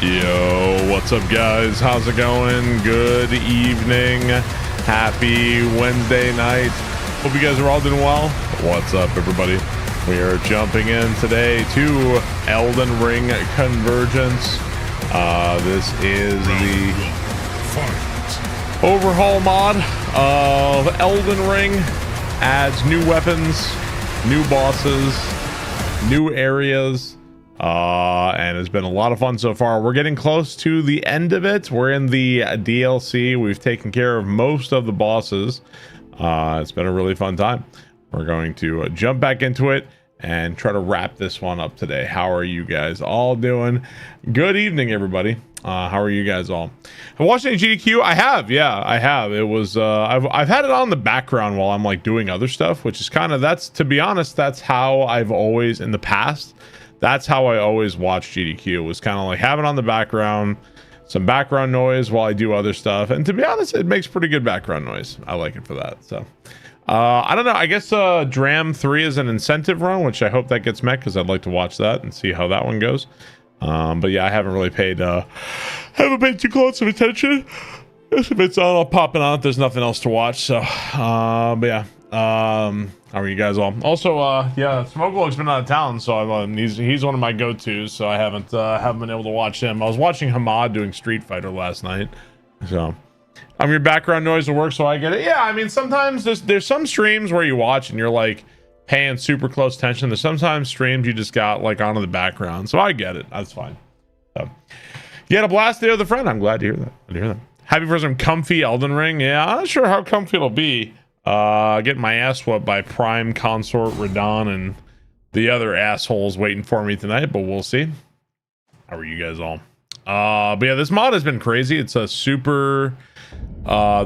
Yo, what's up guys? How's it going? Good evening. Happy Wednesday night. Hope you guys are all doing well. What's up everybody? We are jumping in today to Elden Ring Convergence. This is the overhaul mod of Elden Ring. Adds new weapons, new bosses, new areas. And it's been a lot of fun so far. We're getting close to the end of it. We're in the DLC. We've taken care of most of the bosses. It's been a really fun time. We're going to jump back into it and try to wrap this one up today. How are you guys all doing? Good evening, everybody. How are you guys all? Have watched any GDQ? I have. Yeah, I have. It was I've had it on in the background while I'm like doing other stuff, which is kind of, that's, to be honest, that's how I've always in the past. That's how I always watch GDQ, was kind of like having on the background, some background noise while I do other stuff. And to be honest, it makes pretty good background noise. I like it for that. So I don't know. I guess Dram 3 is an incentive run, which I hope that gets met because I'd like to watch that and see how that one goes. But yeah, I haven't really paid too close of attention. If it's all popping on, there's nothing else to watch. So but yeah. How are you guys all? Also, yeah, Smokelog's been out of town, so he's one of my go-tos, so I haven't been able to watch him. I was watching Hamad doing Street Fighter last night, so your background noise will work, so I get it. Yeah, I mean, sometimes there's some streams where you watch and you're like paying super close attention. There's sometimes streams you just got like on in the background, so I get it. That's fine. So you had a blast there with a friend. I'm glad to hear that. Happy for some comfy Elden Ring. Yeah, I'm not sure how comfy it'll be. Getting my ass whooped by Prime Consort Radon and the other assholes waiting for me tonight, but we'll see. How are you guys all? But yeah, this mod has been crazy. It's a super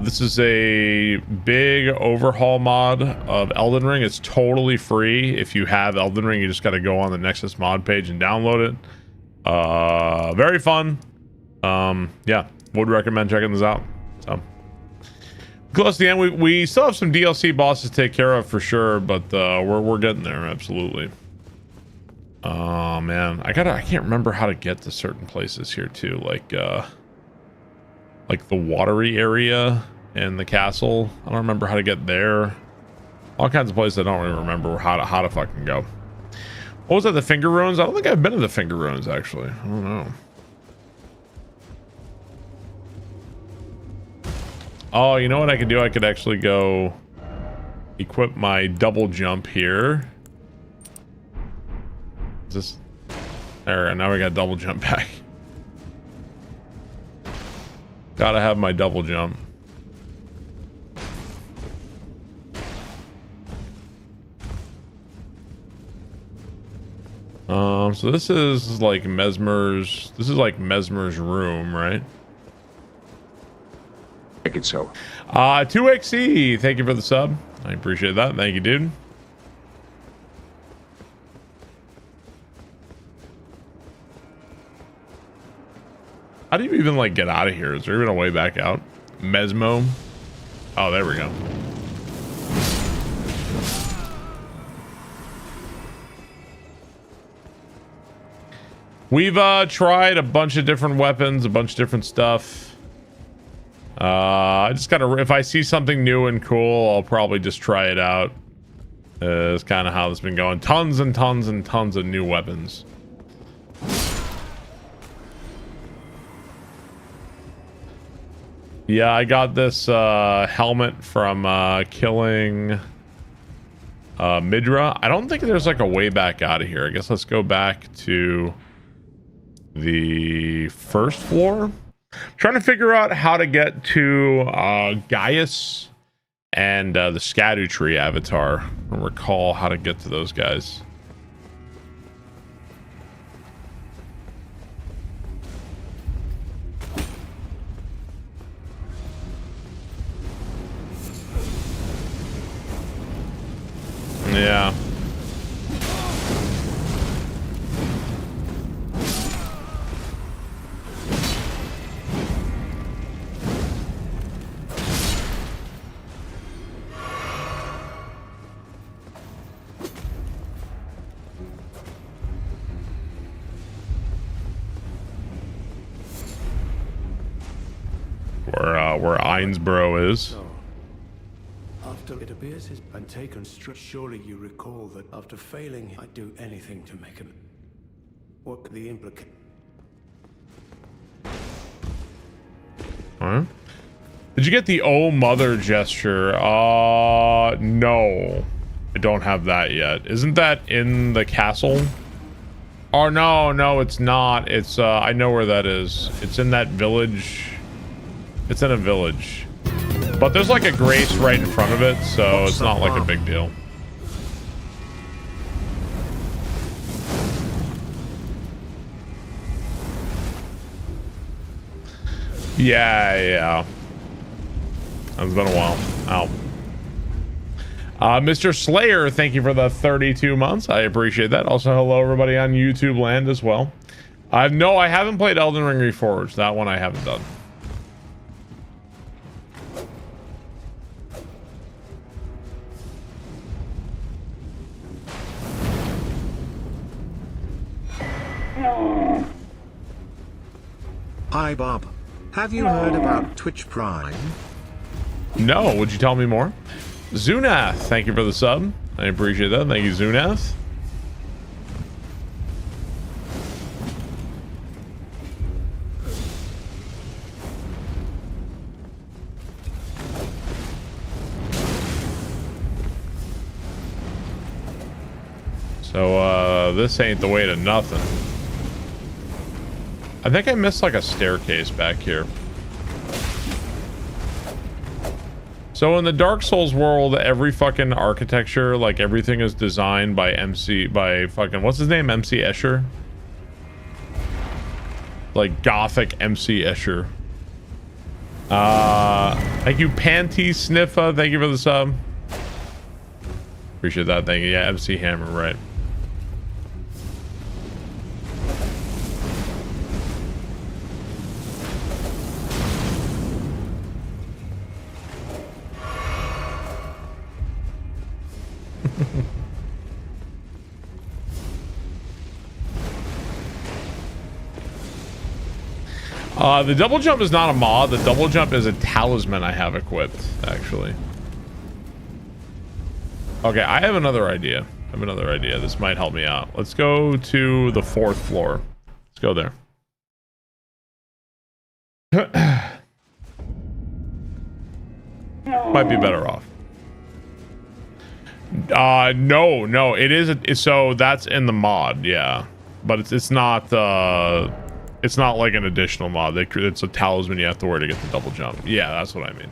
this is a big overhaul mod of Elden Ring. It's totally free. If you have Elden Ring, you just got to go on the Nexus mod page and download it. Very fun. Yeah, would recommend checking this out. So close to the end. We still have some DLC bosses to take care of for sure, but we're getting there. Absolutely. Oh man, I can't remember how to get to certain places here too, like the watery area and the castle. I don't remember how to get there. All kinds of places I don't really remember how to fucking go. What was that, the Finger Ruins? I don't think I've been to the Finger Ruins actually. I don't know. Oh, you know what I could do? I could actually go equip my double jump here. Is this there? Now we got double jump back. Gotta have my double jump. So this is like Mesmer's. This is like Mesmer's room, right? Make it so. 2XE, thank you for the sub. I appreciate that. Thank you, dude. How do you even like get out of here? Is there even a way back out? Mesmo. Oh, there we go. We've tried a bunch of different weapons, a bunch of different stuff. I just gotta, if I see something new and cool, I'll probably just try it out. It's kind of how this has been going. Tons and tons and tons of new weapons. Yeah, I got this helmet from killing Midra. I don't think there's like a way back out of here. I guess let's go back to the first floor. Trying to figure out how to get to Gaius and the Scadu Tree avatar. I don't recall how to get to those guys. Yeah. where Einsborough is. So, after it appears he's been taken straight, surely you recall that after failing, I'd do anything to make him. What could the implication? Huh? Did you get the oh mother gesture? No. I don't have that yet. Isn't that in the castle? Oh no, it's not. It's I know where that is. It's in that village. It's in a village. But there's like a grace right in front of it, so it's not like a big deal. Yeah. It's been a while. Ow. Mr. Slayer, thank you for the 32 months. I appreciate that. Also, hello everybody on YouTube land as well. No, I haven't played Elden Ring Reforged. That one I haven't done. Hi Bob. Have you heard about Twitch Prime? No, would you tell me more? Zunath, thank you for the sub. I appreciate that. Thank you, Zunath. So, this ain't the way to nothing. I think I missed like a staircase back here. So in the Dark Souls world, every fucking architecture, like everything is designed by fucking, what's his name? MC Escher? Like Gothic MC Escher. Thank you, Panty Sniffa. Thank you for the sub. Appreciate that. Thank you. Yeah, MC Hammer, right. The double jump is not a mod. The double jump is a talisman I have equipped, actually. Okay, I have another idea. This might help me out. Let's go to the 4th floor. Let's go there. Might be better off. No, it is. So that's in the mod, yeah. But it's not like an additional mod. It's a talisman you have to wear to get the double jump. Yeah, that's what I mean.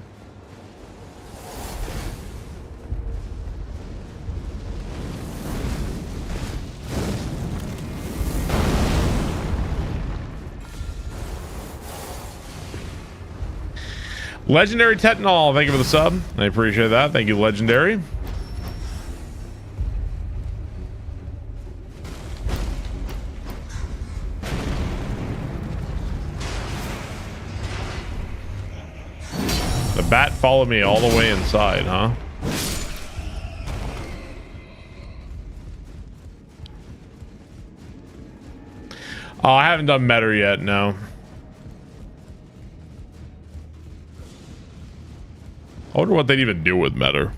Legendary Tetanol, thank you for the sub. I appreciate that. Thank you, Legendary. The bat followed me all the way inside, huh? Oh, I haven't done Metter yet, no. I wonder what they'd even do with Metter.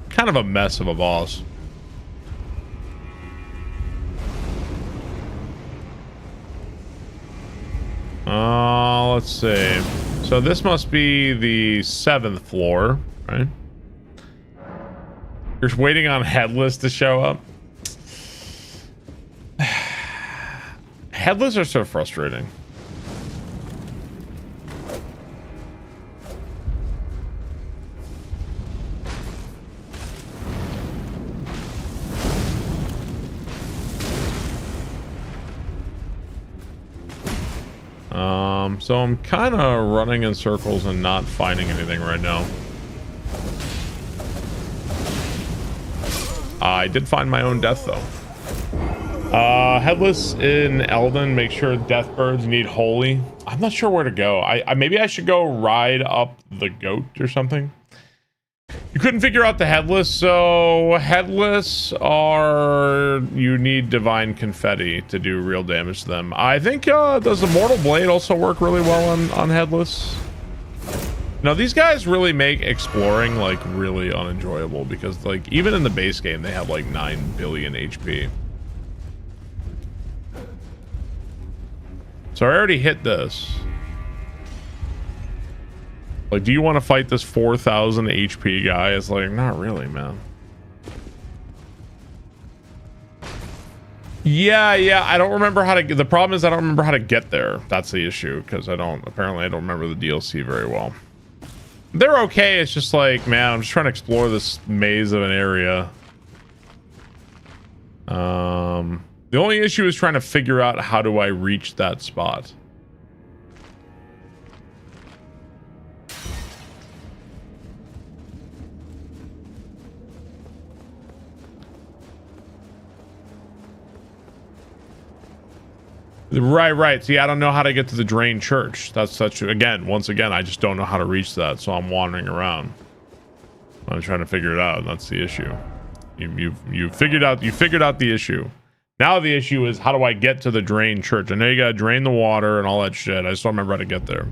Kind of a mess of a boss. Let's see. So this must be the 7th floor, right? You're waiting on Headless to show up. Headless are so frustrating. So I'm kind of running in circles and not finding anything right now. I did find my own death though. Headless in Elden, make sure Deathbirds need holy. I'm not sure where to go. Maybe I should go ride up the goat or something. You couldn't figure out the headless, so headless are... You need divine confetti to do real damage to them. I think, does the mortal blade also work really well on headless? No, these guys really make exploring, like, really unenjoyable because, like, even in the base game, they have, like, 9 billion HP. So I already hit this. Like, do you want to fight this 4,000 HP guy? It's like, not really, man. Yeah, I don't remember how to get... The problem is I don't remember how to get there. That's the issue, because apparently I don't remember the DLC very well. They're okay, it's just like, man, I'm just trying to explore this maze of an area. The only issue is trying to figure out how do I reach that spot. Right. See, I don't know how to get to the Drain Church. That's such once again, I just don't know how to reach that, so I'm wandering around. I'm trying to figure it out. That's the issue. You figured out the issue. Now the issue is, how do I get to the Drain Church? I know you gotta drain the water and all that shit. I just don't remember how to get there.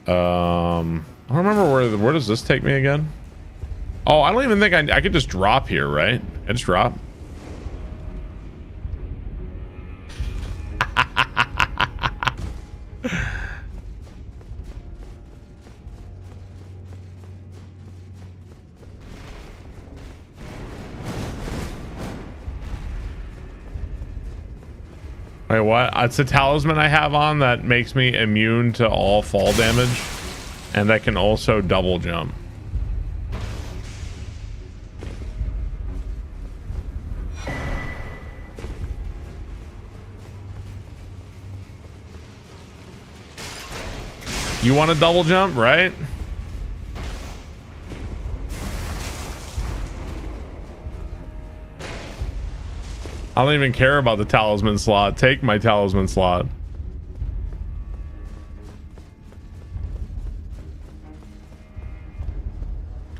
I don't remember where does this take me again? Oh, I don't even think I could just drop here, right? I just drop. Wait, what? It's a talisman I have on that makes me immune to all fall damage, and I can also double jump. You want to double jump, right? I don't even care about the talisman slot. Take my talisman slot.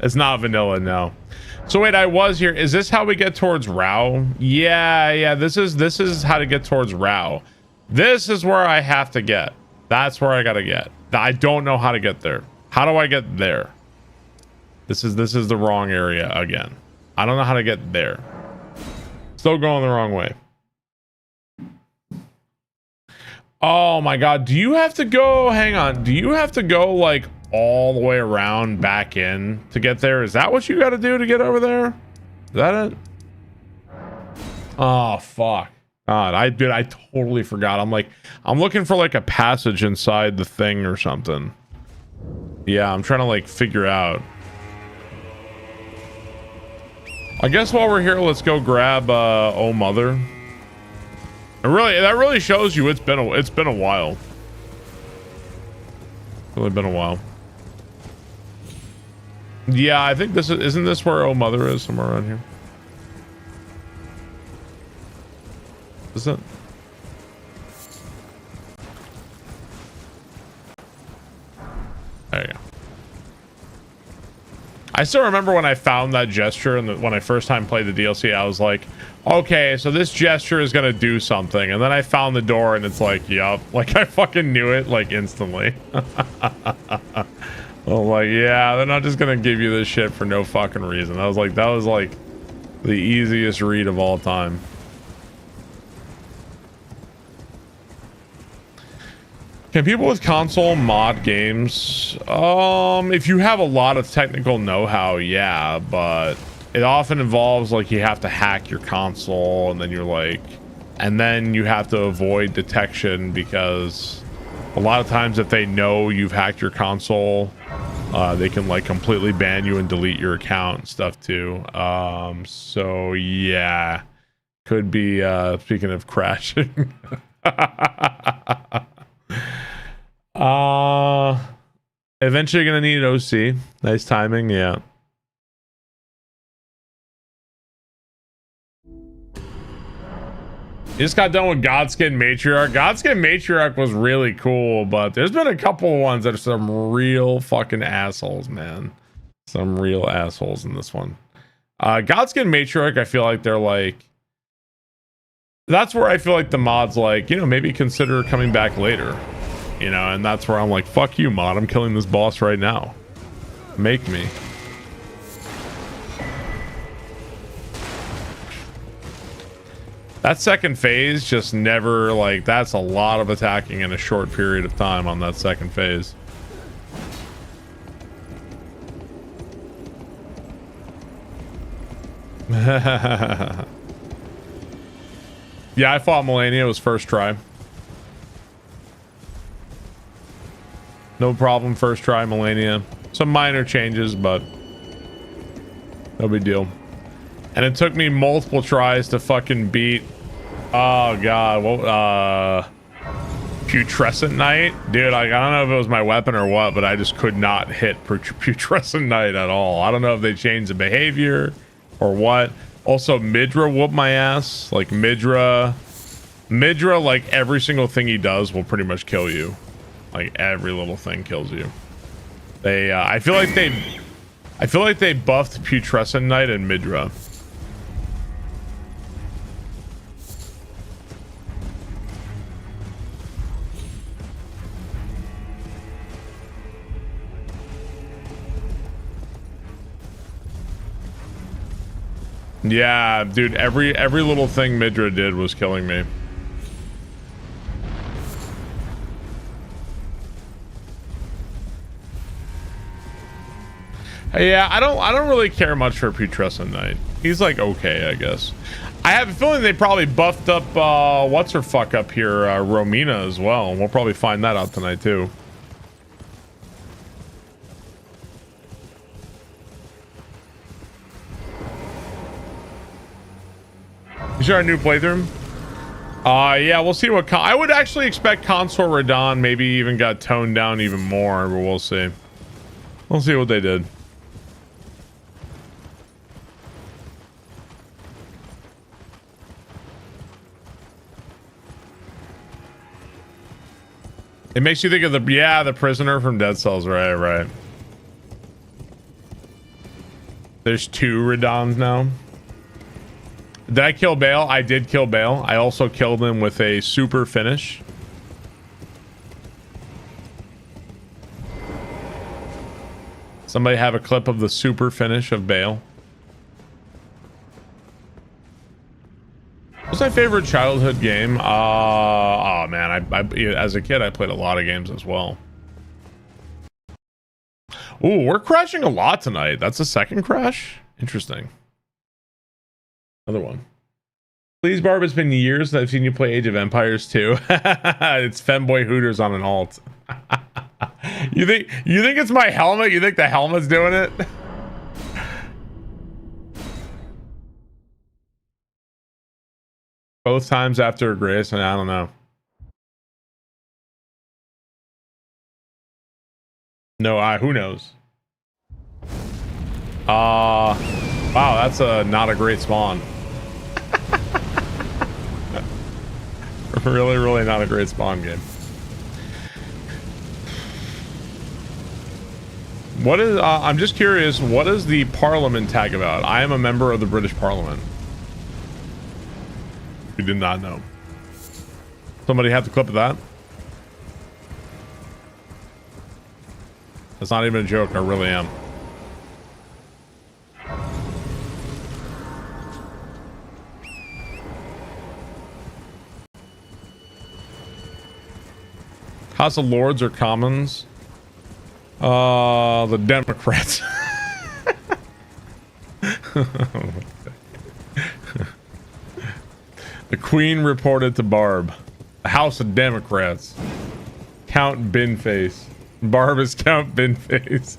It's not vanilla, no. So wait, I was here. Is this how we get towards Rao? Yeah. This is how to get towards Rao. This is where I have to get. That's where I gotta get. I don't know how to get there. How do I get there? This is the wrong area again. I don't know how to get there. Still going the wrong way. Oh my god, do you have to go, hang on, do you have to go like all the way around back in to get there? Is that what you got to do to get over there? Is that it? Oh fuck. God, I totally forgot. I'm looking for like a passage inside the thing or something. Yeah, I'm trying to like figure out. I guess while we're here, let's go grab Oh Mother. That really shows you it's been a while. Really been a while. Yeah, I think isn't this where Oh Mother is, somewhere around here? Is it? There you go. I still remember when I found that gesture and when I first time played the DLC, I was like, okay, so this gesture is gonna do something. And then I found the door and it's like, yup, like I fucking knew it like instantly. I'm like, yeah, they're not just gonna give you this shit for no fucking reason. That was like the easiest read of all time. Can people with console mod games? If you have a lot of technical know-how, yeah, but it often involves like you have to hack your console and then you have to avoid detection because a lot of times if they know you've hacked your console, they can like completely ban you and delete your account and stuff too. So yeah, could be speaking of crashing. Eventually gonna need an OC. Nice timing, yeah. Just got done with Godskin Matriarch. Godskin Matriarch was really cool, but there's been a couple of ones that are some real fucking assholes, man. Some real assholes in this one. Godskin Matriarch, I feel like they're like... That's where I feel like the mod's like, you know, maybe consider coming back later. You know, and that's where I'm like, fuck you, mod. I'm killing this boss right now. Make me. That second phase just never, like, that's a lot of attacking in a short period of time on that second phase. Yeah, I fought Melania. It was first try. No problem, first try, Melania. Some minor changes, but no big deal. And it took me multiple tries to fucking beat... Oh, God. What, Putrescent Knight? Dude, I don't know if it was my weapon or what, but I just could not hit Putrescent Knight at all. I don't know if they changed the behavior or what. Also, Midra whooped my ass. Like, Midra, like, every single thing he does will pretty much kill you. Like, every little thing kills you. They, I feel like they buffed Putrescent Knight and Midra. Yeah, dude, every little thing Midra did was killing me. Yeah, I don't really care much for Putrescent Knight. He's like okay, I guess. I have a feeling they probably buffed up what's her fuck up here, Romina as well. We'll probably find that out tonight too. Is there a new playthrough? Yeah, we'll see what I would actually expect Consort Radahn maybe even got toned down even more, but we'll see. We'll see what they did. It makes you think of the prisoner from Dead Cells, right. There's 2 Radahns now. Did I kill Bale? I did kill Bale. I also killed him with a super finish. Somebody have a clip of the super finish of Bale? What's my favorite childhood game? Oh man, I as a kid I played a lot of games as well. Ooh, we're crashing a lot tonight. That's a second crash? Interesting. Another one. Please, Barb, it's been years that I've seen you play Age of Empires 2. It's Femboy Hooters on an alt. You think it's my helmet? You think the helmet's doing it? Both times after Grace, and I don't know. No, who knows? Wow, that's not a great spawn. Really not a great spawn game. What is I'm just curious, what is the Parliament tag about? I am a member of the British Parliament. You did not know. Somebody have the clip of that? That's not even a joke, I really am. House of Lords or Commons? The Democrats. The Queen reported to Barb. The House of Democrats. Count Binface. Barb is Count Binface.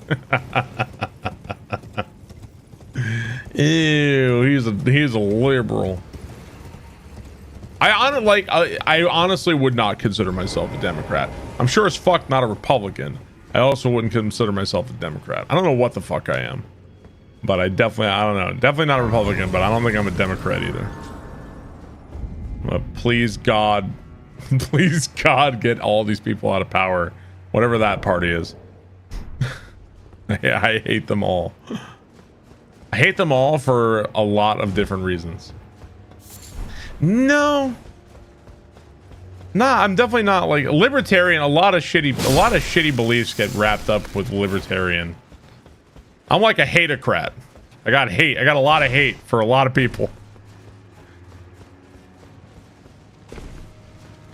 Ew, he's a liberal. I honestly would not consider myself a Democrat. I'm sure as fuck not a Republican. I also wouldn't consider myself a Democrat. I don't know what the fuck I am. But I don't know. Definitely not a Republican, but I don't think I'm a Democrat either. Please God, please God, get all these people out of power, whatever that party is. I hate them all. I hate them all for a lot of different reasons. No. Nah, I'm definitely not like libertarian. A lot of shitty beliefs get wrapped up with libertarian. I'm like a hateocrat. I got a lot of hate for a lot of people.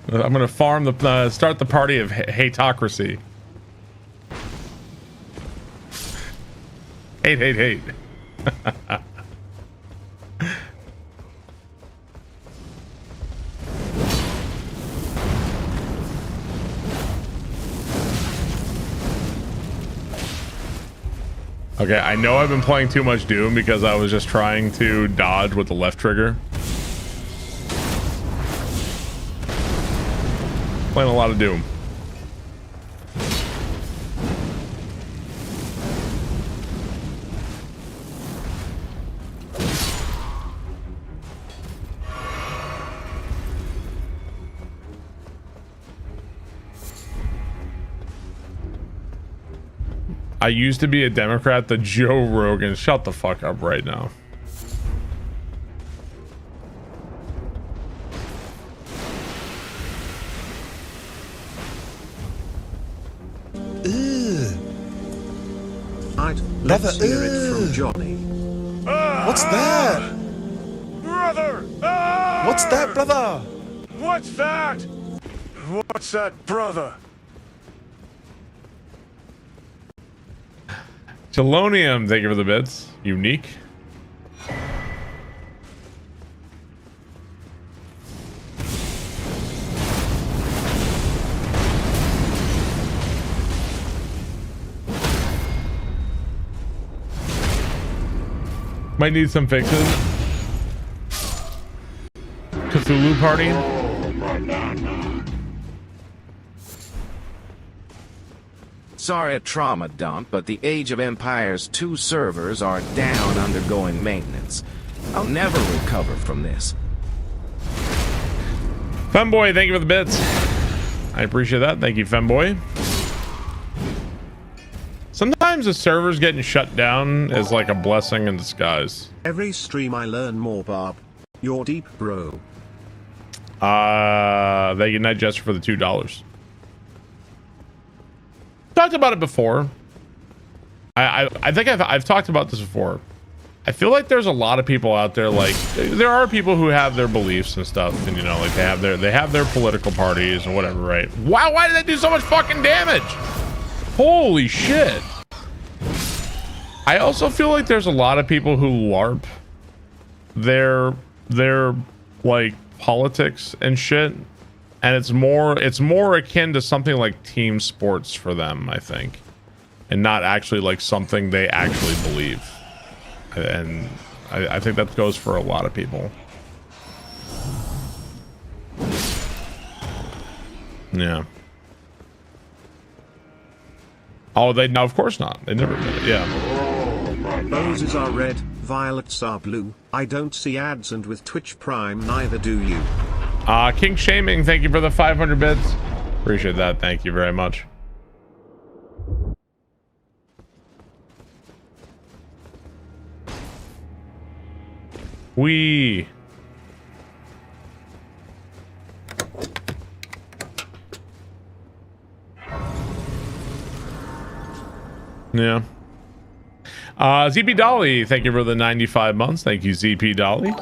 I'm gonna farm the start the party of hateocracy. Hate. Okay, I know I've been playing too much Doom because I was just trying to dodge with the left trigger. Playing a lot of Doom. I used to be a Democrat. The Joe Rogan. Shut the fuck up right now. Let's hear it from Johnny. What's that? Brother! What's that, brother? What's that? What's that, brother? Chelonium, thank you for the bits. Unique. Might need some fixes. Cthulhu party. Sorry, a trauma dump, but the Age of Empires 2 servers are down undergoing maintenance. I'll never recover from this. Femboy, thank you for the bits. I appreciate that. Thank you, Femboy. Sometimes the servers getting shut down is like a blessing in disguise. Every stream I learn more, Barb. You're deep, bro. Thank you, Night Jester, for the $2. Talked about it before. I think I've talked about this before. I feel like there's a lot of people out there, like there are people who have their beliefs and stuff, and you know, like they have their political parties and whatever, right? Wow, why did that do so much fucking damage? Holy shit. I also feel like there's a lot of people who LARP their like politics and shit, and it's more akin to something like team sports for them, I think, and not actually like something they actually believe. And I think that goes for a lot of people. Yeah. Oh, no, of course not. They never did it. Yeah. Roses are red, violets are blue. I don't see ads, and with Twitch Prime, neither do you. King Shaming, thank you for the 500 bits. Appreciate that. Thank you very much. Wee. Yeah. ZP Dolly, thank you for the 95 months. Thank you, ZP Dolly.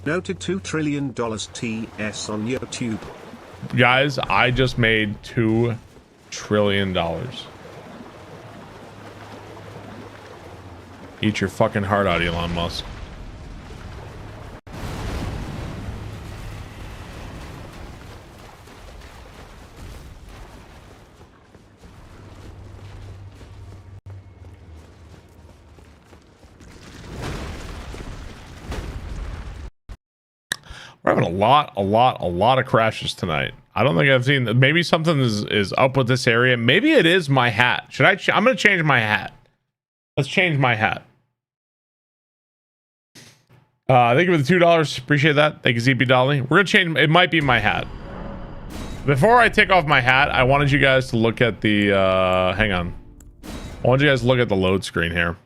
Noted $2 trillion TS on YouTube. Guys, I just made $2 trillion. Eat your fucking heart out, Elon Musk. We're having a lot of crashes tonight. I don't think I've seen. Maybe something is up with this area. Maybe it is my hat. Should I? I'm gonna change my hat. Let's change my hat. Thank you for the $2. Appreciate that. Thank you, ZP Dolly. We're gonna change. It might be my hat. Before I take off my hat, I wanted you guys to look at the. Hang on. I want you guys to look at the load screen here.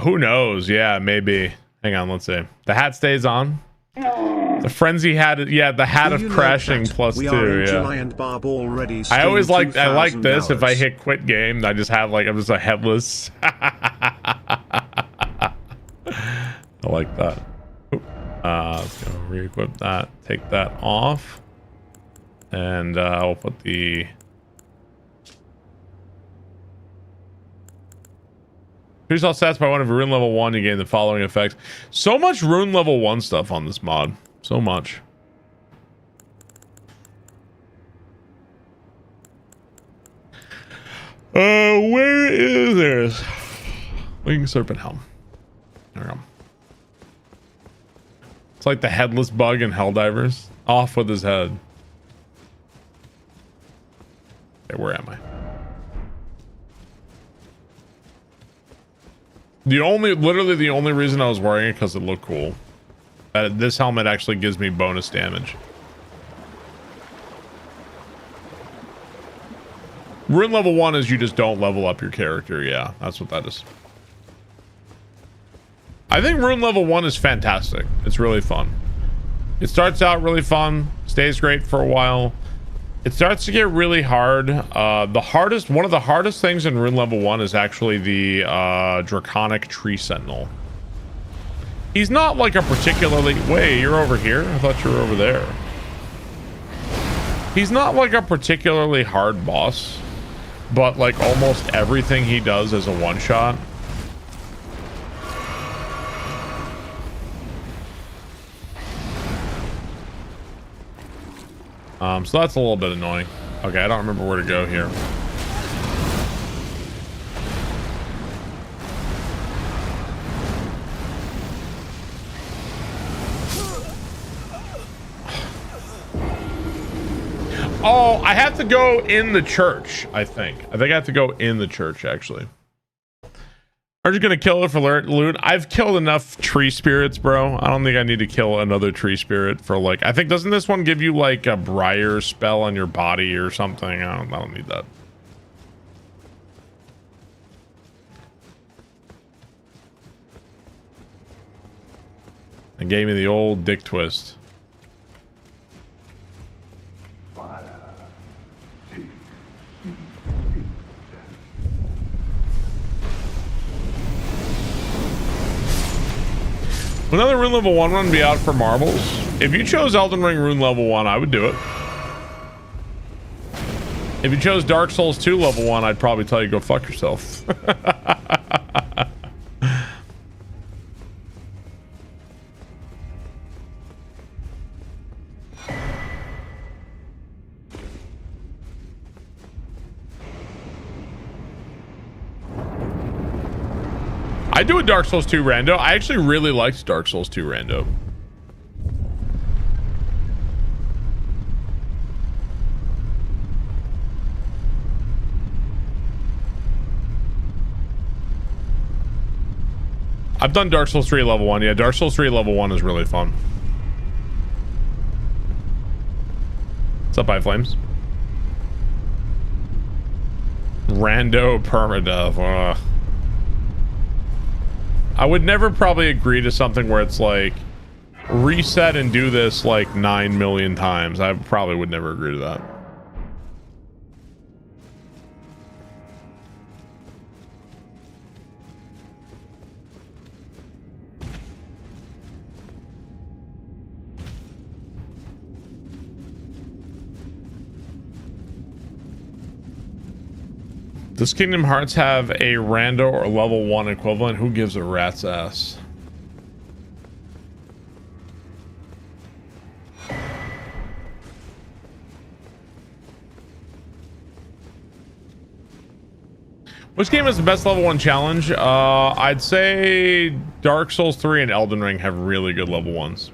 Who knows? Yeah, maybe. Hang on. Let's see. The hat stays on. The frenzy hat. Yeah, the hat of crashing +2. Yeah. July and Barb already I always like. I like this. If I hours. hit quit game, I just have like I'm just a headless. I like that. Let's go re-equip that. Take that off. And I'll put the... Increase all stats by 1 of rune level 1, you gain the following effects. So much rune level 1 stuff on this mod. So much. Where is this? Wing Serpent Helm. There we go. It's like the headless bug in Helldivers. Off with his head. Okay, where am I? Literally the only reason I was wearing it because it looked cool. This helmet actually gives me bonus damage. Rune level 1 is you just don't level up your character. Yeah, that's what that is. I think rune level 1 is fantastic. It's really fun. It starts out really fun, stays great for a while. It starts to get really hard. One of the hardest things in rune level 1 is actually the Draconic Tree Sentinel. He's not like a particularly... Wait, you're over here? I thought you were over there. He's not like a particularly hard boss, but like almost everything he does is a one-shot. So that's a little bit annoying. Okay, I don't remember where to go here. Oh, I have to go in the church, I think. I have to go in the church, actually. Are you gonna kill it for loot? I've killed enough tree spirits, bro. I don't think I need to kill another tree spirit for like... I think, doesn't this one give you like a briar spell on your body or something? I don't need that. It gave me the old dick twist. Will another rune level 1 run be out for marbles? If you chose Elden Ring rune level 1, I would do it. If you chose Dark Souls 2 level 1, I'd probably tell you go fuck yourself. I do a Dark Souls 2 rando. I actually really liked Dark Souls 2 rando. I've done Dark Souls 3 level 1. Yeah, Dark Souls 3 level 1 is really fun. What's up, iFlames? Rando permadeath. Ugh. I would never probably agree to something where it's like reset and do this like 9 million times. I probably would never agree to that. Does Kingdom Hearts have a rando or level 1 equivalent? Who gives a rat's ass? Which game is the best level 1 challenge? I'd say Dark Souls 3 and Elden Ring have really good level 1s.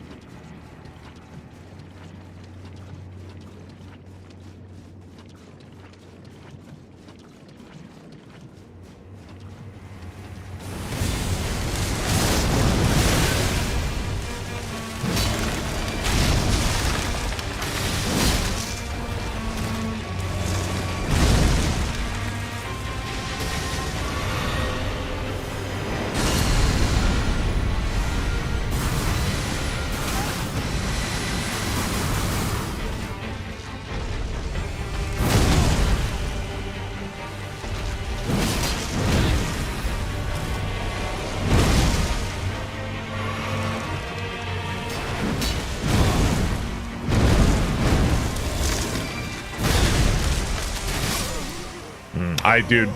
Dude,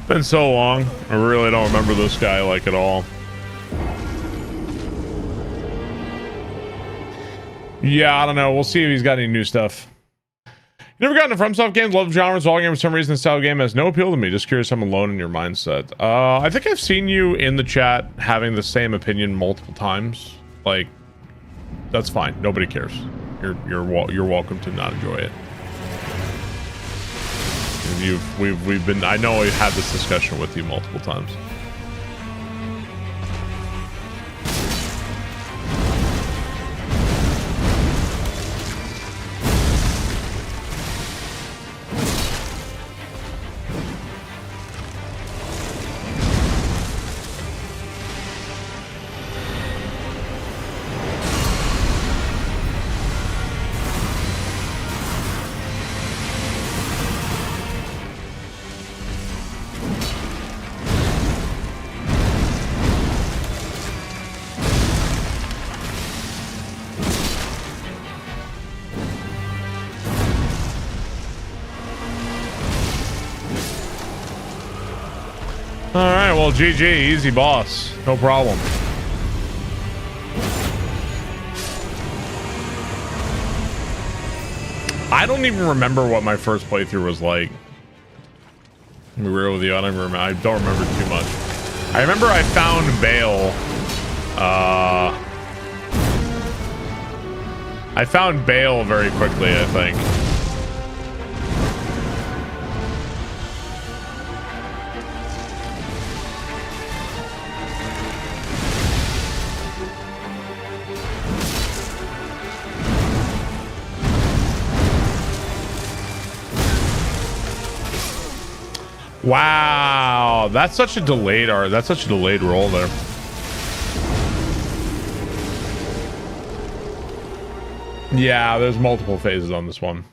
been so long. I really don't remember this guy like at all. Yeah, I don't know. We'll see if he's got any new stuff. You never gotten a FromSoft games? Love genres, all games for some reason. The style game has no appeal to me. Just curious, I'm alone in your mindset. I think I've seen you in the chat having the same opinion multiple times. Like, that's fine. Nobody cares. You're welcome to not enjoy it. We've been. I know I've had this discussion with you multiple times. Alright, well, GG, easy boss. No problem. I don't even remember what my first playthrough was like. To be real with you, I don't remember too much. I remember I found Bale. I found Bale very quickly, I think. Wow, that's such a delayed art. That's such a delayed roll there. Yeah, there's multiple phases on this one.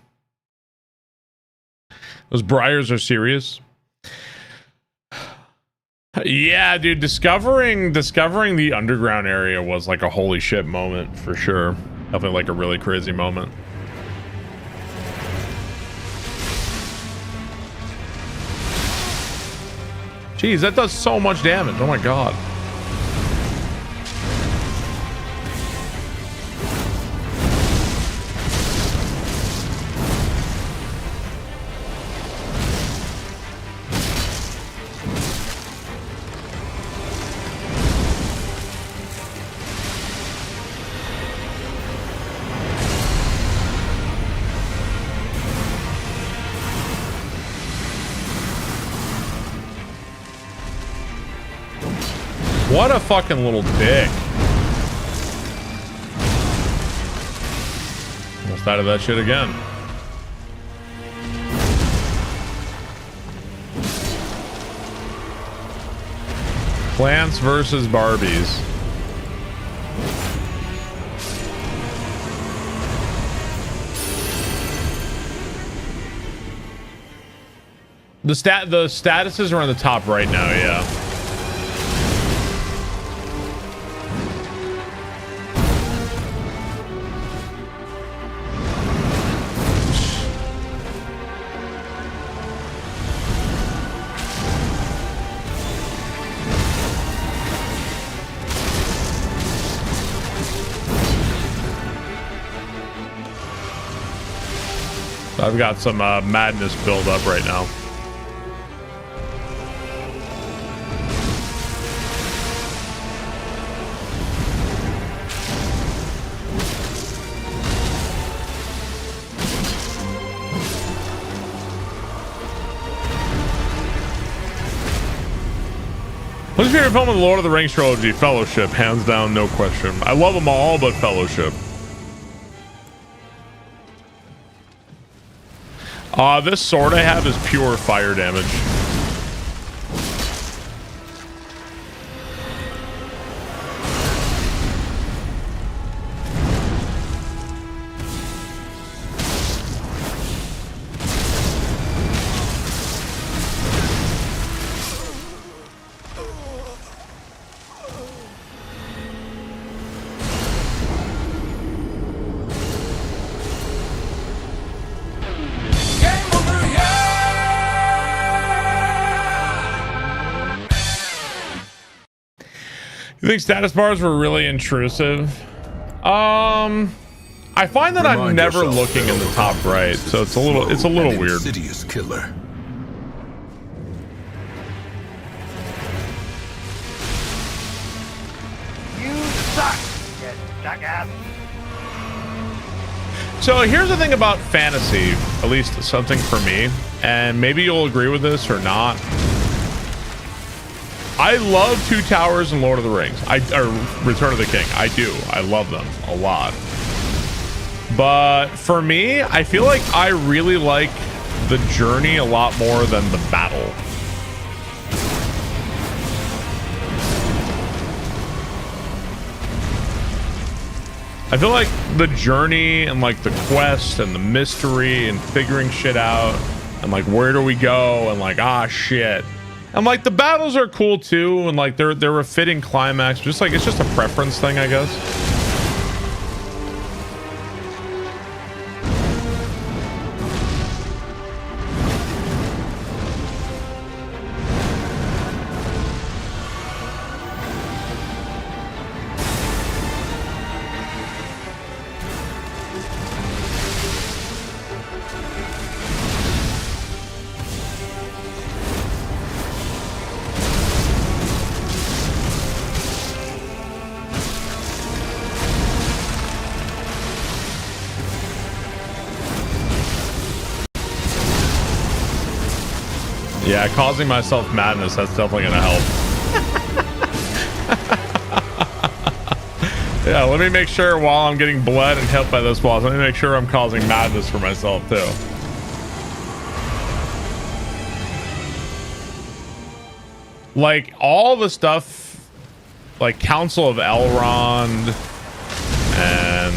Those briars are serious. Yeah, dude, discovering the underground area was like a holy shit moment for sure. Definitely like a really crazy moment. Jeez, that does so much damage. Oh my god. What a fucking little dick. Almost out of that shit again. Plants versus Barbies. The statuses are on the top right now, yeah. I've got some madness build up right now. What's your favorite film of the Lord of the Rings trilogy? Fellowship, hands down, no question. I love them all, but Fellowship. This sword I have is pure fire damage. You think status bars were really intrusive? I find that I'm never looking in the top right, so it's a little weird. Insidious killer. You suck, you jackass. So here's the thing about fantasy, at least something for me, and maybe you'll agree with this or not. I love Two Towers and Lord of the Rings. Or Return of the King. I do. I love them a lot. But for me, I feel like I really like the journey a lot more than the battle. I feel like the journey and like the quest and the mystery and figuring shit out and like where do we go and like shit. And like the battles are cool too and like they're a fitting climax. Just like it's just a preference thing, I guess. Yeah, causing myself madness, that's definitely gonna help. Yeah, let me make sure while I'm getting bled and helped by this boss, let me make sure I'm causing madness for myself too. Like all the stuff, like Council of Elrond and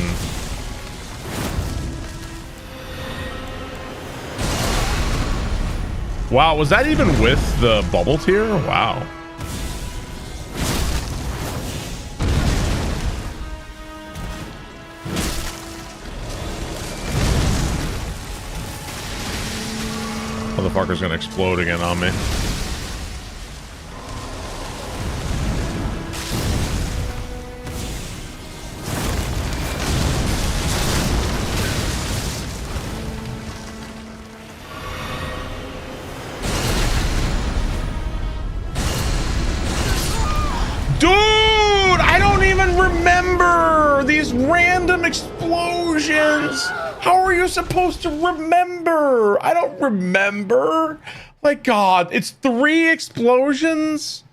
wow, was that even with the bubble tier? Wow. Motherfucker's gonna explode again on me. Dude, I don't even remember these random explosions. How are you supposed to remember? I don't remember. My God, it's 3 explosions?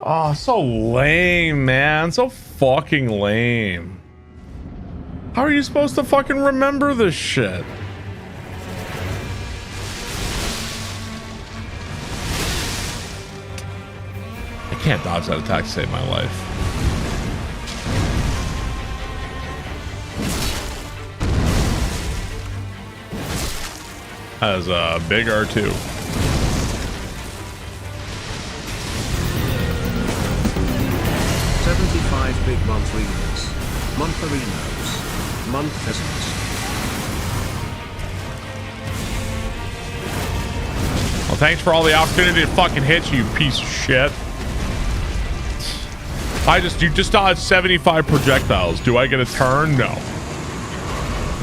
Oh, so lame, man. So fucking lame. How are you supposed to fucking remember this shit? I can't dodge that attack to save my life. That is a big R2. $75 big month readers. Month arenas. Month pheasants. Well, thanks for all the opportunity to fucking hit you, piece of shit. You just dodged 75 projectiles. Do I get a turn? No.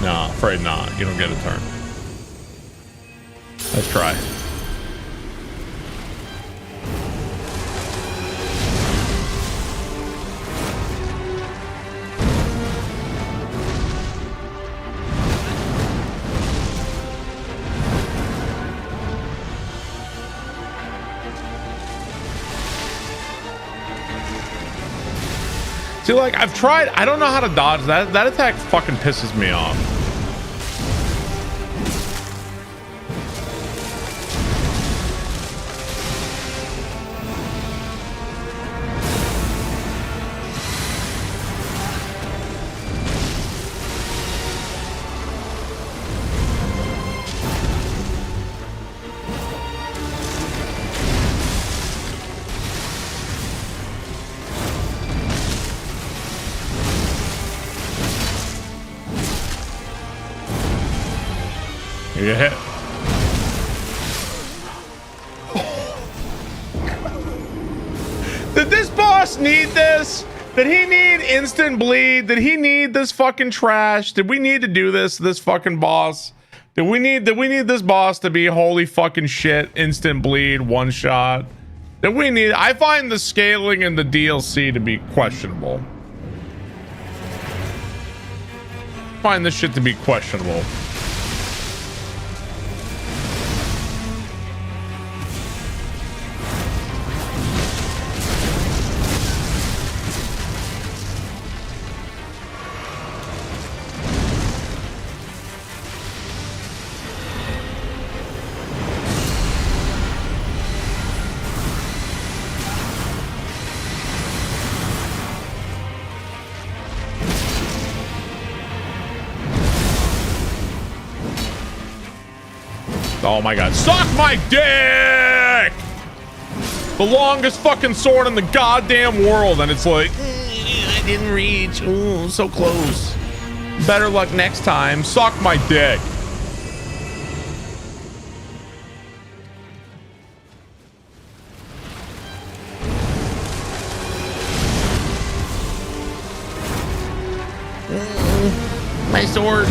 No, afraid not. You don't get a turn. Let's try. See, like, I've tried. I don't know how to dodge that. That attack fucking pisses me off. You get hit. Did this boss boss need this? Did he need instant bleed? Did he need this fucking trash? Did we need to do this fucking boss? Did we need this boss to be holy fucking shit, instant bleed, one shot? Did we need? I find the scaling in the DLC to be questionable. Find this shit to be questionable. Oh my god. Suck my dick! The longest fucking sword in the goddamn world, and it's like, I didn't reach. Ooh, so close. Better luck next time. Suck my dick. My sword.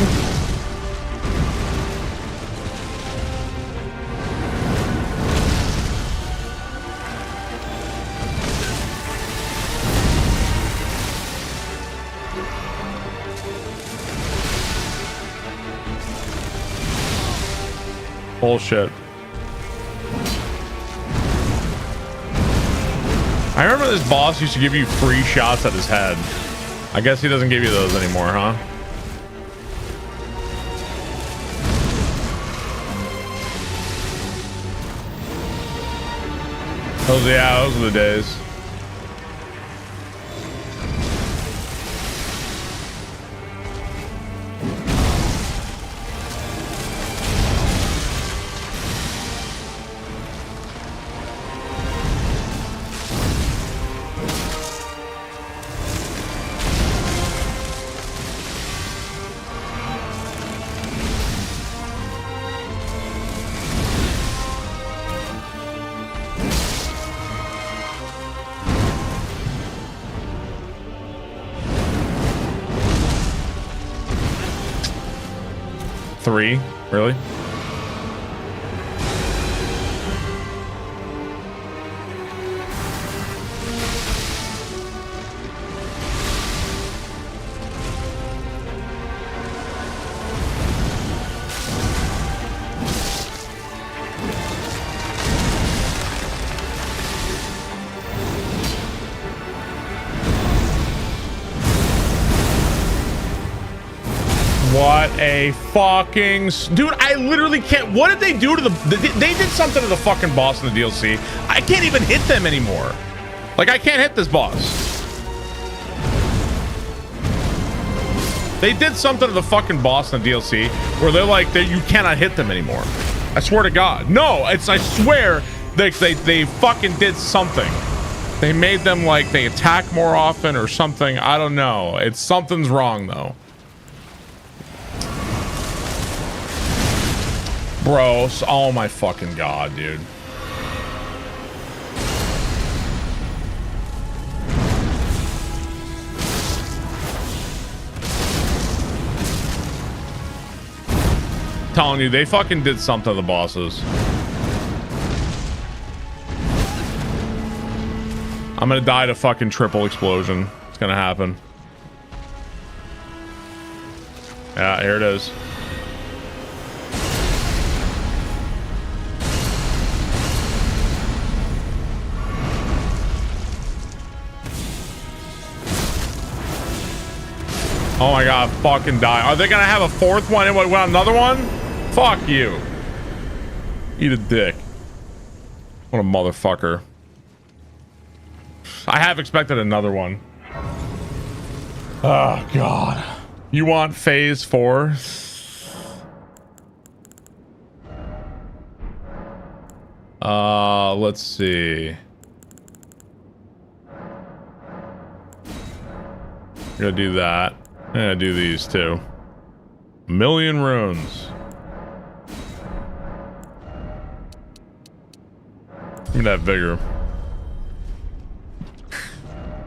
Bullshit. I remember this boss used to give you free shots at his head. I guess he doesn't give you those anymore, huh? Those are the days. Three? Really? What a fucking... Dude, I literally can't... What did they do to the... They did something to the fucking boss in the DLC. I can't even hit them anymore. Like, I can't hit this boss. They did something to the fucking boss in the DLC where they're like, you cannot hit them anymore. I swear to God. No, it's... I swear they fucking did something. They made them, like, they attack more often or something. I don't know. It's... Something's wrong, though. Bro, oh my fucking God, dude. Telling you, they fucking did something to the bosses. I'm gonna die to fucking triple explosion. It's gonna happen. Yeah, here it is. Oh my God, fucking die. Are they gonna have a fourth one? What, another one? Fuck you. Eat a dick. What a motherfucker. I have expected another one. Oh God. You want phase 4? Let's see. I'm gonna do that. I'm gonna do these too. 1,000,000 runes. Give me that vigor.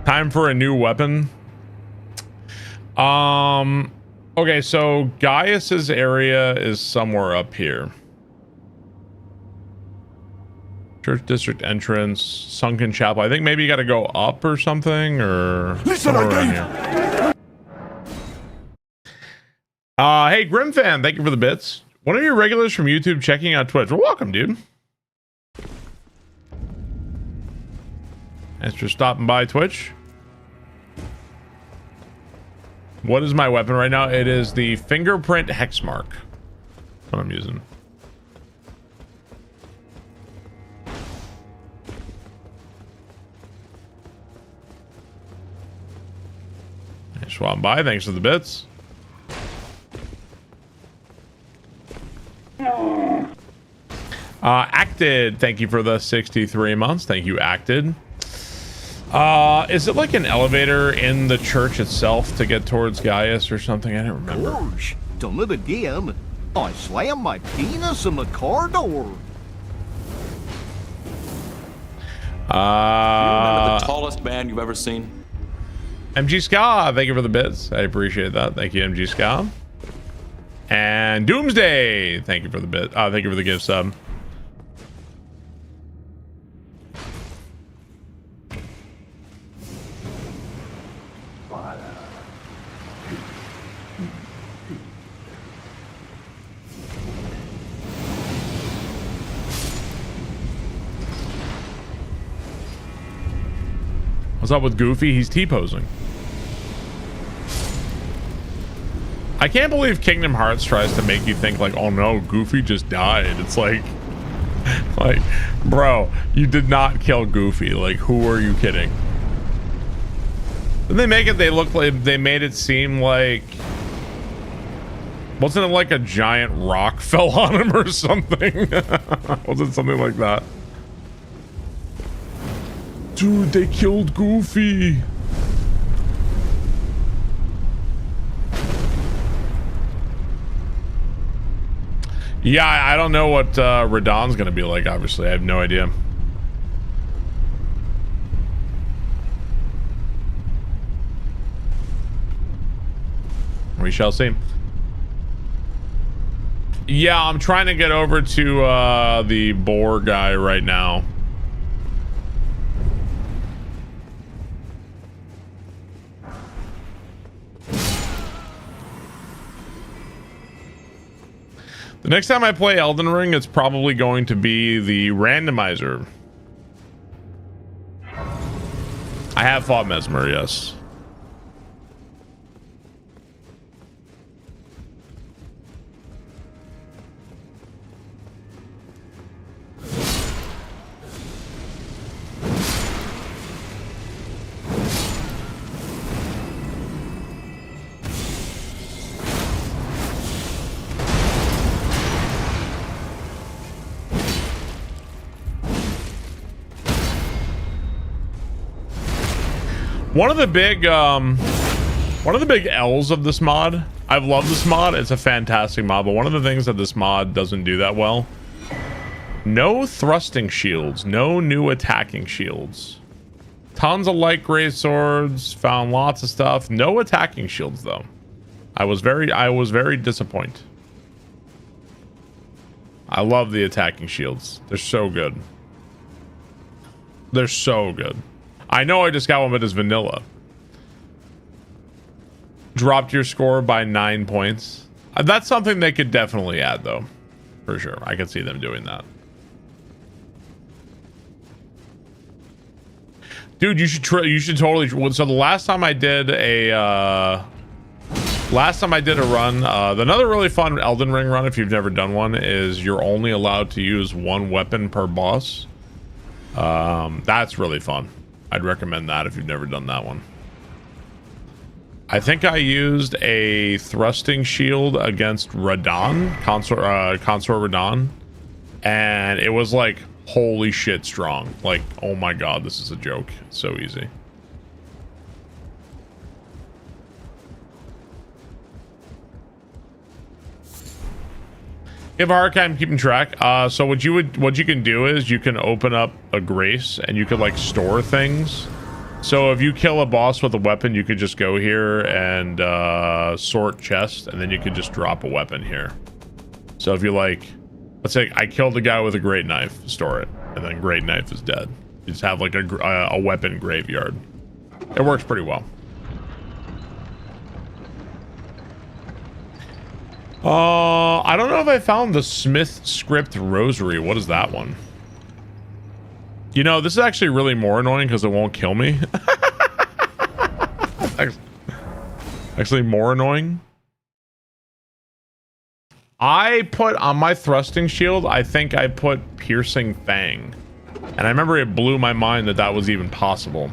Time for a new weapon. Okay, so Gaius's area is somewhere up here. Church district entrance, sunken chapel. I think maybe you got to go up or something, or somewhere around here. Hey, Grimfan, thank you for the bits. One of your regulars from YouTube checking out Twitch. Well, welcome, dude. Thanks for stopping by Twitch. What is my weapon right now? It is the fingerprint hex mark. That's what I'm using. Swap by. Thanks for the bits. Acted. Thank you for the 63 months. Thank you, Acted. Is it like an elevator in the church itself to get towards Gaius or something? I don't remember. Gosh, done it again. I slammed my penis in the car door. Remember the tallest man you've ever seen? MG Ska, thank you for the bits. I appreciate that. Thank you, MG Ska. And Doomsday, thank you for the bit. Thank you for the gift sub. What's up with Goofy? He's T-posing. I can't believe Kingdom Hearts tries to make you think like, oh no, Goofy just died. It's like, bro, you did not kill Goofy. Like, who are you kidding? Didn't they make it? They look like they made it seem like, wasn't it like a giant rock fell on him or something? Was it something like that? Dude, they killed Goofy. Yeah, I don't know what Radahn's gonna be like, obviously. I have no idea. We shall see. Yeah, I'm trying to get over to the boar guy right now. The next time I play Elden Ring, it's probably going to be the randomizer. I have fought Mesmer, yes. One of the big L's of this mod, I've loved this mod, it's a fantastic mod, but one of the things that this mod doesn't do that well, no thrusting shields, no new attacking shields. Tons of light gray swords, found lots of stuff, no attacking shields though. I was very disappointed. I love the attacking shields. They're so good. They're so good. I know I just got one, but it's vanilla. Dropped your score by 9 points. That's something they could definitely add, though. For sure. I could see them doing that. Dude, you should totally... So the last time I did a... run, another really fun Elden Ring run, if you've never done one, is you're only allowed to use one weapon per boss. That's really fun. I'd recommend that if you've never done that one. I think I used a thrusting shield against Radahn, Consort Radahn, and it was like, holy shit strong. Like, oh my god, this is a joke. It's so easy. You have a hard time keeping track. So what you can do is you can open up a grace and you could like store things So if you kill a boss with a weapon, you could just go here and sort chest, and then you could just drop a weapon here. So if you like, let's say I killed a guy with a great knife, store it, and then great knife is dead. You just have like a weapon graveyard. It works pretty well. I don't know if I found the Smith Script Rosary. What is that one? You know, this is actually really more annoying because it won't kill me. Actually more annoying. I put on my thrusting shield, I think I put Piercing Fang. And I remember it blew my mind that that was even possible.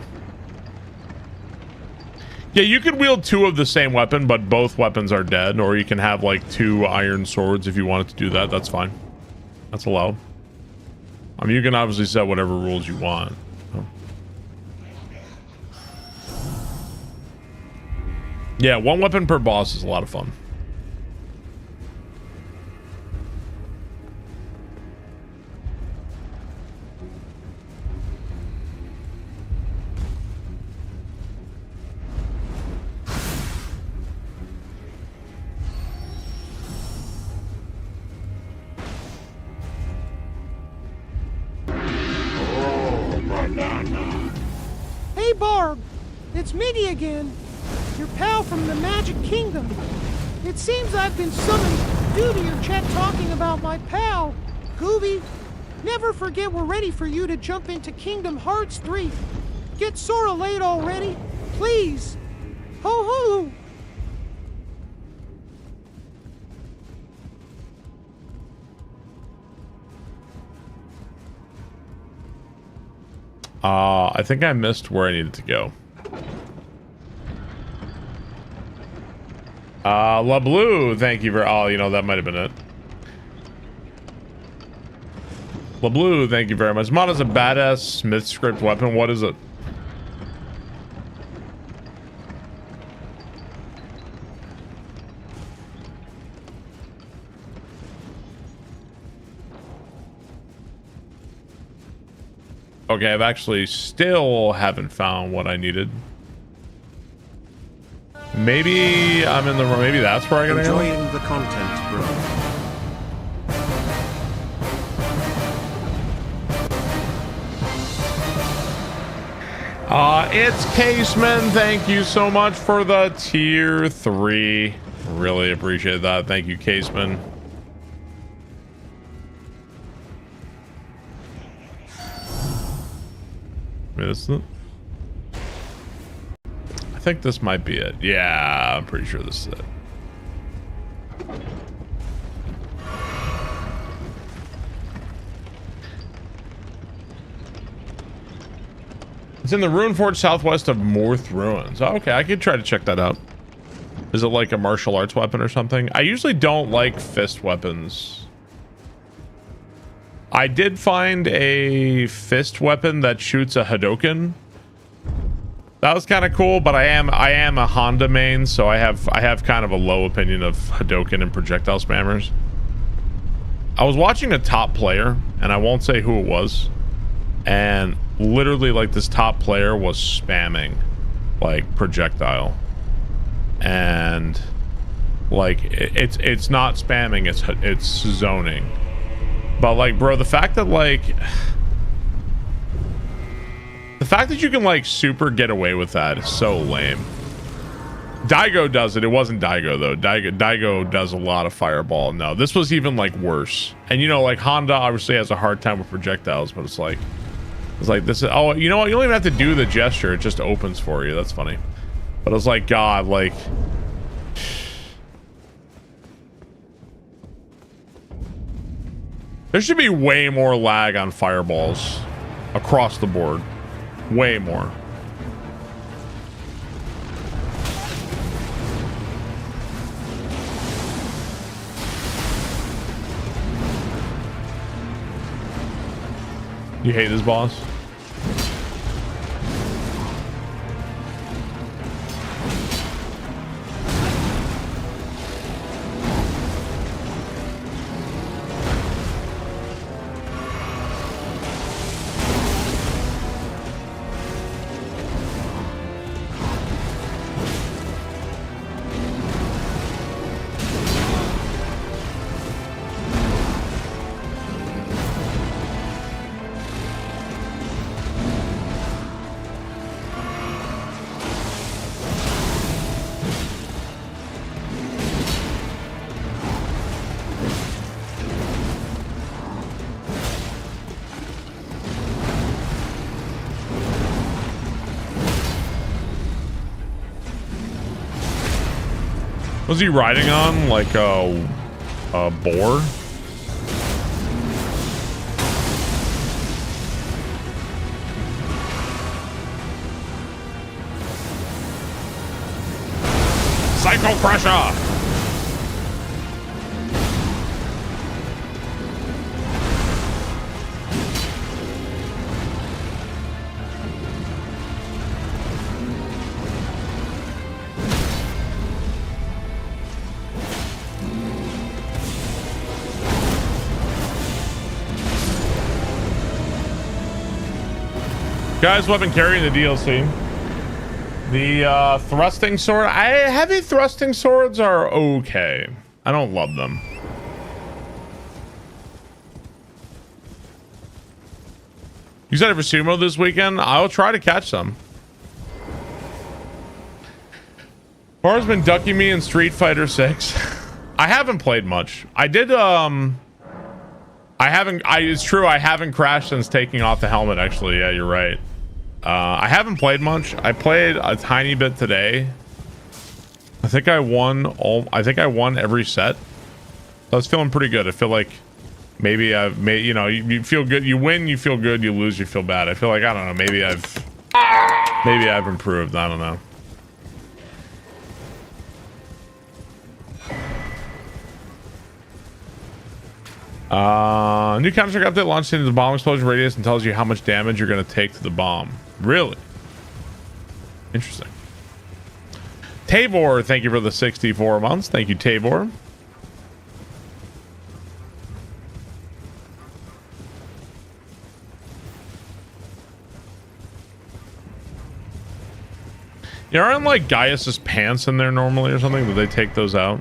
Yeah, you could wield two of the same weapon, but both weapons are dead. Or you can have like two iron swords if you wanted to do that. That's fine. That's allowed. I mean, you can obviously set whatever rules you want. Yeah, one weapon per boss is a lot of fun. Hey Barb, it's Miggy again, your pal from the Magic Kingdom. It seems I've been summoned due to your chat talking about my pal, Gooby. Never forget we're ready for you to jump into Kingdom Hearts 3. Get sorta late already, please. Ho ho! I think I missed where I needed to go. La Blue, thank you for, oh, you know, that might have been it. La Blue, thank you very much. Mod is a badass Smith Script weapon. What is it? Okay, I've actually still haven't found what I needed. Maybe I'm in the wrong. Maybe that's where I gotta go. Enjoying the content, bro. It's Caseman. Thank you so much for the tier 3. Really appreciate that. Thank you, Caseman. I think this might be it. Yeah, I'm pretty sure this is it. It's in the Ruin Forge southwest of Morth Ruins. Oh, okay, I could try to check that out. Is it like a martial arts weapon or something? I usually don't like fist weapons. I did find a fist weapon that shoots a Hadoken. That was kind of cool, but I am a Honda main, so I have kind of a low opinion of Hadoken and projectile spammers. I was watching a top player, and I won't say who it was, and literally like this top player was spamming like projectile, and like it's not spamming, it's zoning. But like, bro, the fact that you can like super get away with that is so lame. Daigo does it. It wasn't Daigo though. Daigo does a lot of fireball. No, this was even like worse. And you know, like Honda obviously has a hard time with projectiles, but it's like this is, oh, you know what? You don't even have to do the gesture. It just opens for you. That's funny. But it was like, God, like, there should be way more lag on fireballs across the board. Way more. You hate this boss? Was he riding on like a boar? Psycho Crusher! Guys, weapon carrying the DLC. The thrusting sword. Heavy thrusting swords are okay. I don't love them. You said for sumo this weekend? I'll try to catch some. Barb's been ducking me in Street Fighter 6. I haven't played much. I did it's true, I haven't crashed since taking off the helmet, actually. Yeah, you're right. I haven't played much. I played a tiny bit today. I think I won every set. So I was feeling pretty good. I feel like maybe I've made, you know, you feel good, you win, you feel good, you lose, you feel bad. I feel like, I don't know, maybe I've improved. I don't know. New Counter-Strike update launched into the bomb explosion radius and tells you how much damage you're going to take to the bomb. Really? Interesting. Tabor, thank you for the 64 months. Thank you, Tabor. Yeah, aren't like Gaius's pants in there normally or something? Do they take those out?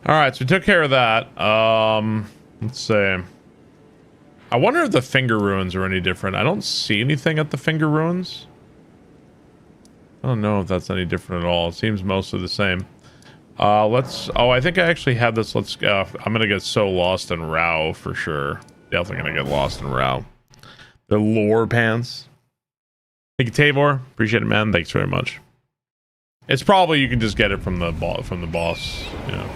All right, so we took care of that. Let's see. I wonder if the finger ruins are any different. I don't see anything at the finger ruins. I don't know if that's any different at all. It seems mostly the same. I think I actually have this. I'm gonna get so lost in Rao for sure. Definitely gonna get lost in Rao. The lore pants. Thank you, Tabor. Appreciate it, man. Thanks very much. It's probably you can just get it from the boss. You know.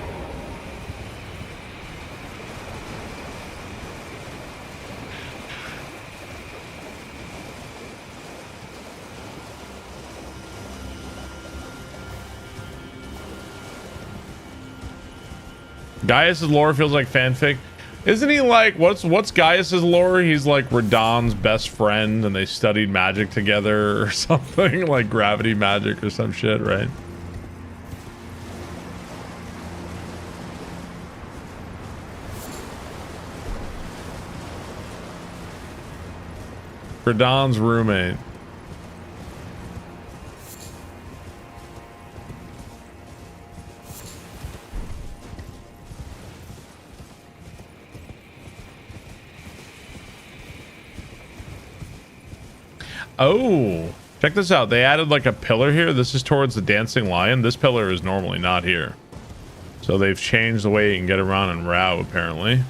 Gaius's lore feels like fanfic. Isn't he like, what's Gaius's lore? He's like Radahn's best friend and they studied magic together or something, like gravity magic or some shit, right? Radahn's roommate. Oh, check this out. They added like a pillar here. This is towards the dancing lion. This pillar is normally not here. So they've changed the way you can get around in Rao, apparently.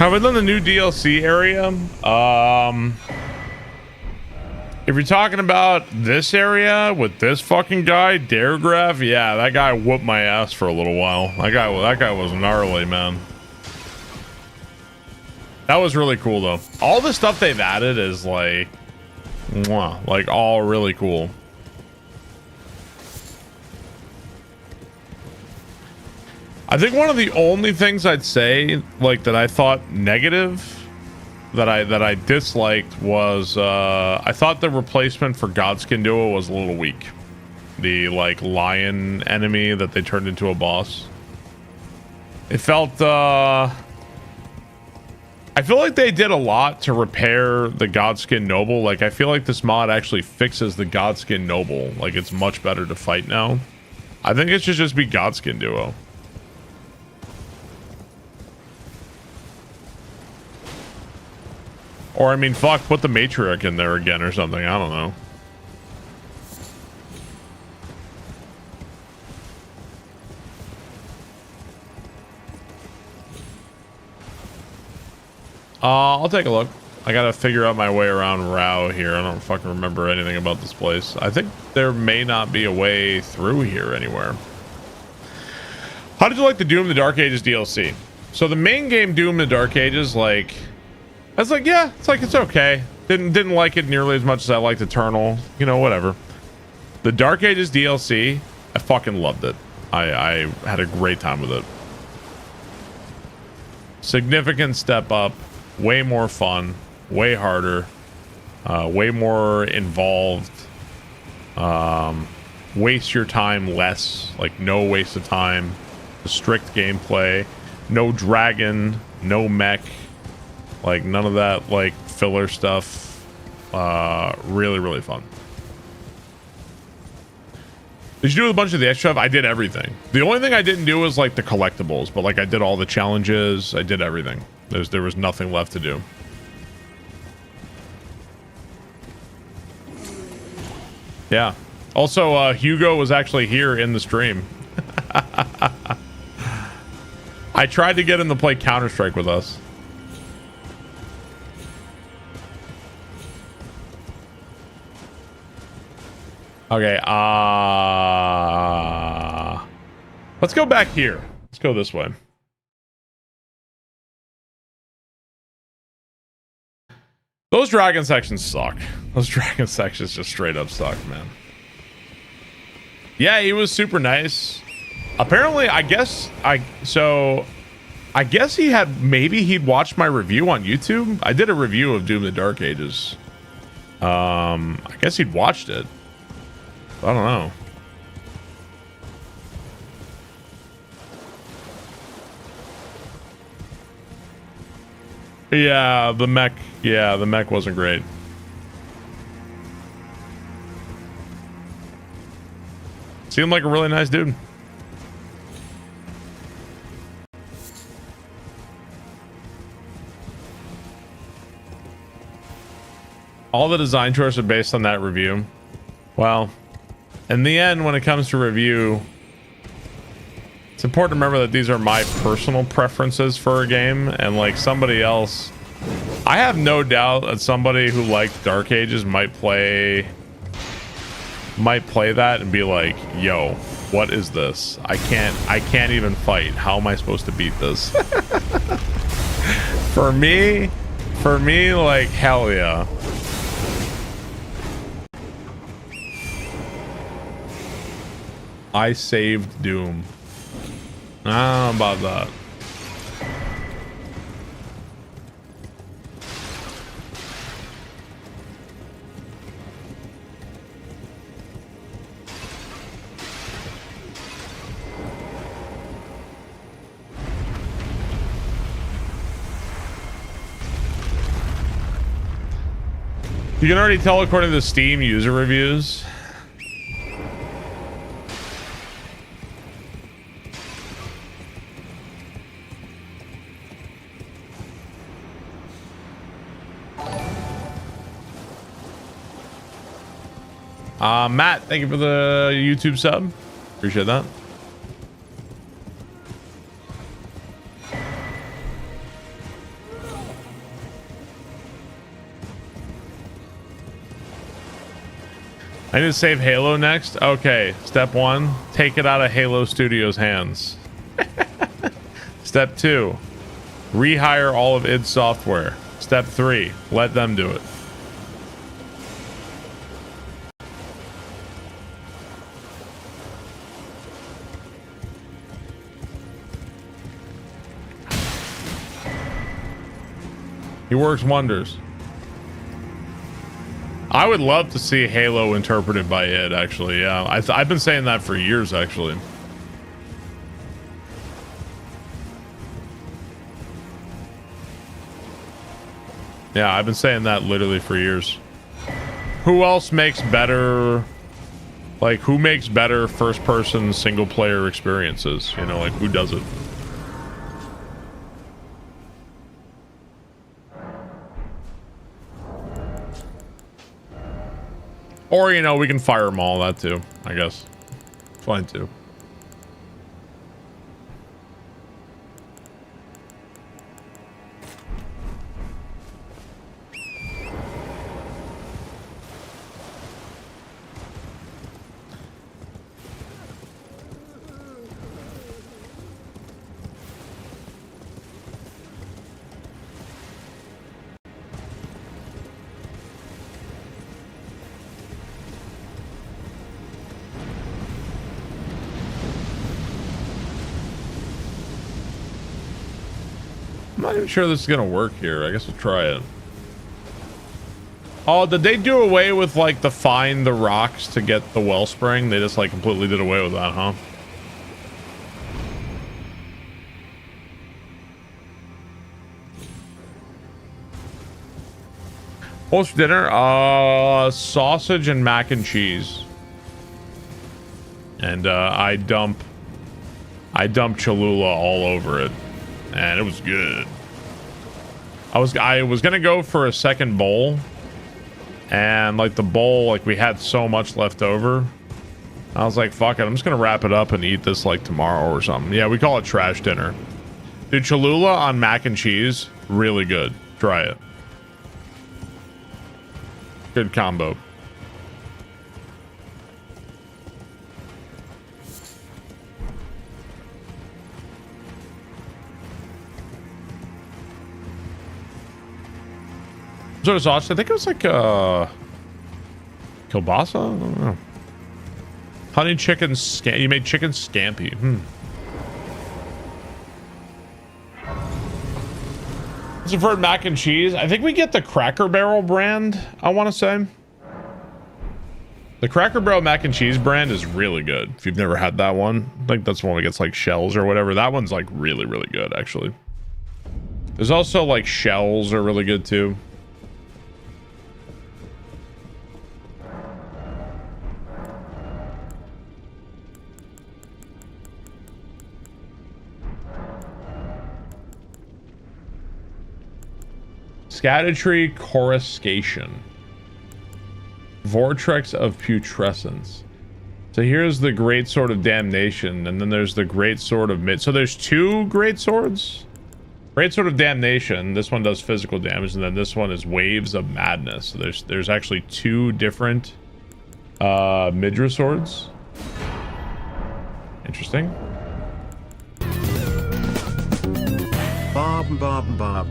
Have I done the new DLC area? If you're talking about this area with this fucking guy, Daregraph, yeah, that guy whooped my ass for a little while. That guy was gnarly, man. That was really cool though. All the stuff they've added is like, mwah, like all really cool. I think one of the only things I'd say like that I thought negative that I disliked was I thought the replacement for Godskin Duo was a little weak. The like lion enemy that they turned into a boss. It felt I feel like they did a lot to repair the Godskin Noble. Like I feel like this mod actually fixes the Godskin Noble. Like it's much better to fight now. I think it should just be Godskin Duo. Or, I mean, fuck, put the Matriarch in there again or something. I don't know. I'll take a look. I gotta figure out my way around Rao here. I don't fucking remember anything about this place. I think there may not be a way through here anywhere. How did you like the Doom the Dark Ages DLC? So the main game, Doom the Dark Ages, like... I was like, yeah, it's okay. Didn't like it nearly as much as I liked Eternal. You know, whatever. The Dark Ages DLC, I fucking loved it. I had a great time with it. Significant step up. Way more fun. Way harder. Way more involved. Waste your time less. Like, no waste of time. Strict gameplay. No dragon. No mech. Like none of that like filler stuff. Really, really fun. Did you do a bunch of the extra stuff? I did everything. The only thing I didn't do was like the collectibles, but like I did all the challenges. I did everything. There was nothing left to do. Yeah. Also, Hugo was actually here in the stream. I tried to get him to play Counter-Strike with us. Okay, let's go back here. Let's go this way. Those dragon sections suck. Those dragon sections just straight up suck, man. Yeah, he was super nice. Apparently, I guess he had, maybe he'd watched my review on YouTube. I did a review of Doom the Dark Ages. I guess he'd watched it. I don't know. Yeah, the mech wasn't great. Seemed like a really nice dude. All the design choices are based on that review. Well, in the end, when it comes to review, it's important to remember that these are my personal preferences for a game, and like somebody else, I have no doubt that somebody who liked Dark Ages might play that and be like, yo, what is this? I can't even fight. How am I supposed to beat this? For me, like, hell yeah. I saved Doom. I don't know about that. You can already tell according to the Steam user reviews. Matt, thank you for the YouTube sub. Appreciate that. I need to save Halo next. Okay, step 1, take it out of Halo Studios' hands. Step 2, rehire all of id Software. Step 3, let them do it. He works wonders. I would love to see Halo interpreted by id, actually. Yeah, I've been saying that for years, actually. Yeah, I've been saying that literally for years. Who else makes better... Like, who makes better first-person single-player experiences? You know, like, who does it? Or, you know, we can fire them all, that too, I guess. Fine, too. I'm not even sure this is gonna work here. I guess we'll try it. Oh, did they do away with like the find the rocks to get the wellspring? They just like completely did away with that, huh? What's for dinner? Sausage and mac and cheese. And I dump Cholula all over it. And it was good. I was gonna go for a second bowl, and like the bowl, like we had so much left over. I was like, fuck it, I'm just gonna wrap it up and eat this like tomorrow or something. Yeah, we call it trash dinner. Dude, Cholula on mac and cheese, really good. Try it. Good combo. Sort of sausage. I think it was like kielbasa. I don't know. Honey chicken scampi. You made chicken scampi. Preferred mac and cheese. I think we get the Cracker Barrel brand. I want to say the Cracker Barrel mac and cheese brand is really good. If you've never had that one, I think that's one that gets like shells or whatever. That one's like really, really good actually. There's also like shells are really good too. Scattertree coruscation. Vortex of putrescence. So here's the great sword of damnation, and then there's the great sword of mid. So there's two great swords. Great sword of damnation. This one does physical damage, and then this one is waves of madness. So there's actually two different Midra swords. Interesting. Barb.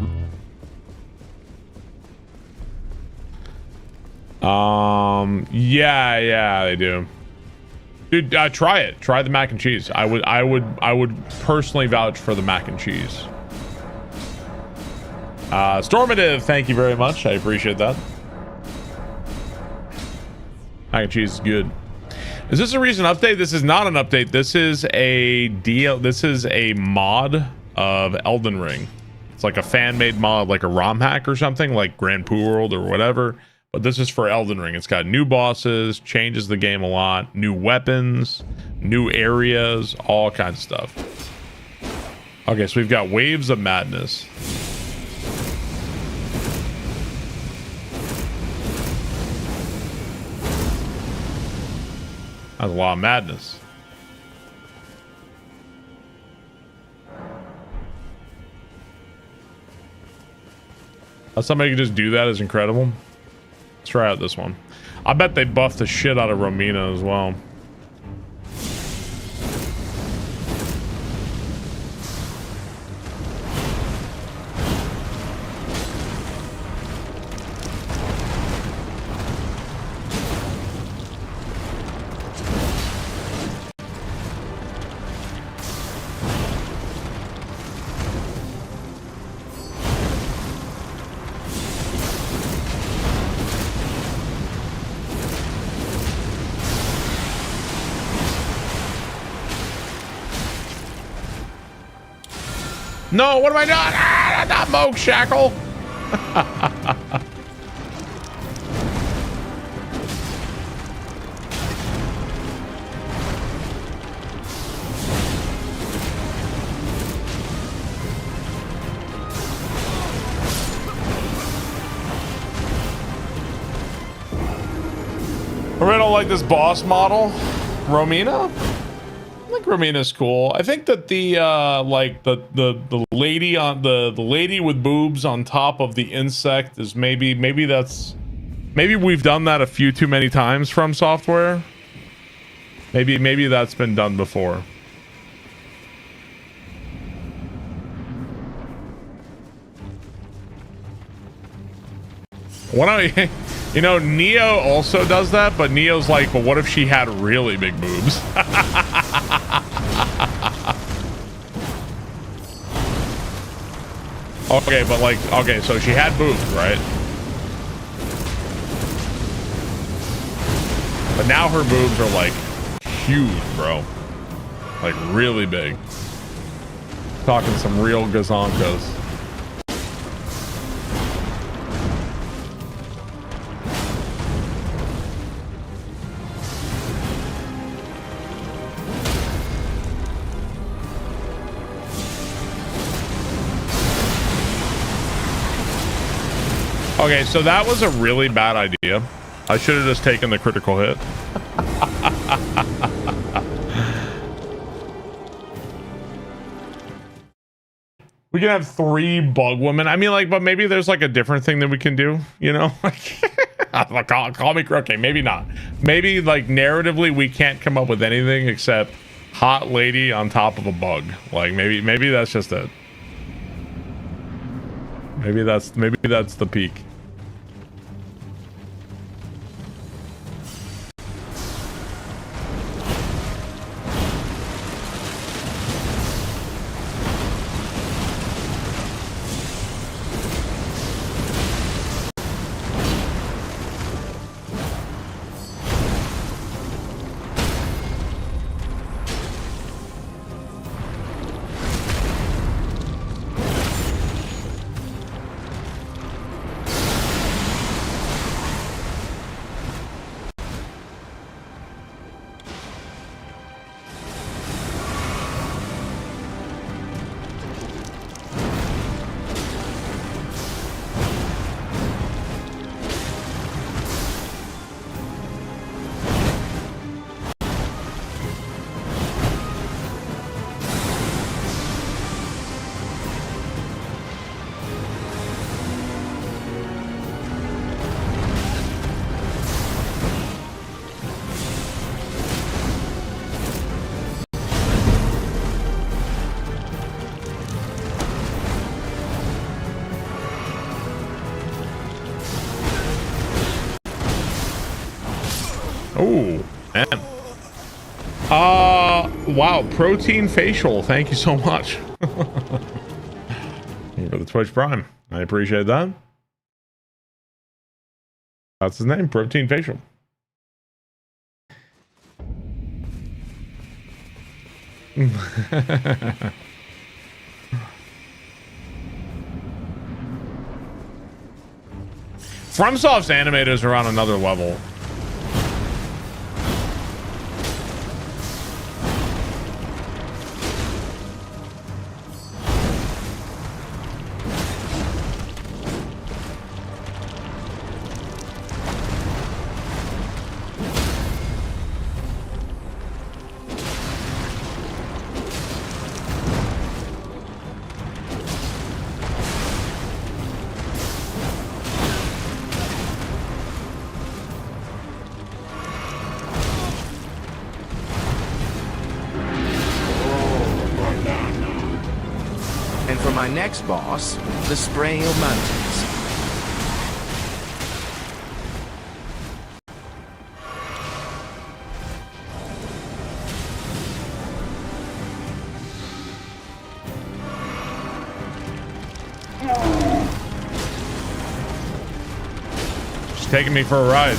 Yeah, they do. Dude, try it. Try the mac and cheese. I would personally vouch for the mac and cheese. Stormative, thank you very much. I appreciate that. Mac and cheese is good. Is this a recent update? This is not an update. This is a deal. This is a mod of Elden Ring. It's like a fan-made mod, like a ROM hack or something, like Grand Poo World or whatever. But this is for Elden Ring. It's got new bosses, changes the game a lot, new weapons, new areas, all kinds of stuff. Okay, so we've got Waves of Madness. That's a lot of madness. How somebody can just do that is incredible. Let's try out this one. I bet they buffed the shit out of Romina as well. No, what am I doing? Ah, not Moke Shackle. I don't like this boss model, Romina. I think Romina's cool. I think that the like the lady on the lady with boobs on top of the insect is maybe we've done that a few too many times from Software. Maybe that's been done before. Why don't you, you know, Neo also does that, but Neo's like, but what if she had really big boobs? Okay, but like, okay, so she had boobs, right? But now her boobs are like huge, bro. Like really big. Talking some real gazonkas. Okay, so that was a really bad idea. I should have just taken the critical hit. We can have 3 bug women. I mean, like, but maybe there's like a different thing that we can do, you know? Call me crooked. Maybe not. Maybe like narratively we can't come up with anything except hot lady on top of a bug. Like maybe that's just it. Maybe that's the peak. Oh, man. Wow, protein facial. Thank you so much. Thank you for the Twitch Prime. I appreciate that. That's his name, protein facial. FromSoft's animators are on another level. next boss, the Sprayle Mountains. She's taking me for a ride.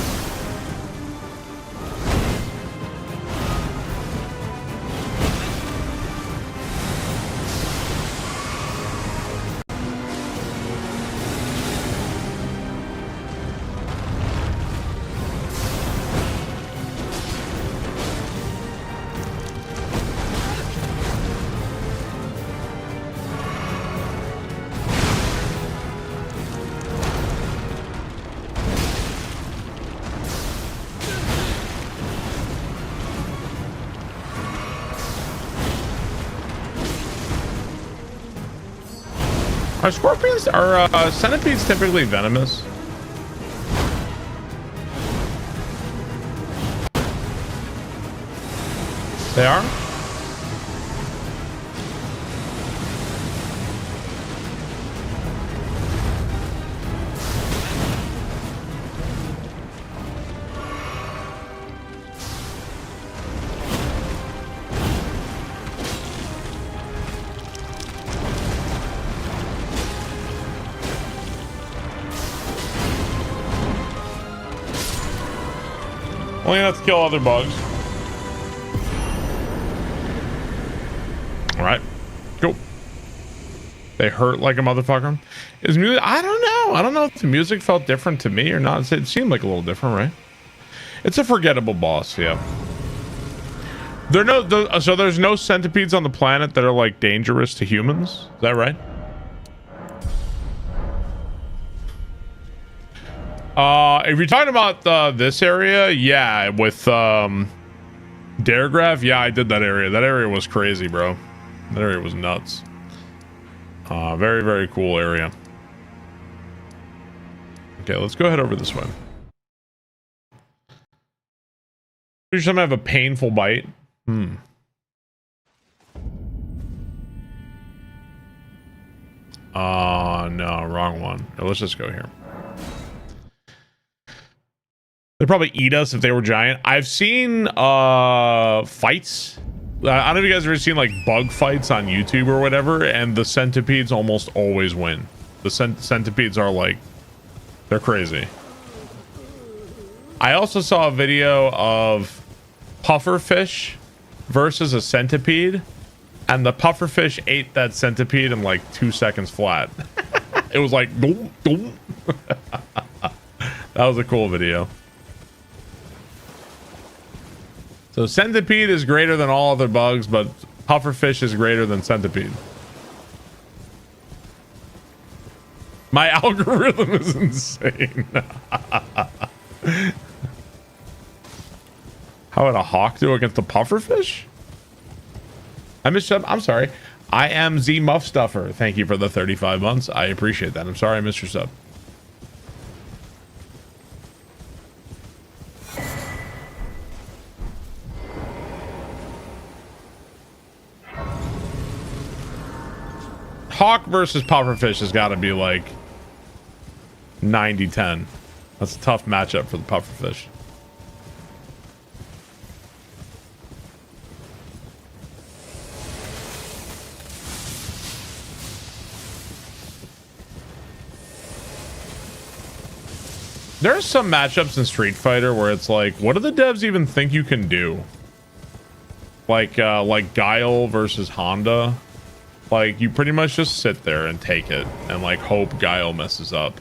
Are scorpions, are centipedes typically venomous? They are? Only enough to kill other bugs. All right, cool. They hurt like a motherfucker. Is music? I don't know. I don't know if the music felt different to me or not. It seemed like a little different, right? It's a forgettable boss, yeah. So there's no centipedes on the planet that are like dangerous to humans. Is that right? If you're talking about this area, yeah, with Daregraph, yeah, I did that area. That area was crazy, bro. That area was nuts. Very, very cool area. Okay, let's go ahead over this way. Pretty sure I'm gonna have a painful bite. No, wrong one. Let's just go here. They'd probably eat us if they were giant. I've seen fights. I don't know if you guys have ever seen like bug fights on YouTube or whatever, and the centipedes almost always win. The centipedes are like, they're crazy. I also saw a video of pufferfish versus a centipede, and the pufferfish ate that centipede in like 2 seconds flat. It was like, doom, doom. That was a cool video. So centipede is greater than all other bugs, but pufferfish is greater than centipede. My algorithm is insane. How would a hawk do against a pufferfish? I'm sorry. I am Z Muff Stuffer. Thank you for the 35 months. I appreciate that. I'm sorry I missed your sub. Hawk versus pufferfish has got to be like 90-10. That's a tough matchup for the pufferfish. There are some matchups in Street Fighter where it's like, what do the devs even think you can do? Like Guile versus Honda. Like, you pretty much just sit there and take it and like hope Guile messes up.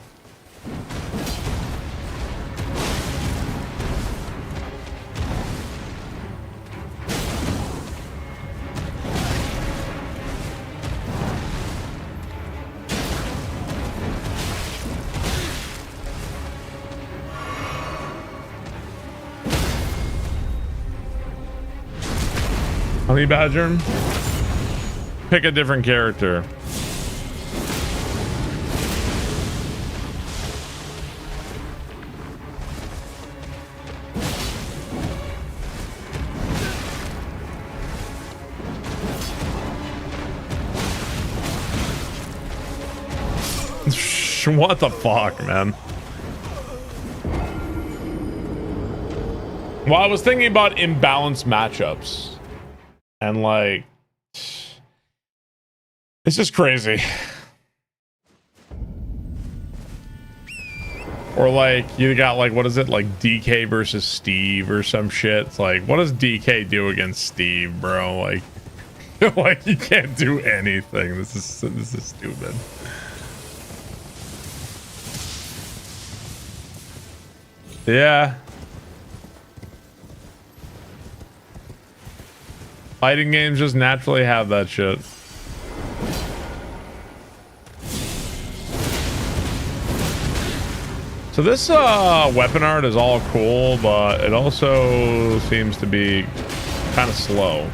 Honey Badger? Pick a different character. What the fuck, man? Well, I was thinking about imbalanced matchups. And like... It's just crazy. Or like, you got like, what is it? Like DK versus Steve or some shit. It's like, what does DK do against Steve, bro? Like, like you can't do anything. This is stupid. Yeah. Fighting games just naturally have that shit. So this weapon art is all cool, but it also seems to be kind of slow.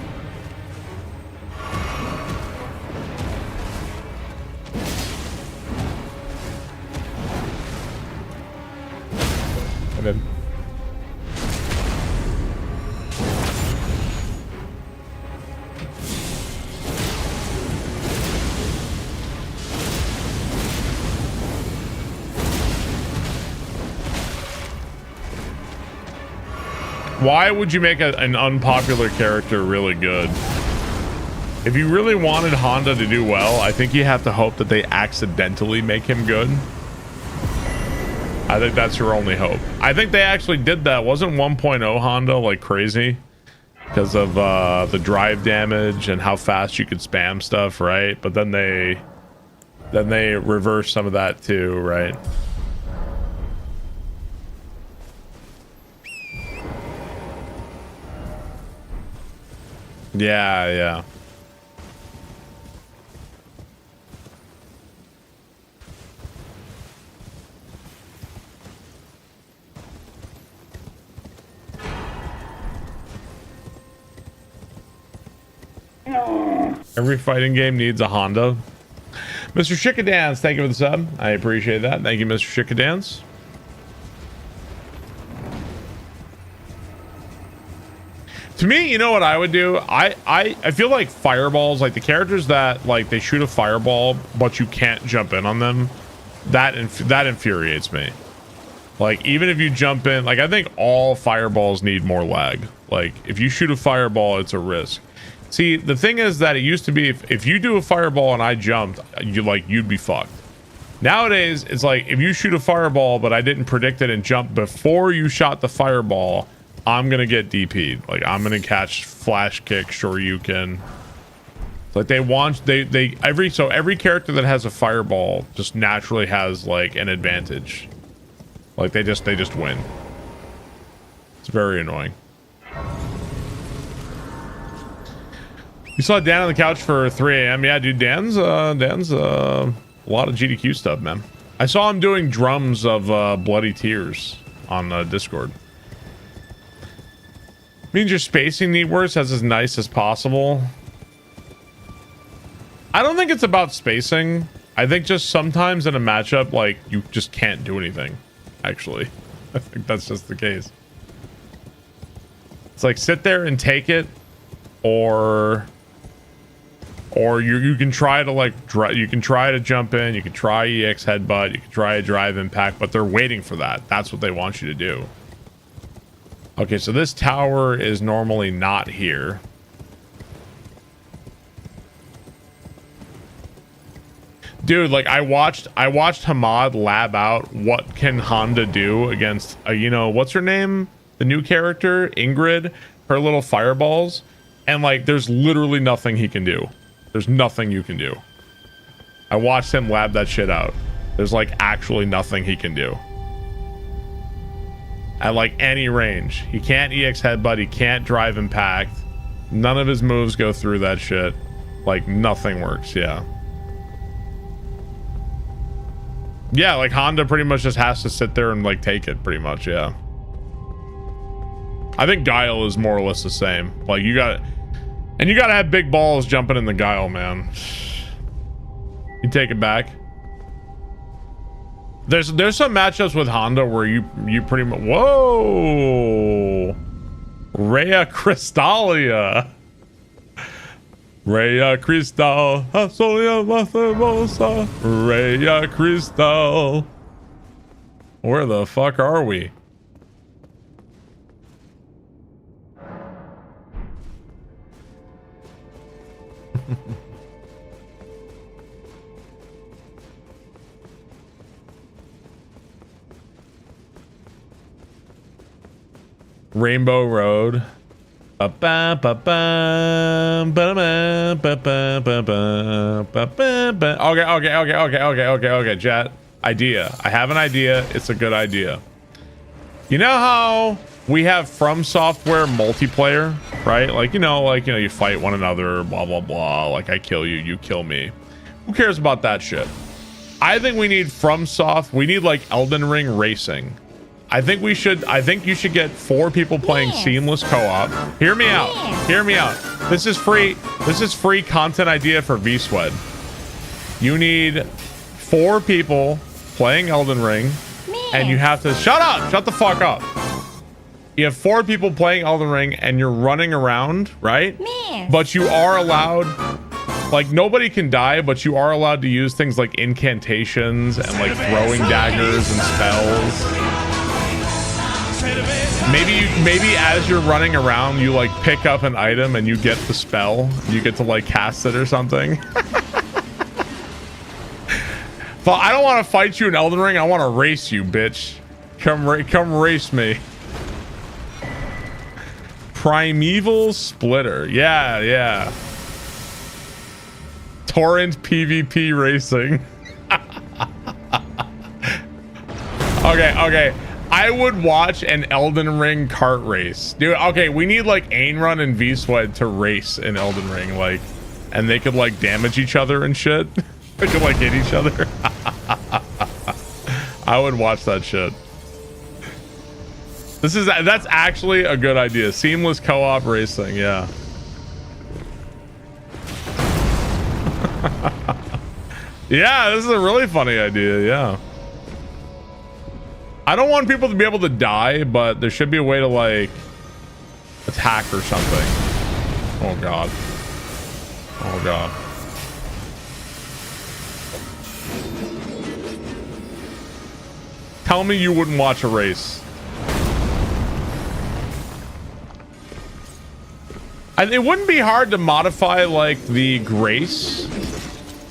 I did. Why would you make an unpopular character really good? If you really wanted Honda to do well, I think you have to hope that they accidentally make him good. I think that's your only hope. I think they actually did that. Wasn't 1.0 Honda like crazy? Because of the drive damage and how fast you could spam stuff, right? But then they reversed some of that too, right? Yeah, yeah. Every fighting game needs a Honda. Mr. Chickadance, thank you for the sub. I appreciate that. Thank you, Mr. Chickadance. To me, you know what I would do? I feel like fireballs, like the characters that like they shoot a fireball, but you can't jump in on them. That infuriates me. Like even if you jump in, like I think all fireballs need more lag. Like if you shoot a fireball, it's a risk. See, the thing is that it used to be if you do a fireball and I jumped, you'd be fucked. Nowadays, it's like if you shoot a fireball, but I didn't predict it and jump before you shot the fireball, I'm gonna get DP'd. Like I'm gonna catch flash kick, Shoryuken. Like they want every character that has a fireball just naturally has like an advantage. Like they just win. It's very annoying. You saw Dan on the couch for 3 a.m. Yeah, dude, Dan's a lot of GDQ stuff, man. I saw him doing drums of Bloody Tears on Discord. Means your spacing need worse as nice as possible. I don't think it's about spacing. I think just sometimes in a matchup, like you just can't do anything. Actually, I think that's just the case. It's like sit there and take it, or you can try to like you can try to jump in, you can try EX headbutt, you can try a drive impact, but they're waiting for that. That's what they want you to do. Okay, so this tower is normally not here. Dude, like I watched Hamad lab out what can Honda do against you know, what's her name? The new character, Ingrid, her little fireballs, and like there's literally nothing he can do. There's nothing you can do. I watched him lab that shit out. There's like actually nothing he can do. At like any range. He can't EX headbutt, he can't drive impact. None of his moves go through that shit. Like nothing works, yeah. Yeah, like Honda pretty much just has to sit there and like take it pretty much, yeah. I think Guile is more or less the same. Like you gotta have big balls jumping in the Guile, man. You take it back. There's some matchups with Honda where you pretty much, whoa, Rhea Crystallia. Raya Cristal, Solia Hermosa, Raya Cristal. Where the fuck are we? Rainbow Road. Okay, chat. Idea. I have an idea. It's a good idea. You know how we have From Software multiplayer, right? Like, you know, you fight one another, blah, blah, blah. Like, I kill you, you kill me. Who cares about that shit? I think we need we need like Elden Ring racing. I think you should get 4 people playing seamless co-op. Hear me out. Hear me out. This is free content idea for VSWED. You need 4 people playing Elden Ring, and you have to shut the fuck up. You have 4 people playing Elden Ring and you're running around, right? But you are allowed, like, nobody can die, but you are allowed to use things like incantations and like throwing daggers and spells. Maybe as you're running around, you like pick up an item and you get the spell. You get to like cast it or something. But I don't want to fight you in Elden Ring. I want to race you, bitch. Come race me. Primeval Splitter. Yeah. Torrent PvP racing. Okay. I would watch an Elden Ring kart race. Dude, okay, we need like Ain Run and VSWED to race in Elden Ring, like, and they could like damage each other and shit. They could like hit each other. I would watch that shit. That's actually a good idea. Seamless co-op racing, yeah. Yeah, this is a really funny idea, yeah. I don't want people to be able to die, but there should be a way to like attack or something. Oh god. Oh god. Tell me you wouldn't watch a race. It wouldn't be hard to modify like the grace.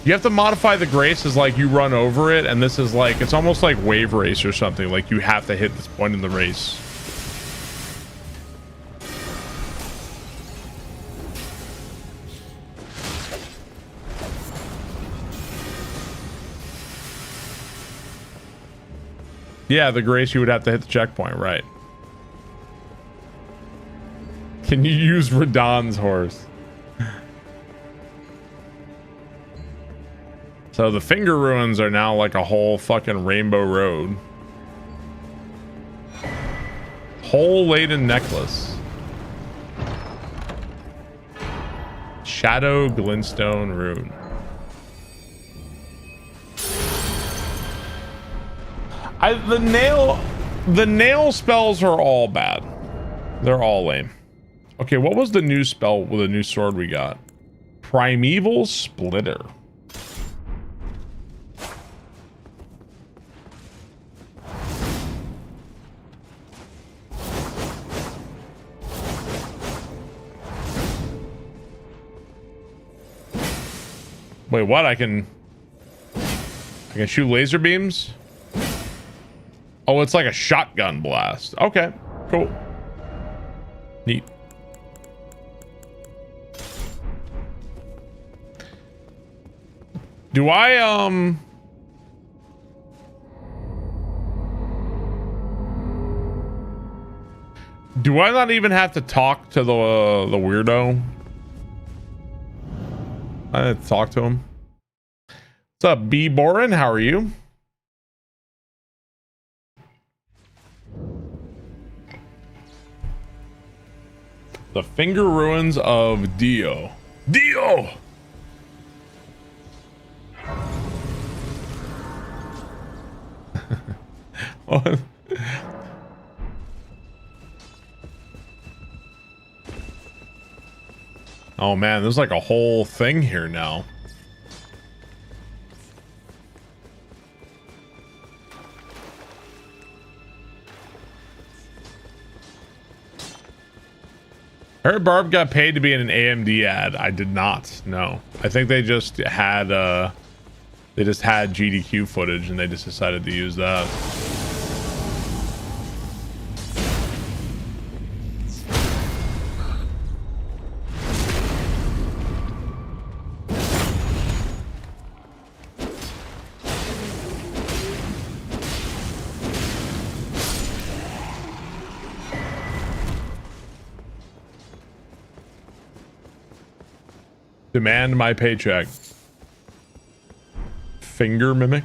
You have to modify the grace as like you run over it, and this is like, it's almost like wave race or something. Like you have to hit this point in the race. Yeah, the grace, you would have to hit the checkpoint, right? Can you use Radahn's horse? So the finger ruins are now like a whole fucking rainbow road. Hole laden necklace. Shadow glintstone rune. The nail spells are all bad. They're all lame. Okay, what was the new spell with the new sword we got? Primeval Splitter. Wait, what? I can shoot laser beams? Oh, it's like a shotgun blast. Okay, cool. Neat. Do I not even have to talk to the weirdo? I had to talk to him. What's up, B. Boren? How are you? The finger ruins of Dio. Dio! What? Oh man, there's like a whole thing here now. I heard Barb got paid to be in an AMD ad. I did not. No, I think they just had GDQ footage and they just decided to use that. Demand my paycheck. Finger mimic.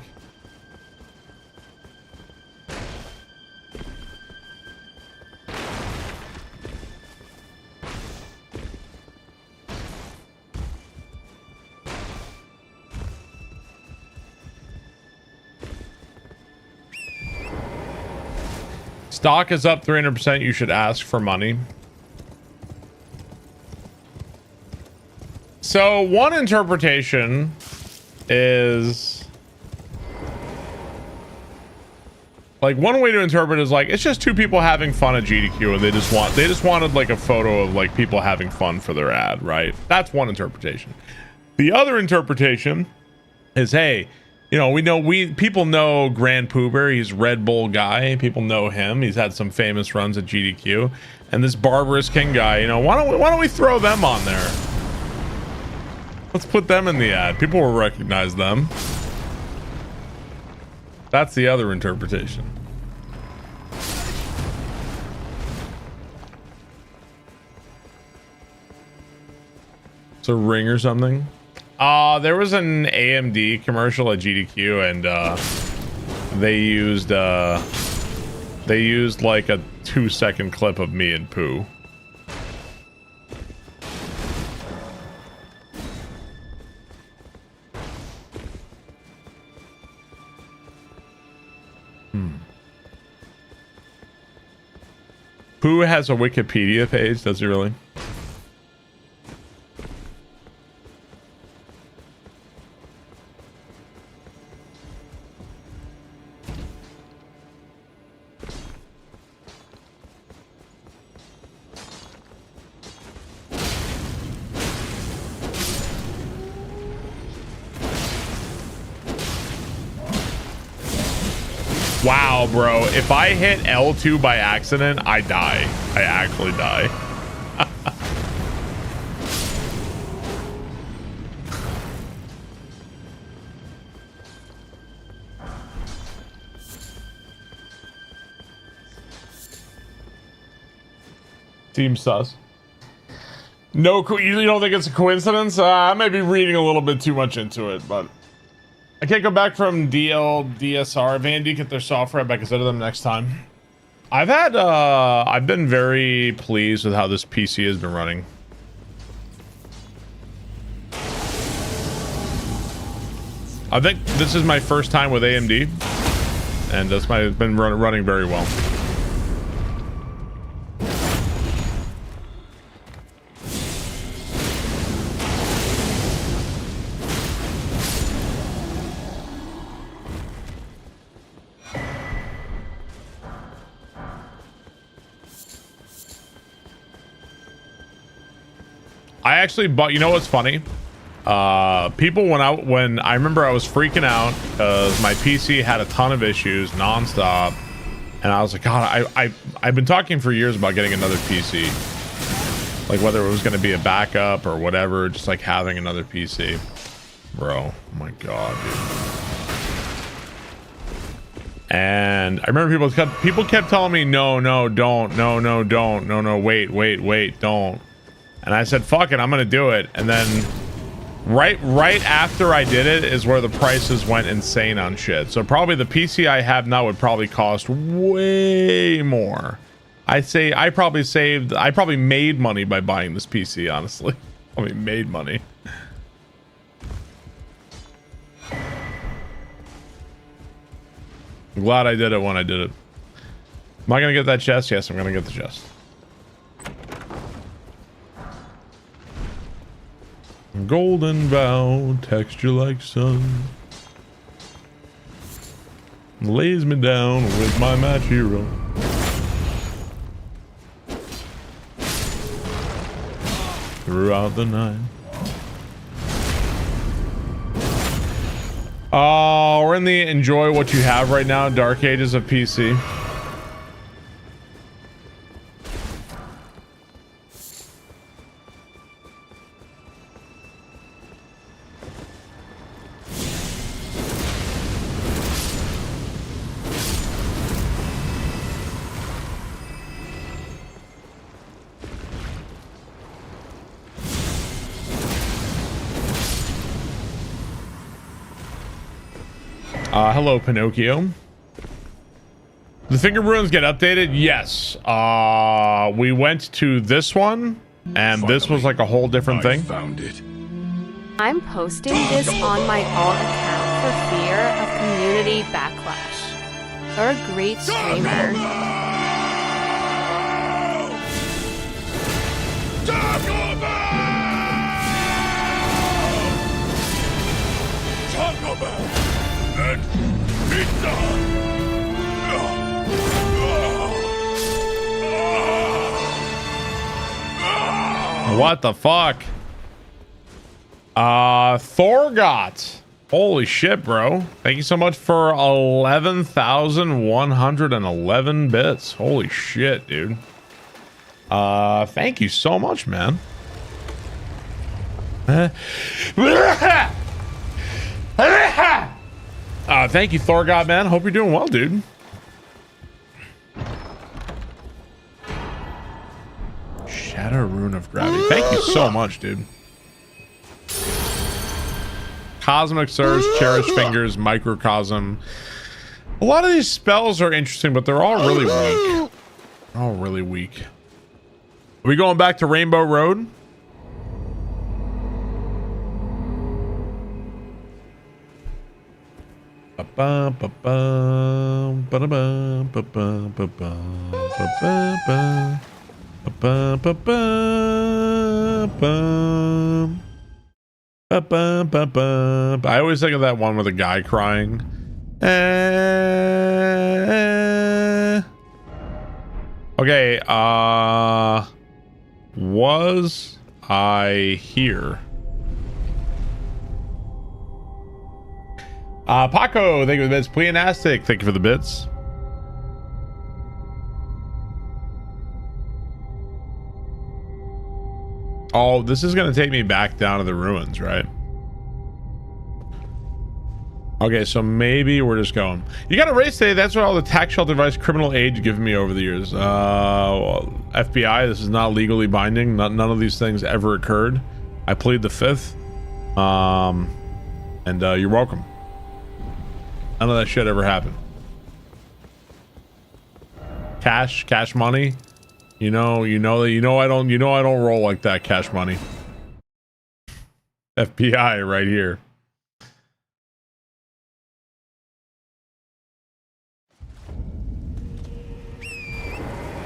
Stock is up 300%. You should ask for money. So one interpretation is like, one way to interpret is like, it's just two people having fun at GDQ and they just wanted like a photo of like people having fun for their ad, right? That's one interpretation. The other interpretation is, hey, you know, people know Grand Poober. He's Red Bull guy. People know him. He's had some famous runs at GDQ. And this Barbarous King guy, you know, why don't we throw them on there? Let's put them in the ad. People will recognize them. That's the other interpretation. It's a ring or something. There was an AMD commercial at GDQ and they used like a 2-second clip of me and Pooh. Pooh has a Wikipedia page, does he really? Wow, bro. If I hit L2 by accident, I die. I actually die. Seems sus. No, you don't think it's a coincidence? I may be reading a little bit too much into it, but I can't go back from DSR. Vandy, get their software. I might consider them next time. I've been very pleased with how this PC has been running. I think this is my first time with AMD, and it's been running very well. I actually bought, you know what's funny? People when I remember I was freaking out because my PC had a ton of issues nonstop, and I was like, God, I've been talking for years about getting another PC, like whether it was going to be a backup or whatever, just like having another PC, bro. Oh my God, dude. And I remember people kept telling me, no, don't, no, wait, don't. And I said, fuck it, I'm gonna do it. And then right after I did it is where the prices went insane on shit. So probably the PC I have now would probably cost way more. I'd say I probably made money by buying this PC, honestly. I mean, made money. I'm glad I did it when I did it. Am I gonna get that chest? Yes, I'm gonna get the chest. golden bow, texture like sun. Lays me down with my match hero. Throughout the night. We're in the enjoy what you have right now, Dark Ages of PC. Hello, Pinocchio. The finger runes get updated? Yes. We went to this one, and this was like a whole different thing. Found it. I'm posting this on my alt account for fear of community backlash. You're a great streamer. Taco Bell and pizza. What the fuck? Thorgot. Holy shit, bro. Thank you so much for 11,111 bits. Holy shit, dude. Thank you so much, man. Thank you, Thorgot, man. Hope you're doing well, dude. Shadow Rune of Gravity. Thank you so much, dude. Cosmic Surge, Cherish Fingers, Microcosm. A lot of these spells are interesting, but they're all really weak. They're all really weak. Are we going back to Rainbow Road? I always think of that one with a guy crying. Okay, was I here? Paco, thank you for the bits. Pleonastic, thank you for the bits. Oh, this is going to take me back down to the ruins, right? Okay, so maybe we're just going. You got a race today. That's what all the tax shelter advice, criminal aid you've given me over the years. FBI, this is not legally binding. None of these things ever occurred. I plead the fifth. And you're welcome. None of that shit ever happened. Cash money. I don't roll like that. Cash money. FBI right here.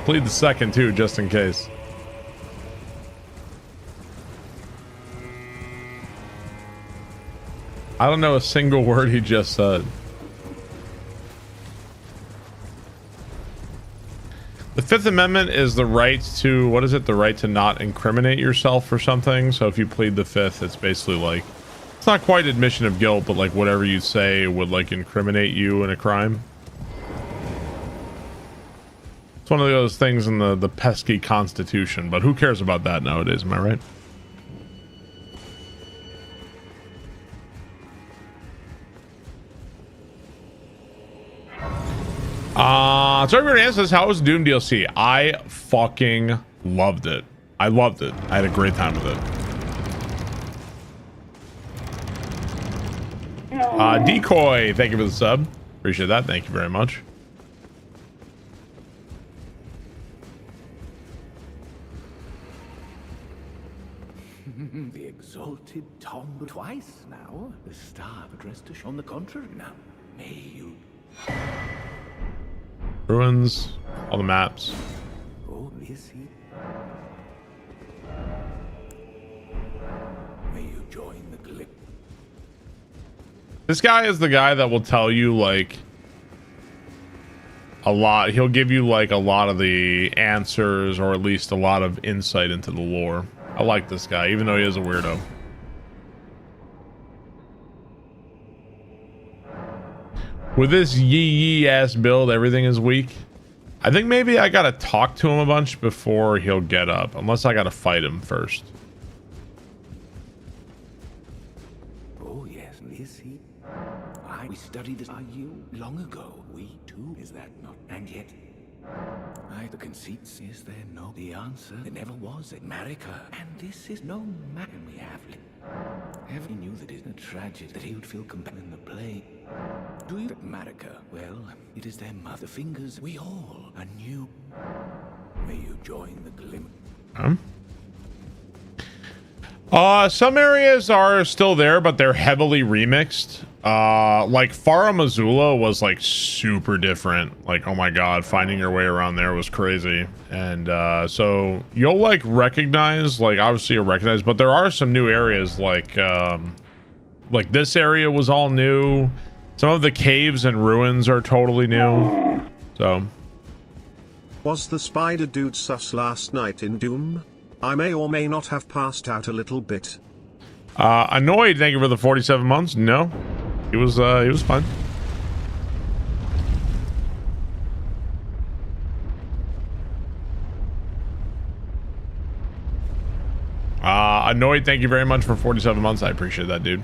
Plead the second too, just in case. I don't know a single word he just said. The Fifth Amendment is the right to, what is it? The right to not incriminate yourself or something. So if you plead the fifth, it's basically like, it's not quite admission of guilt, but like whatever you say would like incriminate you in a crime. It's one of those things in the pesky Constitution, but who cares about that nowadays? Am I right? So everybody answers, how was Doom DLC? I fucking loved it. I loved it. I had a great time with it. Decoy, thank you for the sub. Appreciate that. Thank you very much. The exalted tomb twice now. The star addressed to on the contrary now. May you... Ruins, all the maps. Oh, is he? May you join This guy is the guy that will tell you like a lot. He'll give you like a lot of the answers, or at least a lot of insight into the lore. I like this guy, even though he is a weirdo. With this yee ass build, everything is weak. I think maybe I gotta talk to him a bunch before he'll get up, unless I gotta fight him first. Oh yes, is he? We studied this you long ago. We too, is that not? And yet, the conceit is there no the answer. There never was a Marika, and this is no man we have. Heaven knew that it's a tragedy that he would feel compelled in the play. Do you, Marika? Well, it is their mother fingers. We all are new. May you join the glimmer. Some areas are still there, but they're heavily remixed. Like Farah Missoula was like super different. Like, oh my god, finding your way around there was crazy. And so you'll like recognize, like obviously you'll recognize, but there are some new areas like this area was all new. Some of the caves and ruins are totally new. So was the spider dude sus last night in Doom? I may or may not have passed out a little bit. Annoyed, thank you for the 47 months. No, he was fine. Annoyed, thank you very much for 47 months. I appreciate that, dude.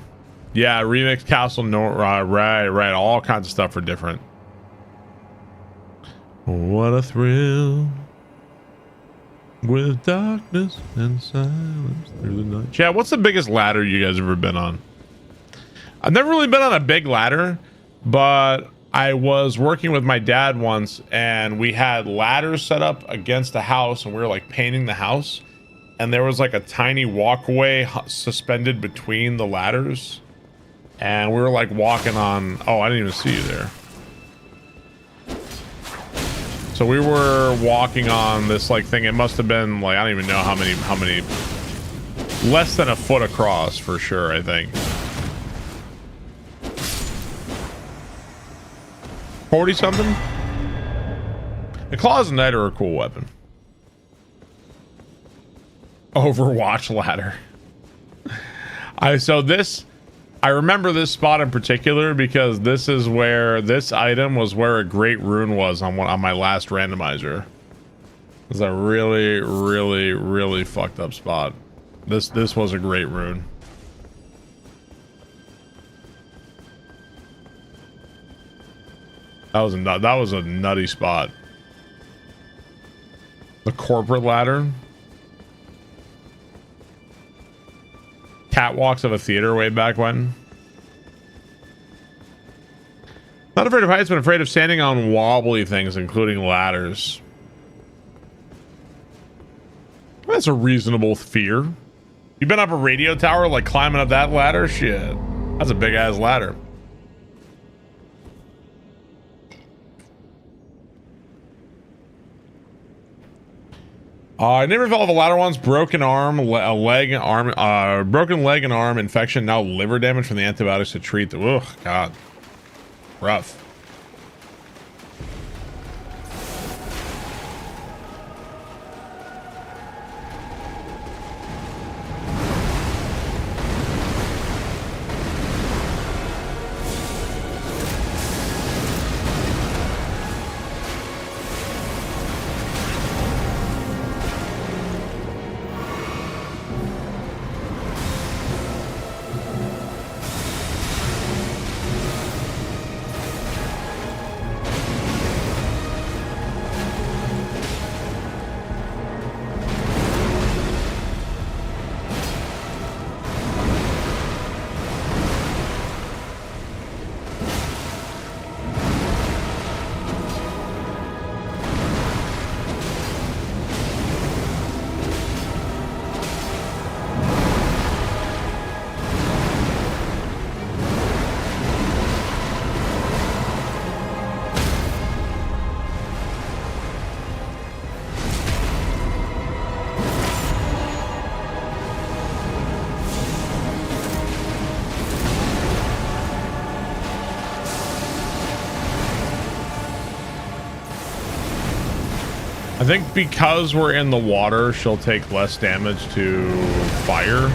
Yeah, remix castle, no, right. All kinds of stuff are different. What a thrill. With darkness and silence through the night. Yeah, what's the biggest ladder you guys ever been on? I've never really been on a big ladder, but I was working with my dad once, and we had ladders set up against the house, and we were like painting the house, and there was like a tiny walkway suspended between the ladders, and we were like walking on. Oh, I didn't even see you there. So we were walking on this like thing. It must have been like, I don't even know how many, less than a foot across for sure, I think. 40 something. The Claws of Night are a cool weapon. Overwatch ladder. I remember this spot in particular because this is where this item was, where a great rune was on my last randomizer. It was a really fucked up spot. This was a great rune. That was a nutty spot. The corporate ladder. Catwalks of a theater way back when. Not afraid of heights, but afraid of standing on wobbly things, including ladders. That's a reasonable fear. You've been up a radio tower, like climbing up that ladder? Shit. That's a big ass ladder. I never fell off a ladder once. Broken arm, broken leg and arm infection. Now liver damage from the antibiotics to treat the. Ugh, God, rough. I think because we're in the water, she'll take less damage to fire.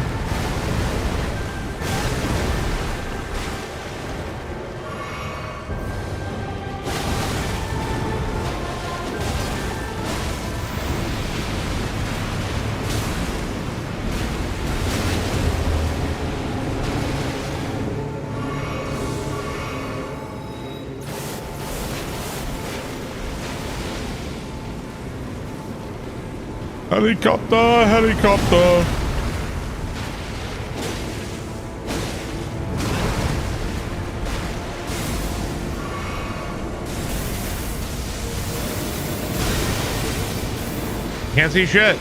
Helicopter, helicopter. Can't see shit.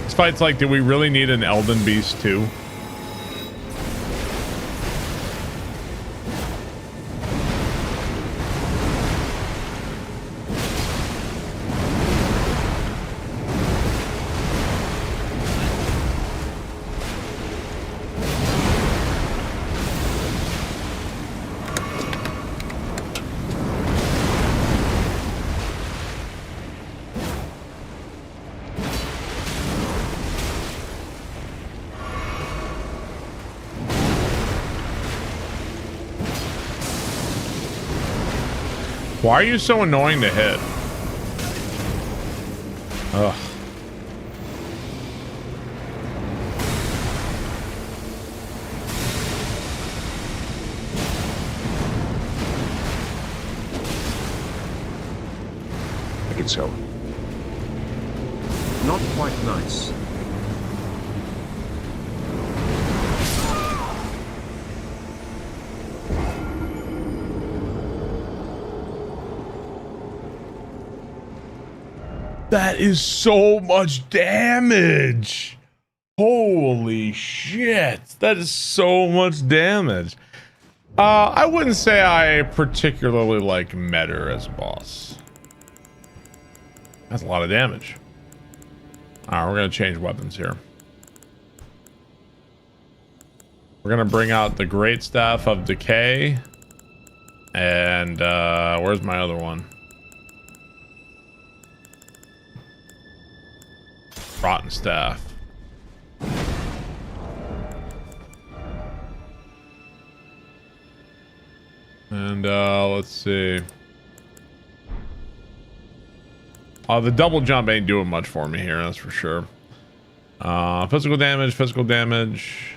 This fight's like, do we really need an Elden Beast too? Why are you so annoying to hit? Ugh. I think so. Not quite nice. That is so much damage. Holy shit. That is so much damage. I wouldn't say I particularly like Metter as a boss. That's a lot of damage. Alright, we're going to change weapons here. We're going to bring out the Great Staff of Decay. And, where's my other one? Rotten Staff. And let's see. The double jump ain't doing much for me here, that's for sure. Physical damage, physical damage.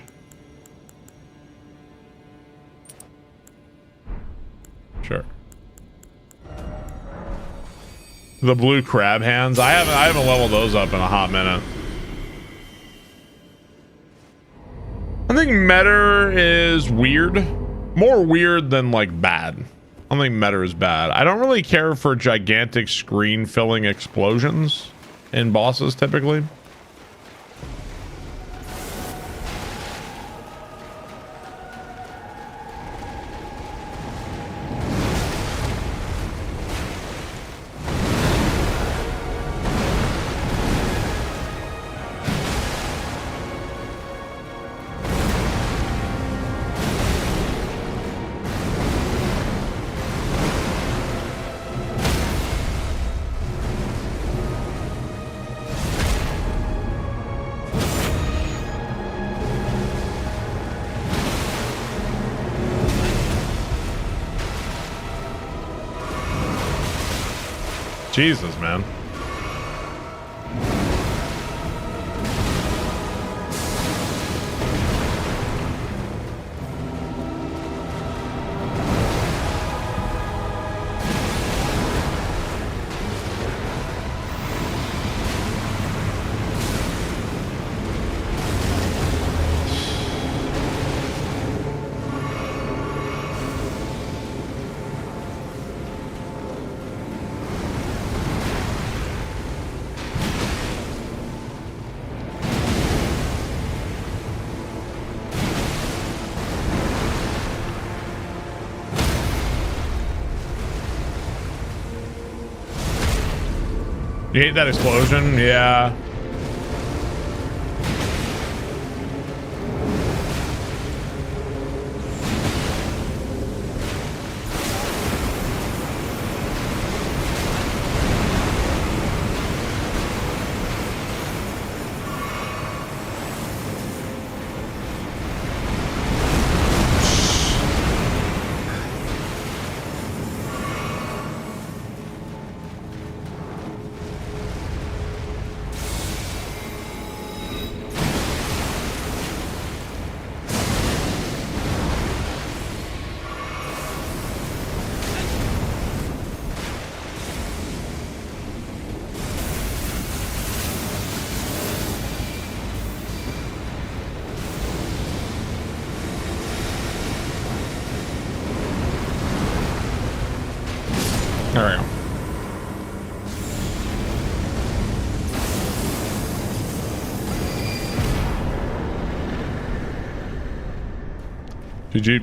Sure. The blue crab hands. I haven't leveled those up in a hot minute. I think Metter is weird. More weird than like bad. I don't think Metter is bad. I don't really care for gigantic screen filling explosions in bosses typically. Jesus, man. You hate that explosion? Yeah. There we go. GG.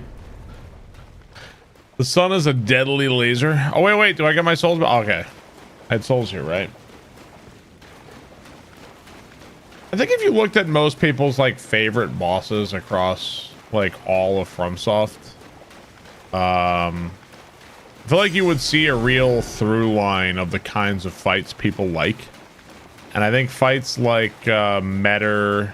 The sun is a deadly laser. Oh, wait. Do I get my souls back? Okay. I had souls here, right? I think if you looked at most people's, like, favorite bosses across, like, all of FromSoft, I feel like you would see a real through line of the kinds of fights people like. And I think fights like Metter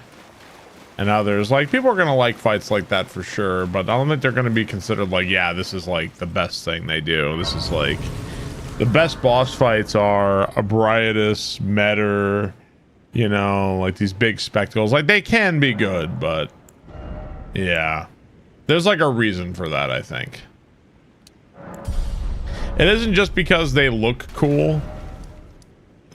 and others, like, people are going to like fights like that for sure, but I don't think they're going to be considered like, yeah, this is like the best thing they do. This is like, the best boss fights are Abriatus, Metter, you know, like these big spectacles. Like, they can be good, but yeah, there's like a reason for that, I think. It isn't just because they look cool,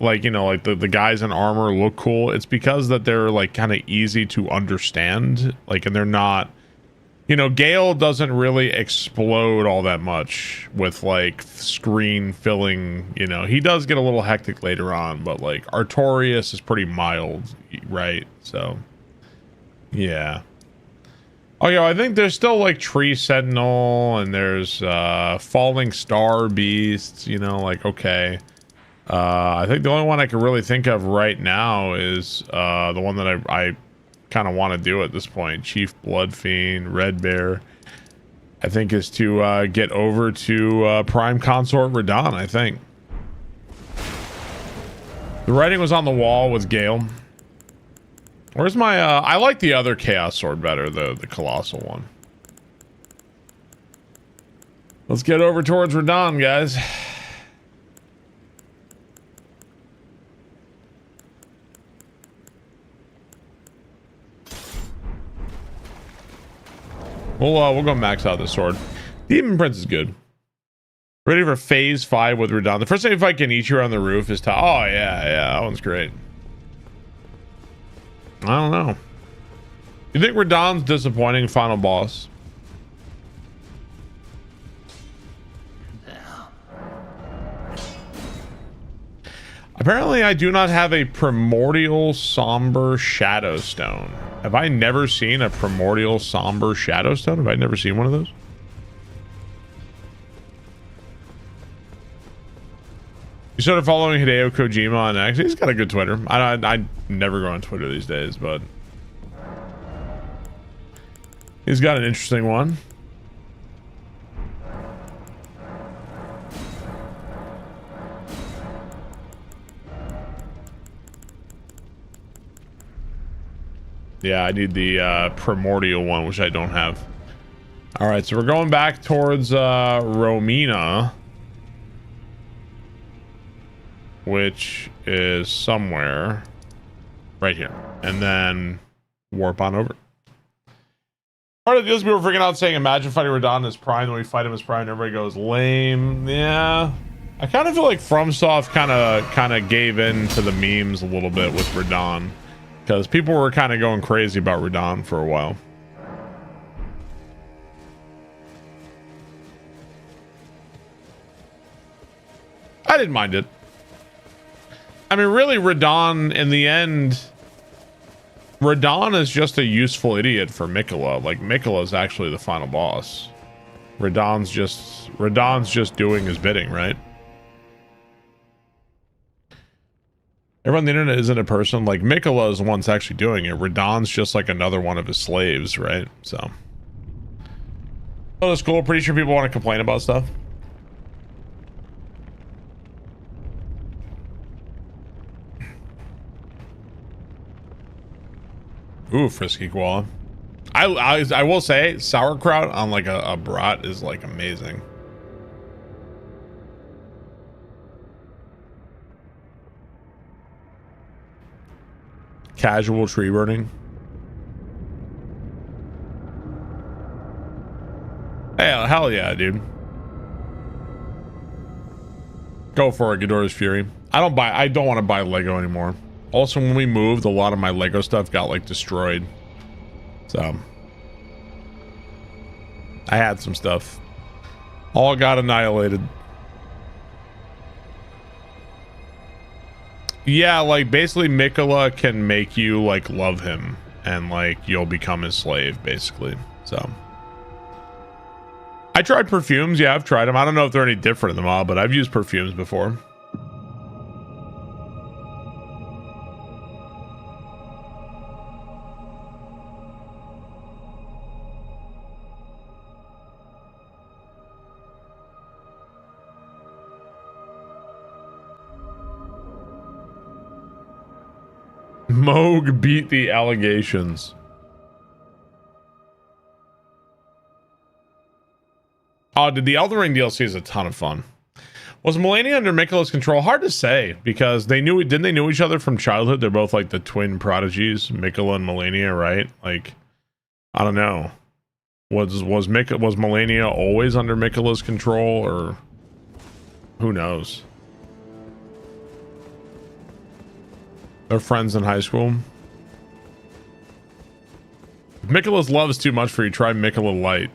like, you know, like the guys in armor look cool. It's because that they're like kind of easy to understand, like, and they're not, you know, Gale doesn't really explode all that much with like screen filling, you know. He does get a little hectic later on, but like Artorias is pretty mild, right? So yeah. Oh yeah, I think there's still like Tree Sentinel, and there's Falling Star Beasts, you know, like, okay. I think the only one I can really think of right now is the one that I kind of want to do at this point. Chief Bloodfiend, Red Bear, I think, is to get over to Prime Consort Radahn, I think. The writing was on the wall with Gale. Where's my, I like the other Chaos Sword better, the Colossal one. Let's get over towards Radahn, guys. We'll go max out this sword. Demon Prince is good. Ready for phase 5 with Radahn. The first time you fight Genichiro on the roof is to, oh yeah, that one's great. I don't know. You think Radahn's disappointing final boss? Apparently, I do not have a Primordial Somber Shadow Stone. Have I never seen a Primordial Somber Shadow Stone? Have I never seen one of those? You started following Hideo Kojima on X. He's got a good Twitter. I never go on Twitter these days, but he's got an interesting one. Yeah, I need the Primordial one, which I don't have. All right, so we're going back towards Romina, which is somewhere right here, and then warp on over. Part of the deals we were freaking out saying, imagine fighting Radahn as Prime, when we fight him as Prime, and everybody goes lame. Yeah, I kind of feel like FromSoft kind of gave in to the memes a little bit with Radahn, because people were kind of going crazy about Radahn for a while. I didn't mind it. I mean, really, Radahn, in the end, Radahn is just a useful idiot for Mikola. Like, Mikola's actually the final boss. Radahn's just doing his bidding, right? Everyone on the internet isn't a person. Like, Mikola is the one that's actually doing it. Radahn's just like another one of his slaves, right? So. Oh, that's cool. Pretty sure people want to complain about stuff. Ooh, frisky koala. I will say sauerkraut on like a brat is like amazing. Casual tree burning. Hey, hell yeah, dude. Go for it, Ghidorah's Fury. I don't want to buy Lego anymore. Also, when we moved, a lot of my Lego stuff got like destroyed. So I had some stuff. All got annihilated. Yeah, like basically Mikola can make you like love him and like you'll become his slave basically. So I tried perfumes. Yeah, I've tried them. I don't know if they're any different in the mob, but I've used perfumes before. Moog beat the allegations. Oh, dude, the Elden Ring DLC is a ton of fun. Was Melania under Mikola's control? Hard to say, because didn't they know each other from childhood? They're both like the twin prodigies, Mikola and Melania, right? Like, I don't know. Was Melania always under Mikola's control, or who knows? They're friends in high school. If Mikola's love is too much for you, try Mikola Light.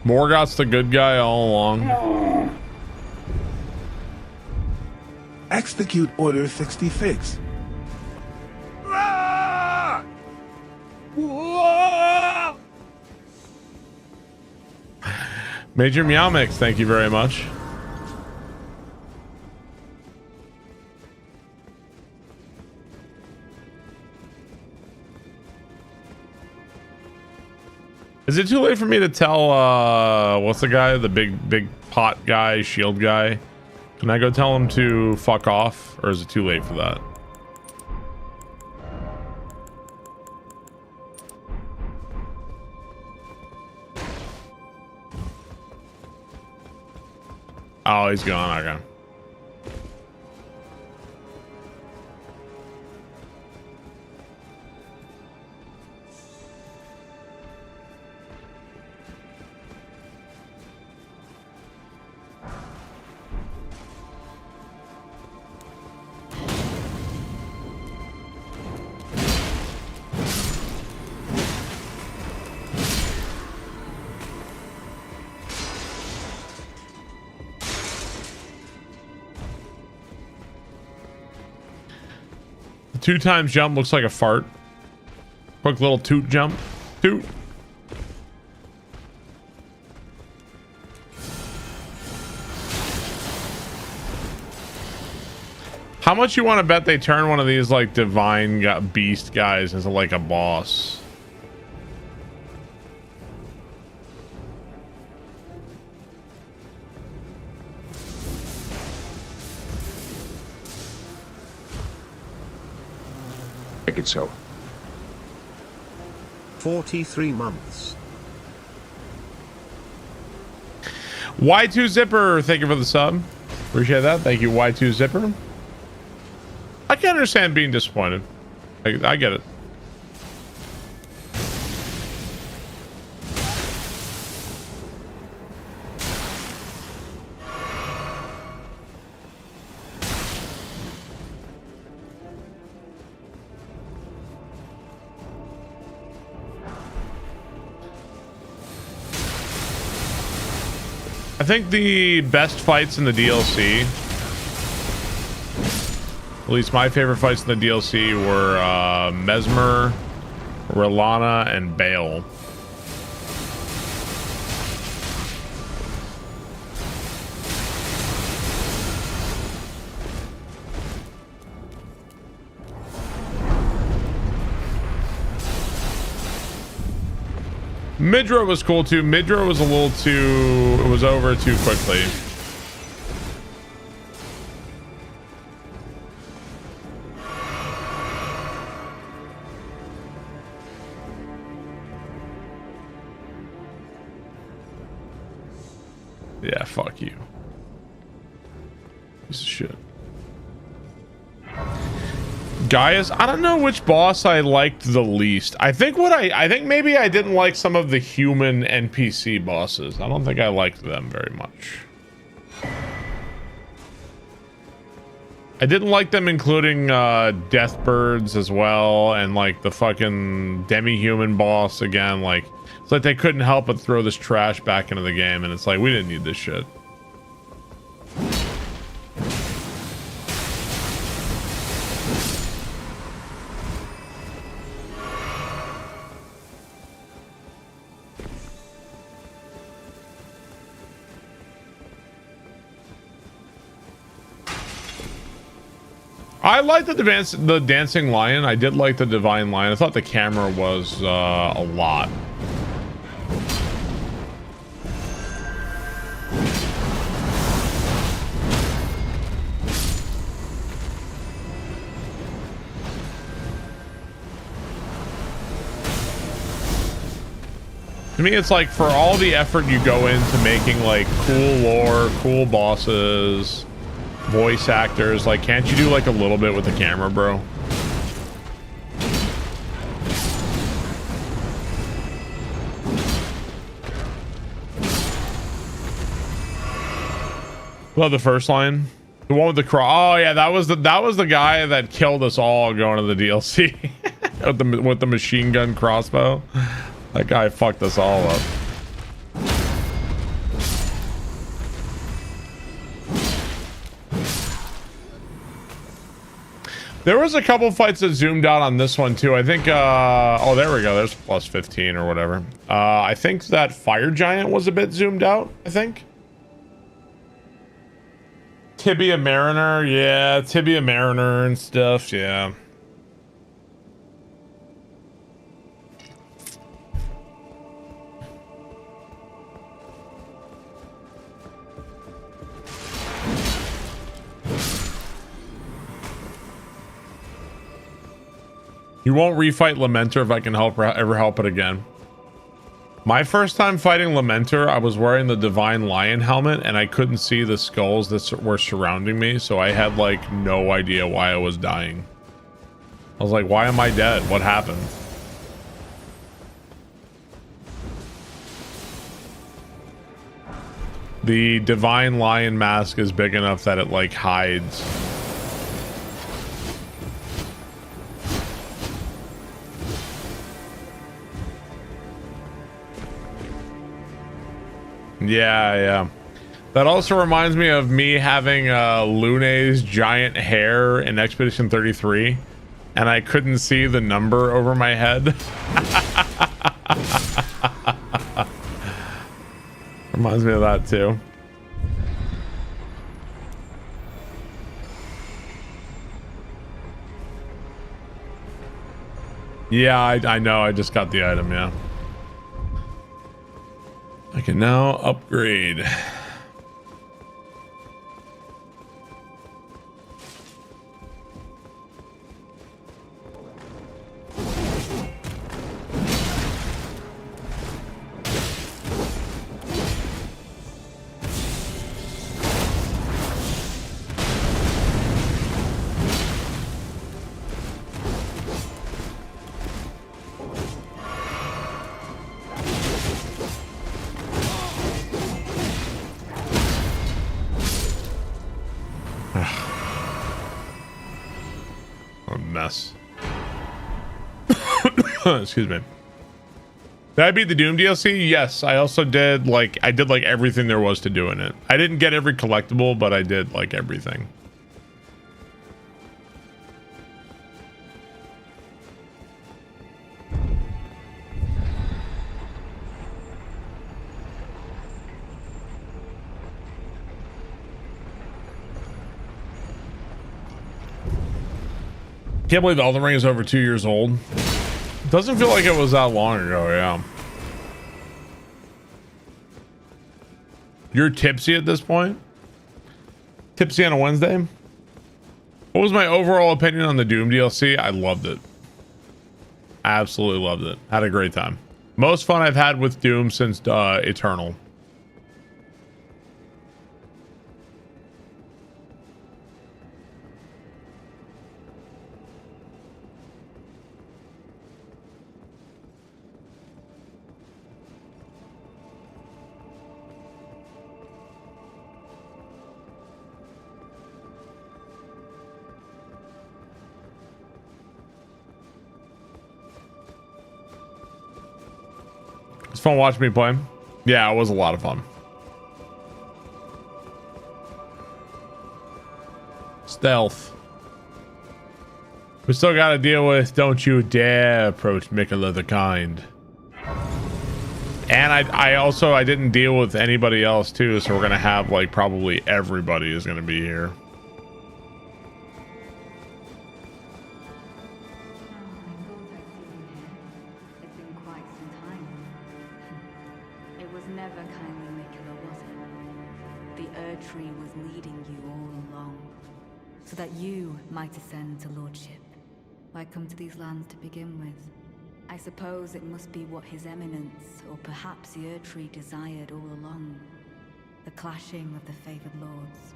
Morgoth's the good guy all along. Execute Order 66. Major Meowmix, thank you very much. Is it too late for me to tell, what's the guy? The big pot guy, shield guy? Can I go tell him to fuck off? Or is it too late for that? Oh, he's gone. Okay. The 2x jump looks like a fart. Quick little toot jump. Toot. How much you want to bet they turn one of these like divine beast guys into like a boss? Make it so. 43 months. Y2 Zipper, thank you for the sub. Appreciate that. Thank you, Y2 Zipper. I can understand being disappointed. I get it. I think the best fights in the DLC, at least my favorite fights in the DLC, were Mesmer, Rilana, and Bale. Midra was cool too. Midra was a little too, it was over too quickly. Yeah, fuck you. Piece of shit. Gaius, I don't know which boss I liked the least. I think maybe I didn't like some of the human NPC bosses. I don't think I liked them very much. I didn't like them, including Deathbirds as well, and like the fucking demi-human boss again. Like, it's like they couldn't help but throw this trash back into the game, and it's like, we didn't need this shit. I liked the dancing lion. I did like the divine lion. I thought the camera was a lot. To me, it's like, for all the effort you go into making like cool lore, cool bosses, voice actors, like, can't you do like a little bit with the camera, bro? Love the first line, the one with the cross. Oh yeah, that was the guy that killed us all going to the DLC with the machine gun crossbow. That guy fucked us all up. There was a couple fights that zoomed out on this one too. I think, oh, there we go. There's plus 15 or whatever. I think that fire giant was a bit zoomed out, I think. Tibia Mariner. Yeah, Tibia Mariner and stuff. Yeah. You won't refight Lamenter if I can ever help it again. My first time fighting Lamenter, I was wearing the Divine Lion helmet and I couldn't see the skulls that were surrounding me, so I had like no idea why I was dying. I was like, why am I dead? What happened? The Divine Lion mask is big enough that it like hides. Yeah. That also reminds me of me having Lune's giant hair in Expedition 33, and I couldn't see the number over my head. Reminds me of that too. Yeah, I know. I just got the item, yeah. I can now upgrade. Excuse me. Did I beat the Doom DLC? Yes, I also did like everything there was to do in it. I didn't get every collectible, but I did like everything. Can't believe Elden Ring is over 2 years old. Doesn't feel like it was that long ago, yeah. You're tipsy at this point? Tipsy on a Wednesday? What was my overall opinion on the Doom DLC? I loved it. Absolutely loved it. Had a great time. Most fun I've had with Doom since Eternal. It's fun watching me play. Yeah, it was a lot of fun. Stealth. We still got to deal with Don't You Dare Approach Mikola the Kind. And I didn't deal with anybody else too, so we're going to have like probably everybody is going to be here. So that you might ascend to lordship. Why come to these lands to begin with? I suppose it must be what His Eminence, or perhaps the Erdtree desired all along. The clashing of the favored lords.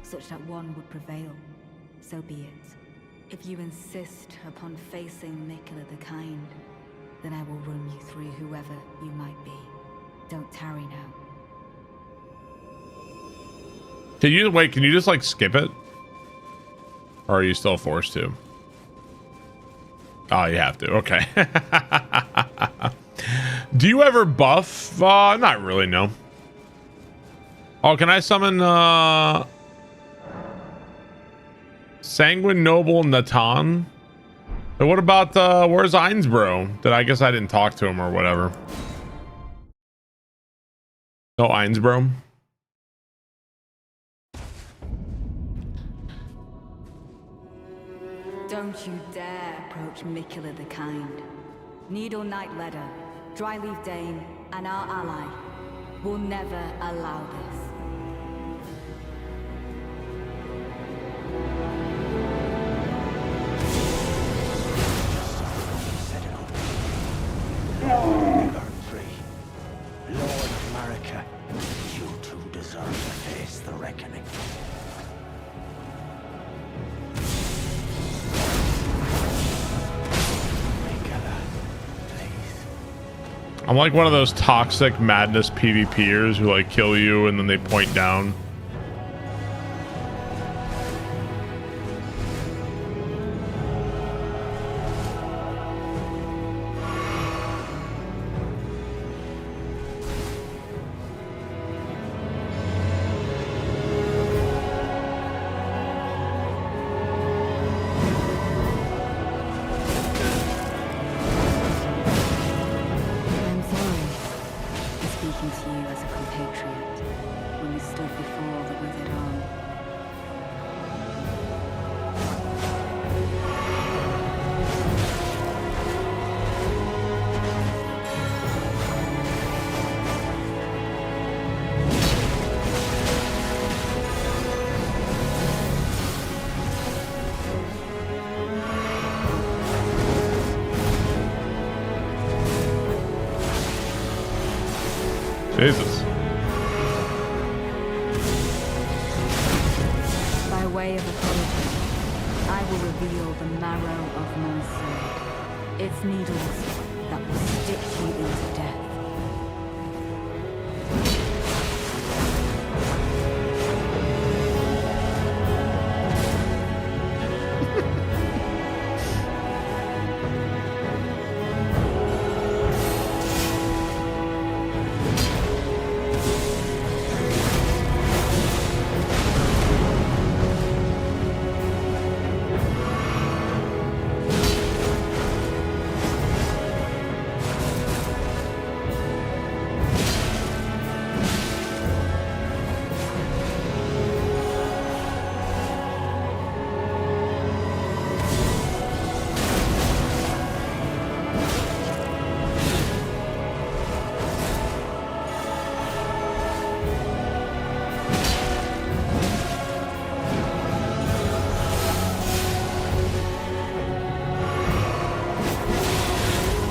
Such that one would prevail. So be it. If you insist upon facing Mikola the Kind, then I will run you through whoever you might be. Don't tarry now. Can you just like skip it? Or are you still forced to? Oh, you have to. Okay. Do you ever buff? Not really, no. Oh, can I summon Sanguine Noble Natan? And what about where's Einsbro? I guess I didn't talk to him or whatever. No Einsbro. Don't you dare approach Mikola the Kind. Needle Knight Ledder, Dryleaf Dane, and our ally will never allow this. Erdtree, Lord of Marika, you two deserve to face the reckoning. I'm like one of those toxic madness PvPers who like kill you and then they point down. Jesus. By way of apology, I will reveal the marrow of my sword. Its needles that will stick you into death.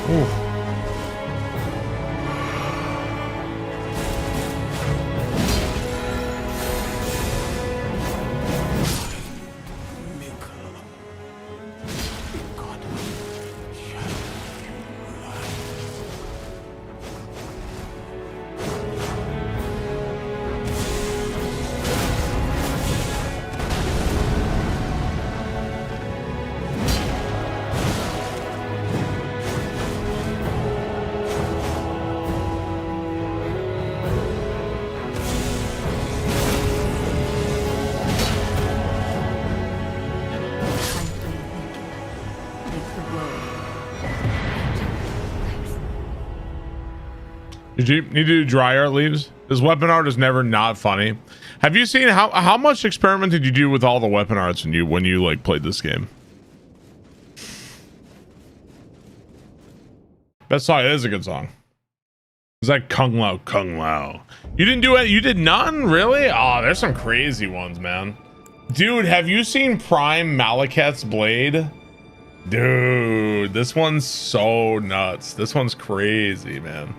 Ooh. Did you need to do dry art leaves? This weapon art is never not funny. Have you seen how much experiment did you do with all the weapon arts when you like played this game? That song, it is a good song. Is that Kung Lao? Kung Lao. You didn't do it? You did none? Really? Oh, there's some crazy ones, man. Dude, have you seen Prime Malekith's blade? Dude, this one's so nuts. This one's crazy, man.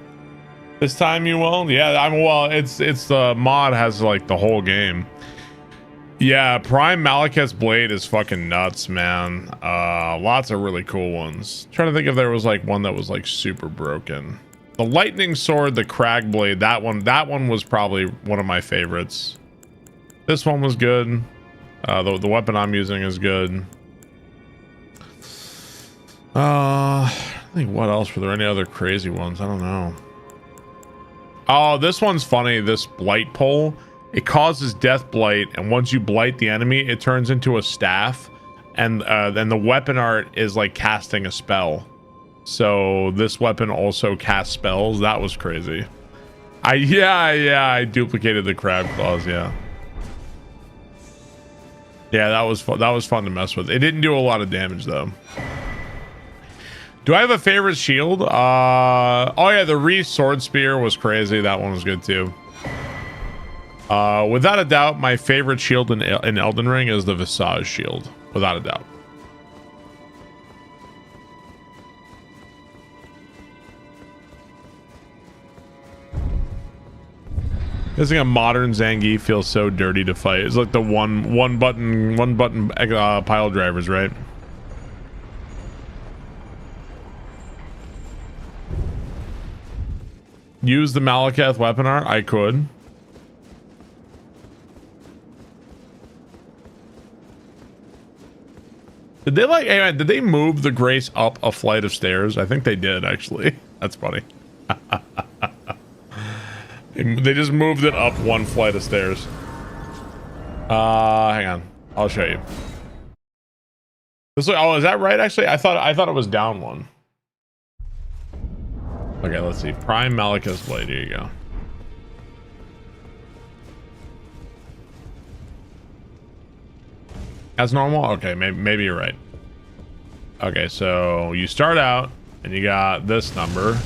This time you will? Yeah, it's the mod has like the whole game. Yeah, Prime Malekith's blade is fucking nuts, man. Lots of really cool ones. Trying to think if there was like one that was like super broken. The lightning sword, the crag blade, that one was probably one of my favorites. This one was good. The weapon I'm using is good. I think what else were there any other crazy ones? I don't know. Oh, this one's funny. This blight pole, it causes death blight, and once you blight the enemy, it turns into a staff, and then the weapon art is like casting a spell. So this weapon also casts spells. That was crazy. I duplicated the crab claws. Yeah, that was fun. That was fun to mess with. It didn't do a lot of damage though. Do I have a favorite shield? Oh yeah, the Reese sword spear was crazy. That one was good too. Without a doubt, my favorite shield in Elden Ring is the Visage shield. Without a doubt. I think a modern Zangief feels so dirty to fight. It's like the one button pile drivers, right? Use the Malekith weapon art? I could. Did they like, anyway, did they move the Grace up a flight of stairs? I think they did, actually. That's funny. They just moved it up one flight of stairs. Hang on. I'll show you. Oh, is that right? Actually, I thought it was down one. Okay, let's see. Prime Malekith's blade. Here you go. That's normal? Okay, maybe you're right. Okay, so you start out and you got this number.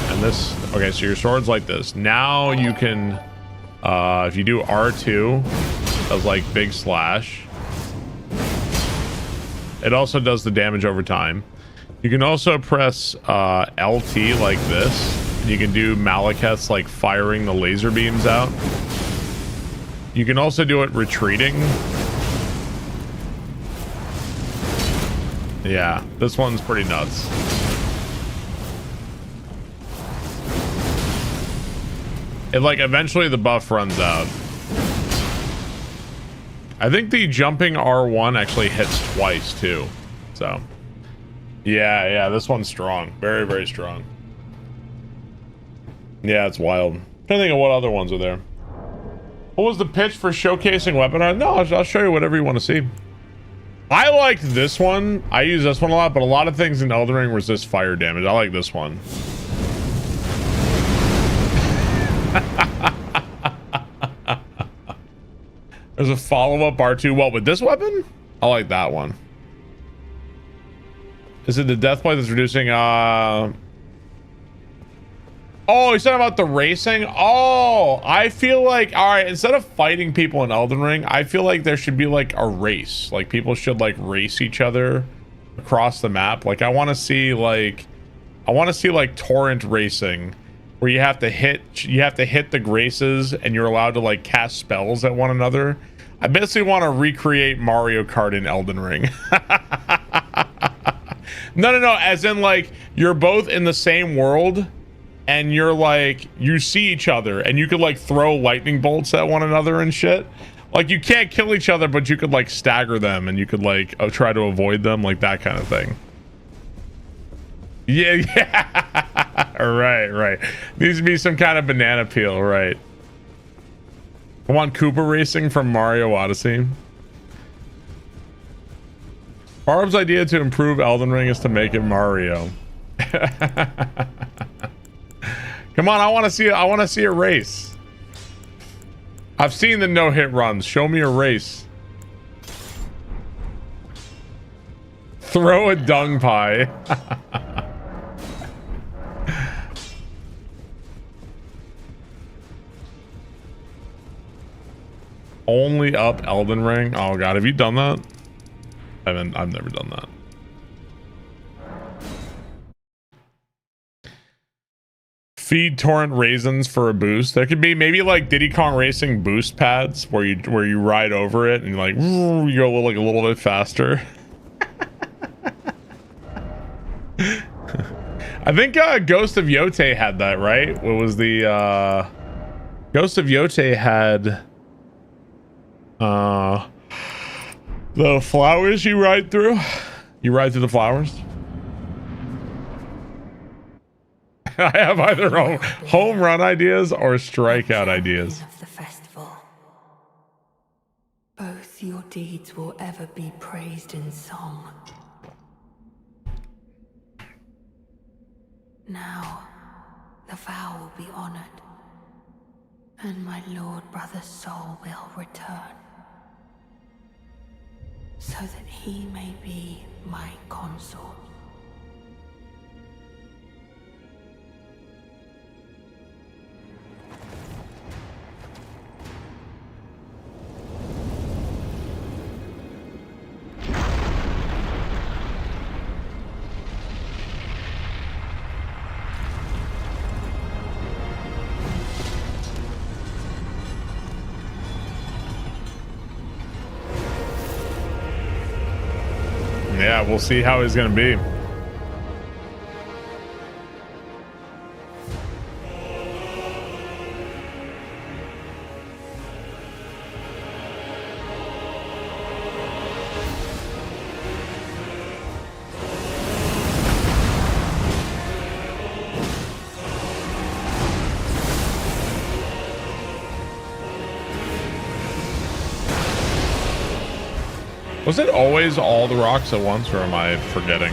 And this... Okay, so your sword's like this. Now you can... if you do R2, it does like big slash. It also does the damage over time. You can also press LT like this. And you can do Malekith's like firing the laser beams out. You can also do it retreating. Yeah, this one's pretty nuts. It like eventually the buff runs out. I think the jumping R1 actually hits twice too. So yeah, this one's strong. Very, very strong. Yeah, it's wild. I'm trying to think of what other ones are there. What was the pitch for showcasing weapon art? No, I'll show you whatever you want to see. I liked this one. I use this one a lot, but a lot of things in Elden Ring resist fire damage. I like this one. There's a follow-up R2. What, with this weapon? I like that one. Is it the death blade that's reducing Oh, he's talking about the racing? Oh, I feel like, all right, instead of fighting people in Elden Ring, I feel like there should be like a race. Like people should like race each other across the map. Like I want to see like torrent racing, where you have to hit the graces and you're allowed to like cast spells at one another. I basically want to recreate Mario Kart in Elden Ring. No, as in like you're both in the same world and you're like, you see each other and you could like throw lightning bolts at one another and shit. Like you can't kill each other, but you could like stagger them and you could like try to avoid them, like that kind of thing. Yeah. Right. Needs to be some kind of banana peel, right? I want Koopa racing from Mario Odyssey. Barb's idea to improve Elden Ring is to make it Mario. Come on, I want to see a race. I've seen the no-hit runs. Show me a race. Throw a dung pie. Only up Elden Ring. Oh god, have you done that? I've never done that. Feed torrent raisins for a boost. There could be maybe like Diddy Kong Racing boost pads where you ride over it and like you go like a little bit faster. I think Ghost of Yote had that, right? What was the Ghost of Yote had the flowers you ride through? You ride through the flowers? I have either home run ideas or strikeout ideas. Of the festival. Both your deeds will ever be praised in song. Now, the vow will be honored, and my lord brother's soul will return, so that he may be my consort. Yeah, we'll see how he's gonna be. Was it always all the rocks at once, or am I forgetting?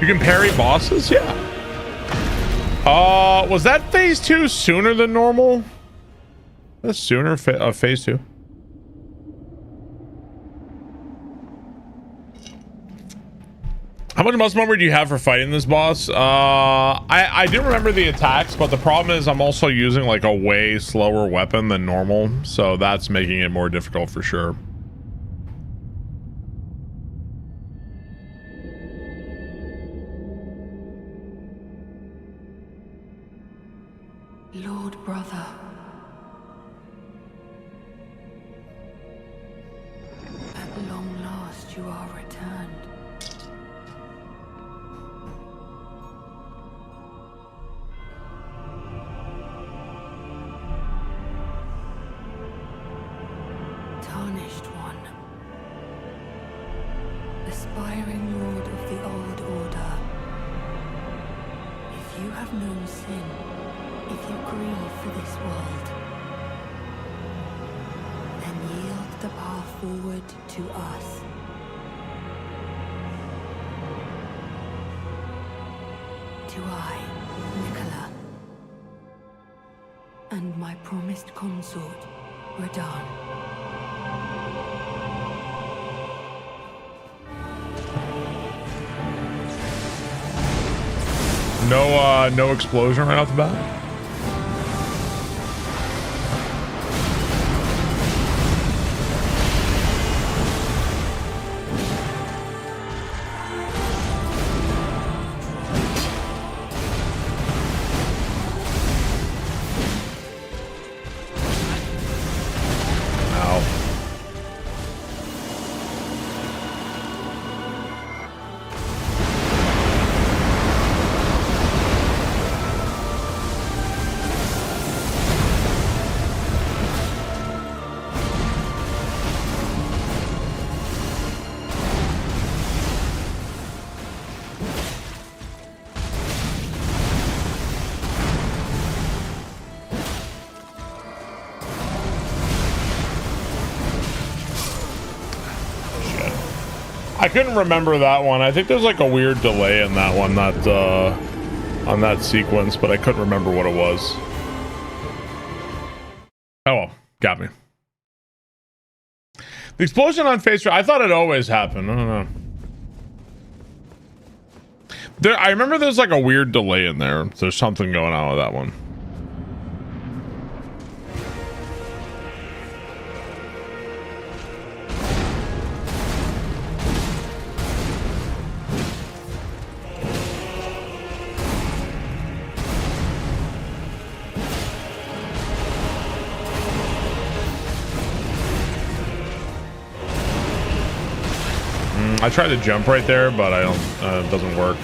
You can parry bosses? Yeah. Was that phase 2 sooner than normal? That's sooner, phase 2. How much muscle memory do you have for fighting this boss? I do remember the attacks, but the problem is I'm also using like a way slower weapon than normal, so that's making it more difficult for sure. Lord Brother. At long last you are returned. Tarnished one. Aspiring Lord of the Old Order. If you have known sin, if you grieve for this world, then yield the path forward to us. To I, Nicola, and my promised consort, Radahn. No explosion right off the bat. I couldn't remember that one. I think there's like a weird delay in that one, on that sequence, but I couldn't remember what it was. Oh well, got me. The explosion on face, I thought it always happened. I don't know. I remember there's like a weird delay in there. There's something going on with that one. I tried to jump right there, but I don't. It doesn't work.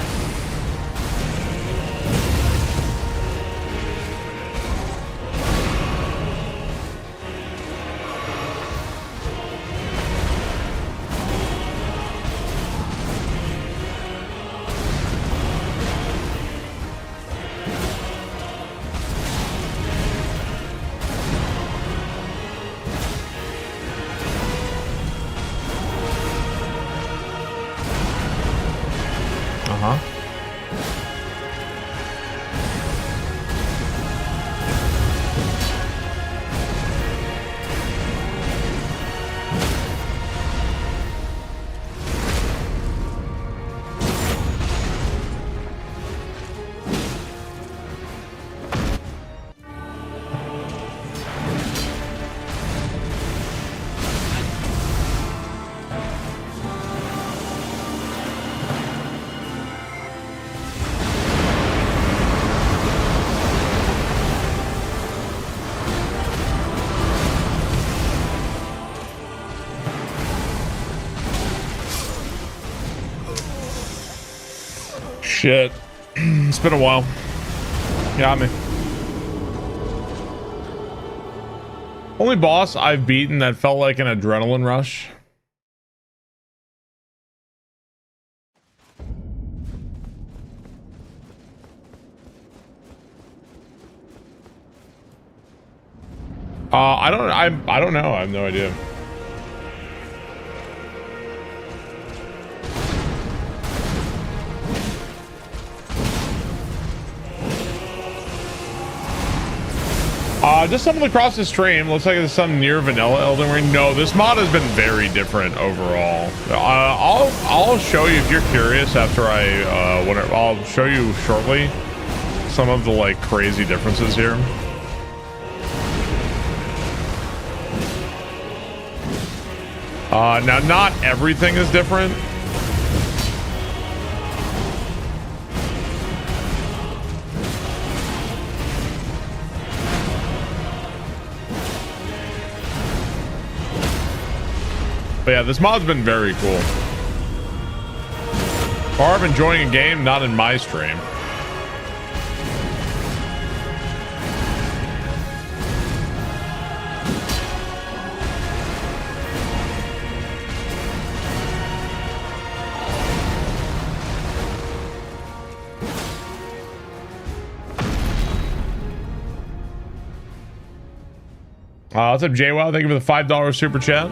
Shit. It's been a while. Got me. Only boss I've beaten that felt like an adrenaline rush. I don't know. I have no idea. Just stumbled across the stream. Looks like it's some near vanilla Elden Ring. No, this mod has been very different overall. I'll show you if you're curious after I'll show you shortly some of the like crazy differences here. Now not everything is different. But yeah, this mod's been very cool. Barb enjoying a game, not in my stream. What's up, JWoww? Thank you for the $5 super chat.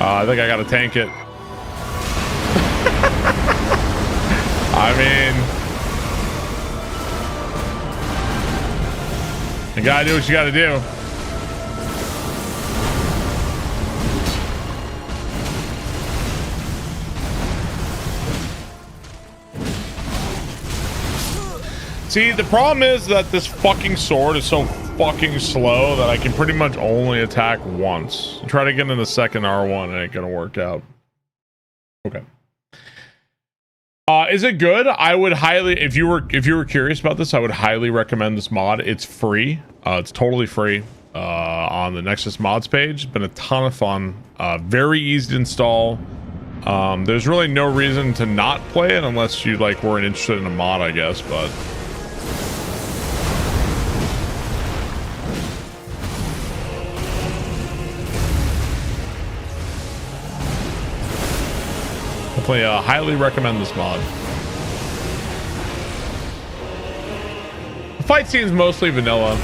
I think I gotta tank it. I mean, you gotta do what you gotta do. See, the problem is that this fucking sword is so fucking slow that I can pretty much only attack once. Try to get in the second R1, it ain't gonna work out. Okay. Is it good? I would highly, if you were curious about this, I would highly recommend this mod. It's free. It's totally free on the Nexus mods page. It's been a ton of fun. Very easy to install. There's really no reason to not play it unless you like weren't interested in a mod, I guess, but definitely highly recommend this mod. The fight seems mostly vanilla.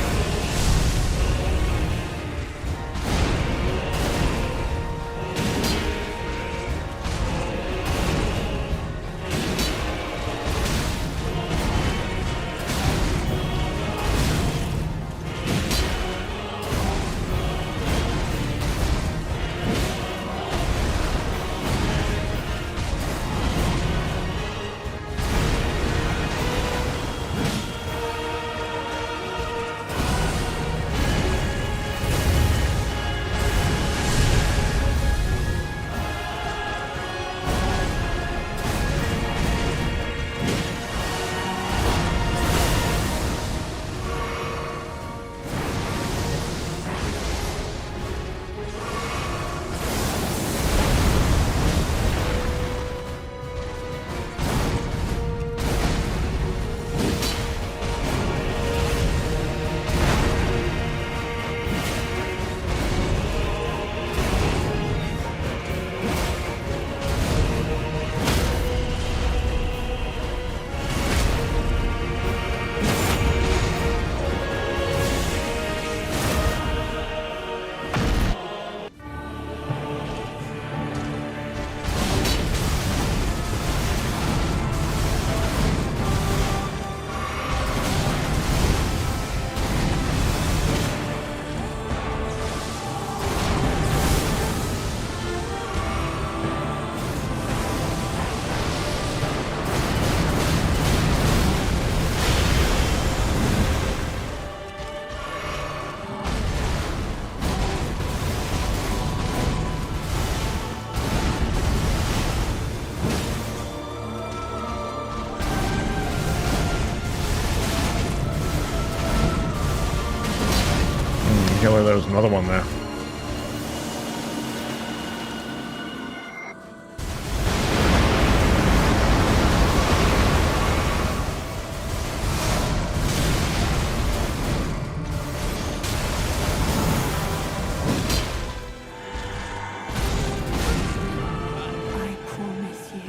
There was another one there.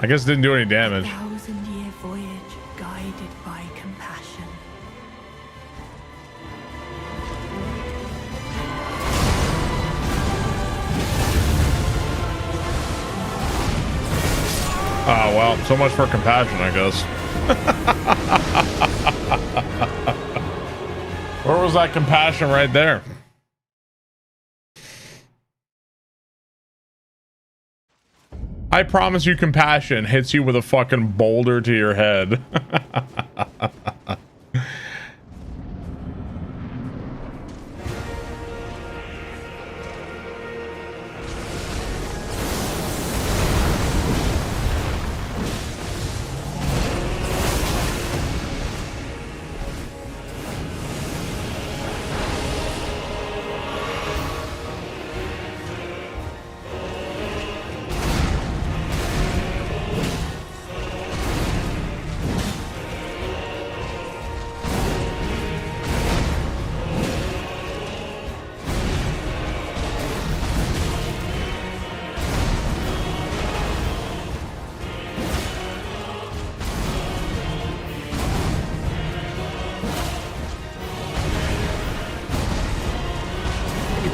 I guess it didn't do any damage. Thousand-year voyage guided by compassion. Oh, well, so much for compassion, I guess. Where was that compassion right there? I promise you compassion hits you with a fucking boulder to your head.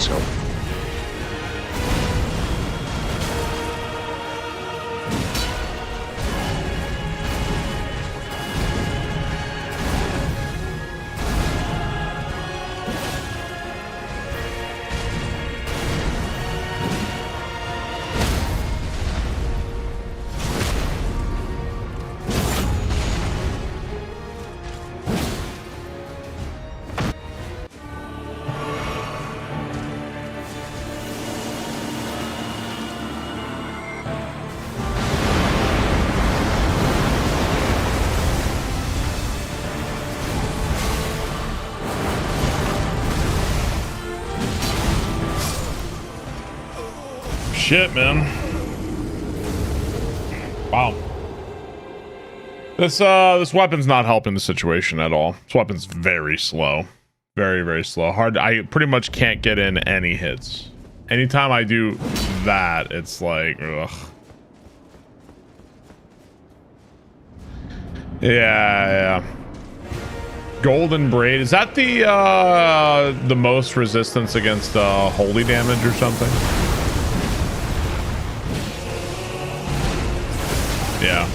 So. Shit, man. Wow. This weapon's not helping the situation at all. This weapon's very slow. Very, very slow. Hard. I pretty much can't get in any hits. Anytime I do that, it's like, ugh. Yeah. Golden Braid. Is that the most resistance against holy damage or something? Yeah.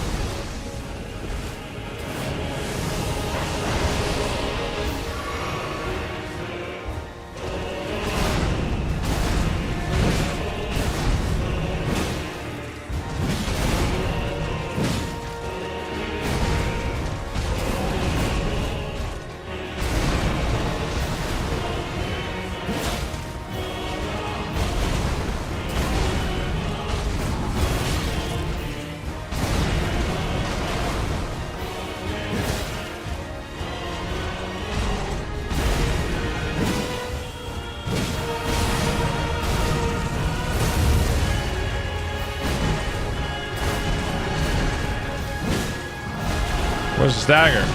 Where's the dagger?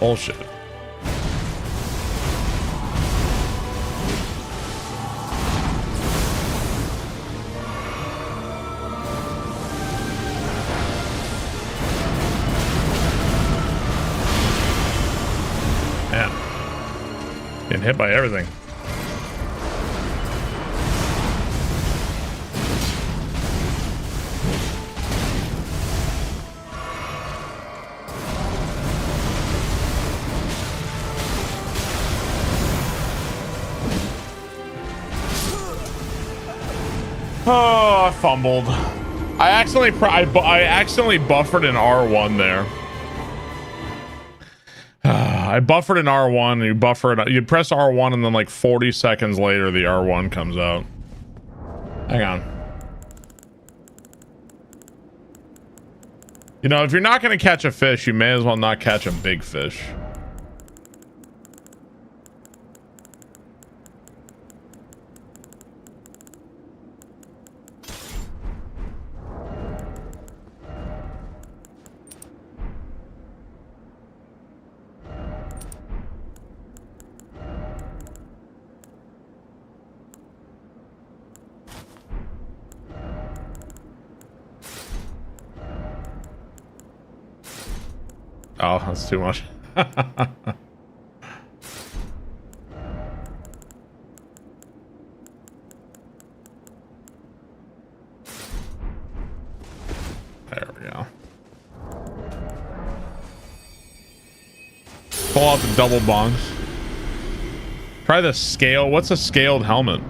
Bullshit. Man. Getting hit by everything. Oh, I fumbled. I accidentally buffered an R1 there. I buffered an R1 and you press R1 and then like 40 seconds later the R1 comes out. Hang on. You know, if you're not going to catch a fish, you may as well not catch a big fish. Oh, that's too much. There we go. Pull out the double bongs. Try the scale. What's a scaled helmet?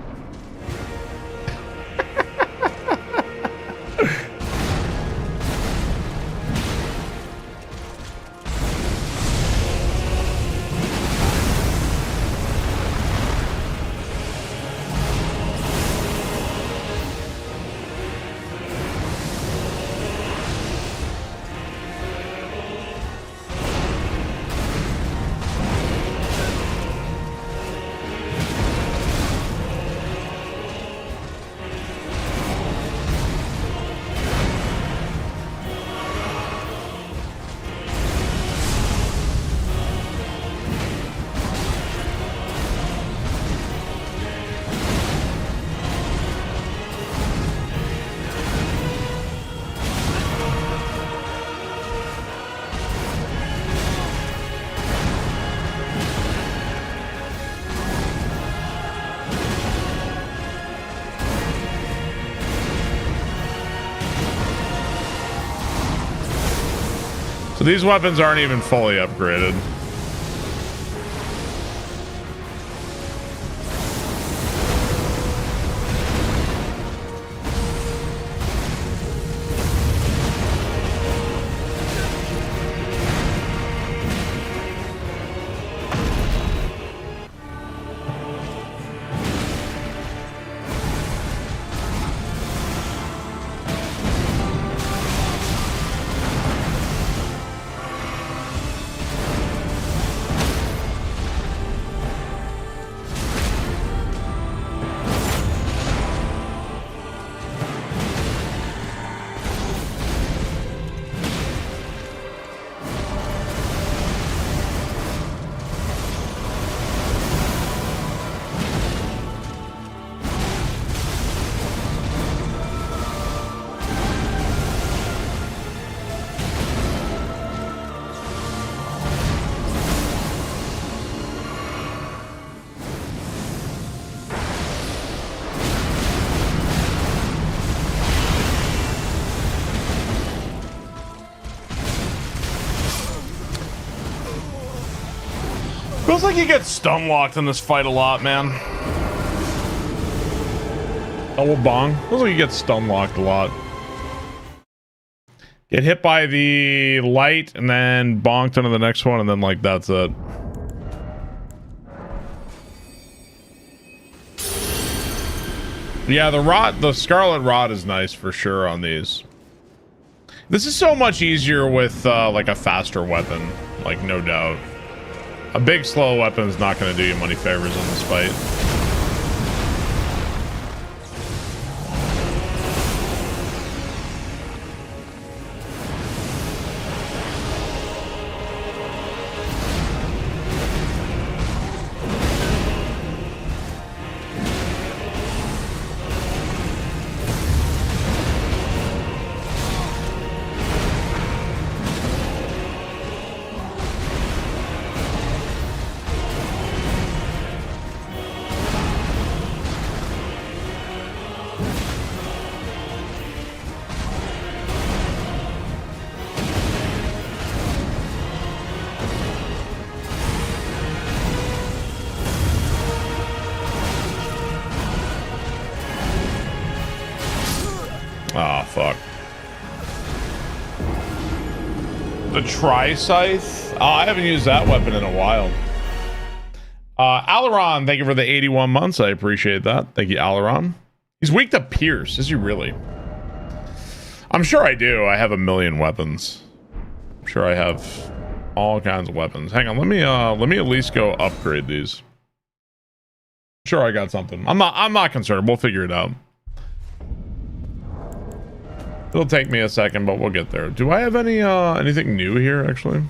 These weapons aren't even fully upgraded. Feels like you get stun locked in this fight a lot, man. Double bong. Feels like you get stun locked a lot. Get hit by the light and then bonked into the next one, and then like that's it. Yeah, the Scarlet Rod is nice for sure on these. This is so much easier with like a faster weapon, like no doubt. A big slow weapon is not going to do you money favors in this fight. Tri-scythe? I haven't used that weapon in a while. Alaron, thank you for the 81 months. I appreciate that. Thank you, Alaron. He's weak to pierce. Is he really? I'm sure I do. I have a million weapons. I'm sure I have all kinds of weapons. Hang on, let me at least go upgrade these. Sure, I got something. I'm not concerned. We'll figure it out. It'll take me a second, but we'll get there. Do I have any anything new here, actually?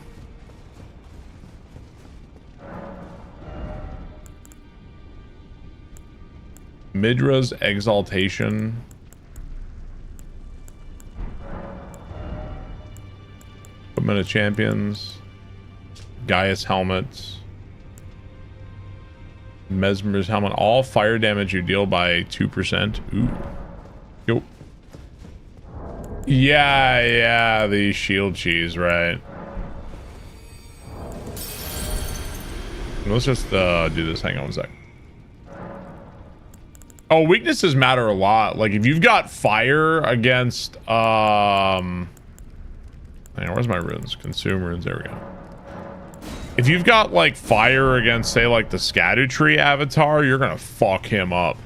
Midra's Exaltation. Equipment of Champions. Gaius helmet. Mesmer's helmet. All fire damage you deal by 2%. Ooh. Yo. Yeah, the shield cheese, right. Let's just do this. Hang on one sec. Oh, weaknesses matter a lot. Like if you've got fire against hang on, where's my runes? Consume runes, there we go. If you've got like fire against, say, like the Scattered Tree avatar, you're gonna fuck him up.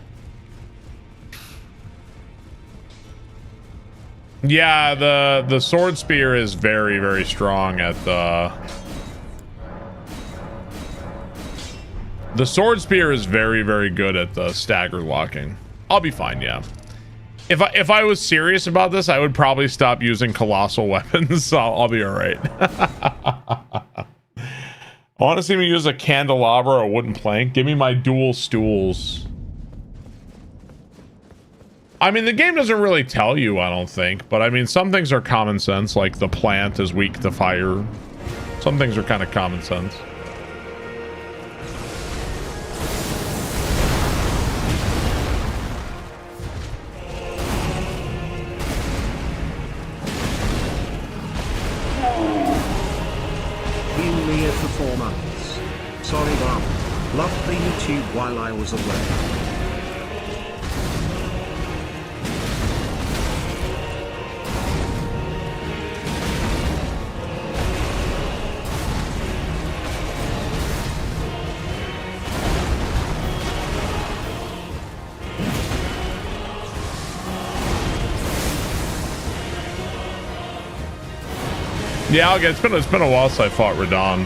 Yeah, the sword spear is very, very strong at the sword spear is very, very good at the stagger locking. I'll be fine, yeah. If I was serious about this, I would probably stop using colossal weapons, so I'll be all right. I want to see me use a candelabra or a wooden plank. Give me my dual stools. I mean, the game doesn't really tell you, I don't think. But, I mean, some things are common sense, like the plant is weak to fire. Some things are kind of common sense. For 4 months. Sorry, Barb. Loved the YouTube while I was away. Yeah, okay, it's been a while since I fought Radon.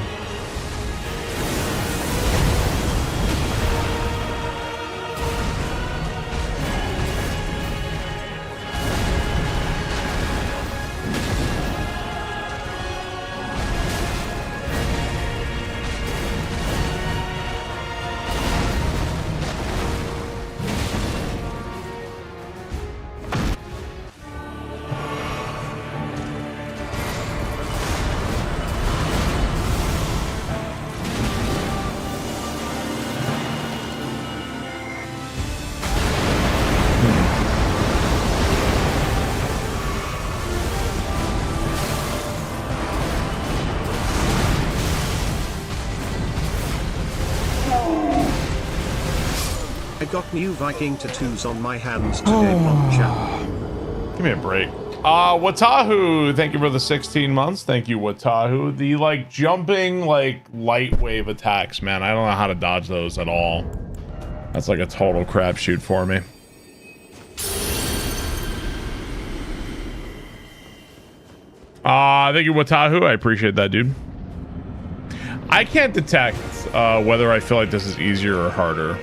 I got new Viking tattoos on my hands today from chat. Give me a break. Watahu, thank you for the 16 months. Thank you, Watahu. The, like, jumping, like, light wave attacks, man. I don't know how to dodge those at all. That's like a total crapshoot for me. Thank you, Watahu. I appreciate that, dude. I can't detect whether I feel like this is easier or harder.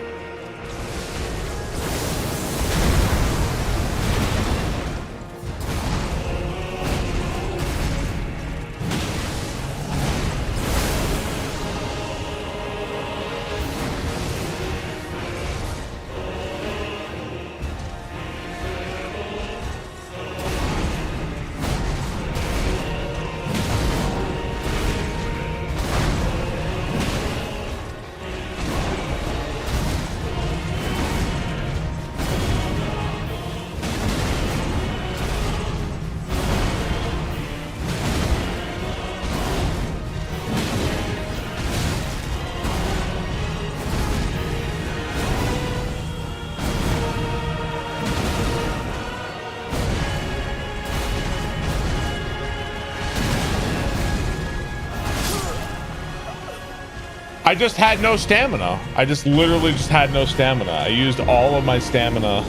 I just had no stamina. I just literally just had no stamina. I used all of my stamina.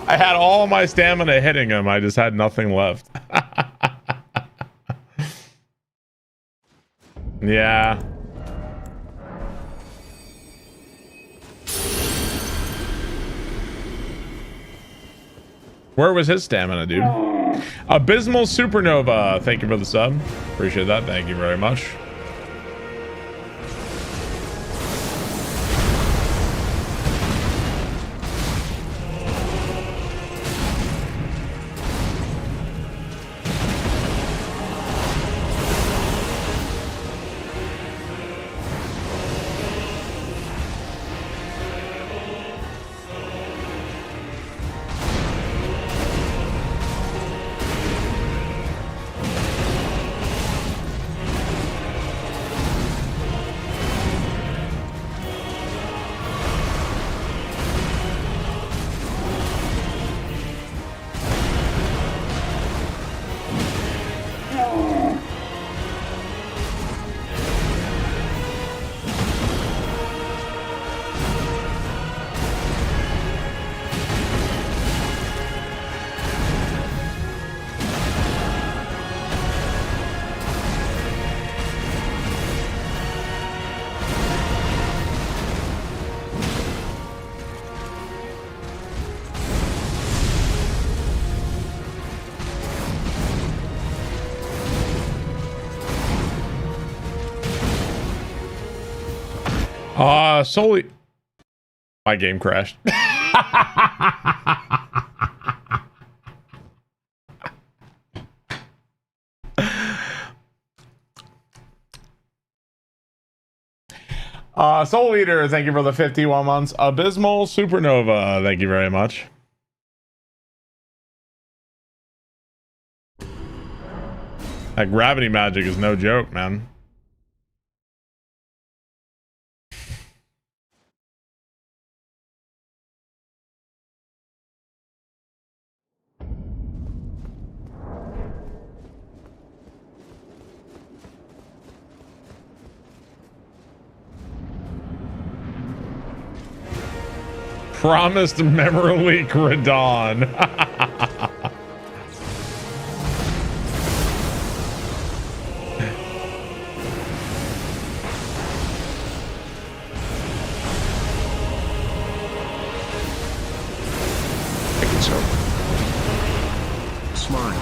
I had all of my stamina hitting him. I just had nothing left. Yeah. Where was his stamina, dude? Abysmal Supernova. Thank you for the sub. Appreciate that. Thank you very much. Solely... My game crashed. Soul Eater, thank you for the 51 months. Abysmal Supernova, thank you very much. That gravity magic is no joke, man. Promised memory leak Radon. I can so. Smile.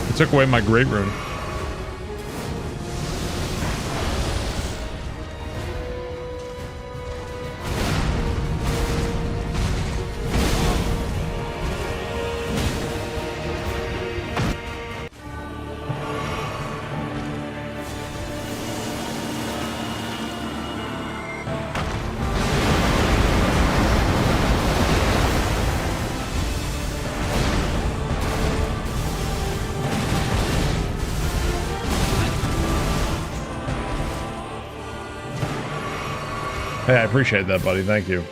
It took away my great rune. Hey, I appreciate that, buddy. Thank you.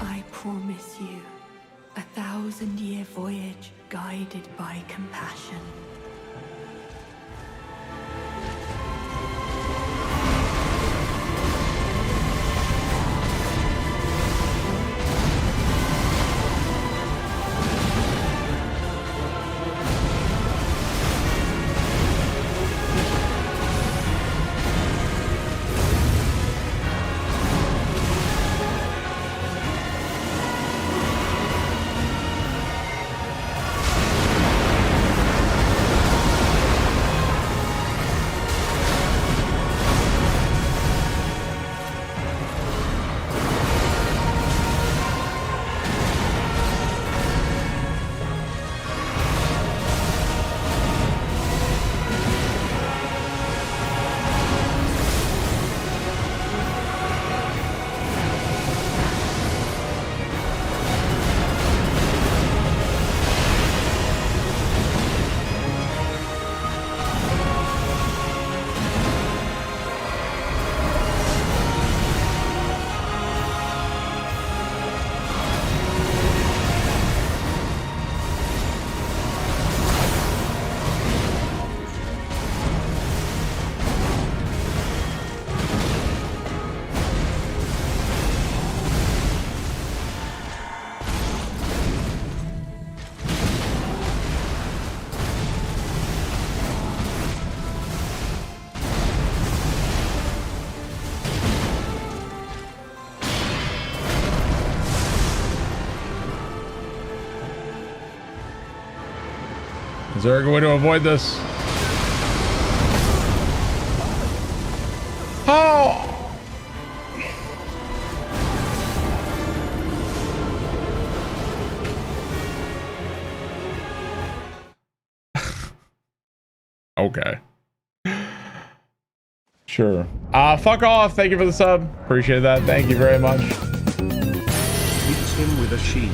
I promise you, 1,000-year voyage guided by compassion. Is there a way to avoid this? Okay. Sure. Fuck off. Thank you for the sub. Appreciate that. Thank you very much. Hits him with a shield.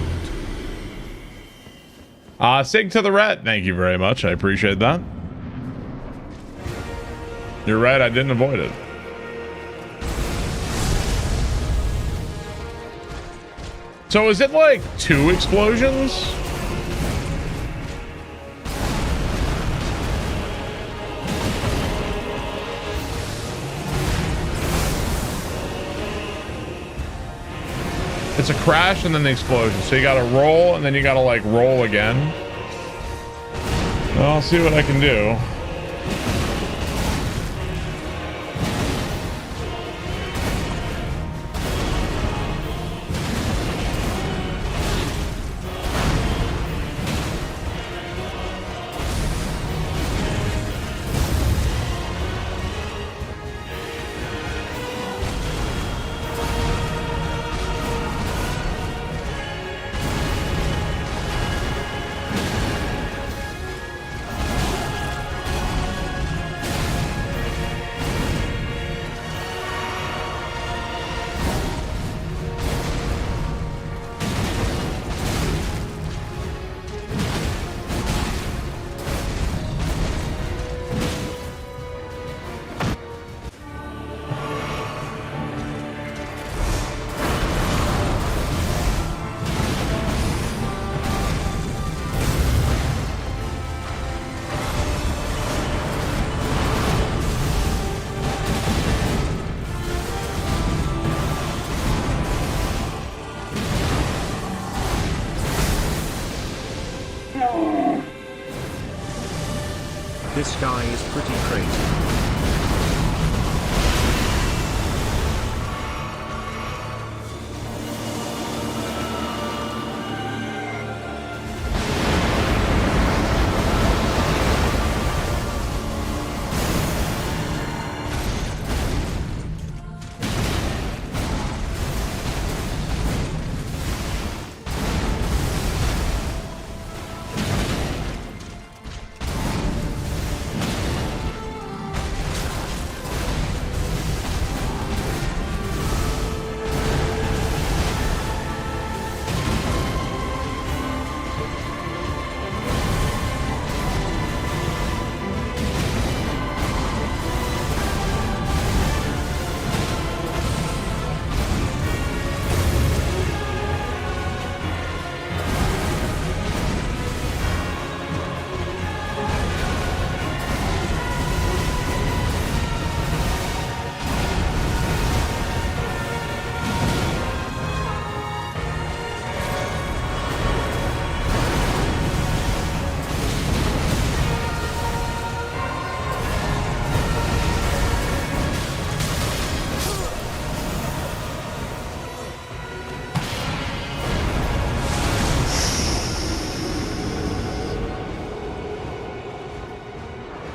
Sig to the rat. Thank you very much. I appreciate that. You're right. I didn't avoid it. So is it like 2 explosions? It's a crash and then the explosion. So you gotta roll and then you gotta like roll again. Well, I'll see what I can do. This guy is pretty crazy.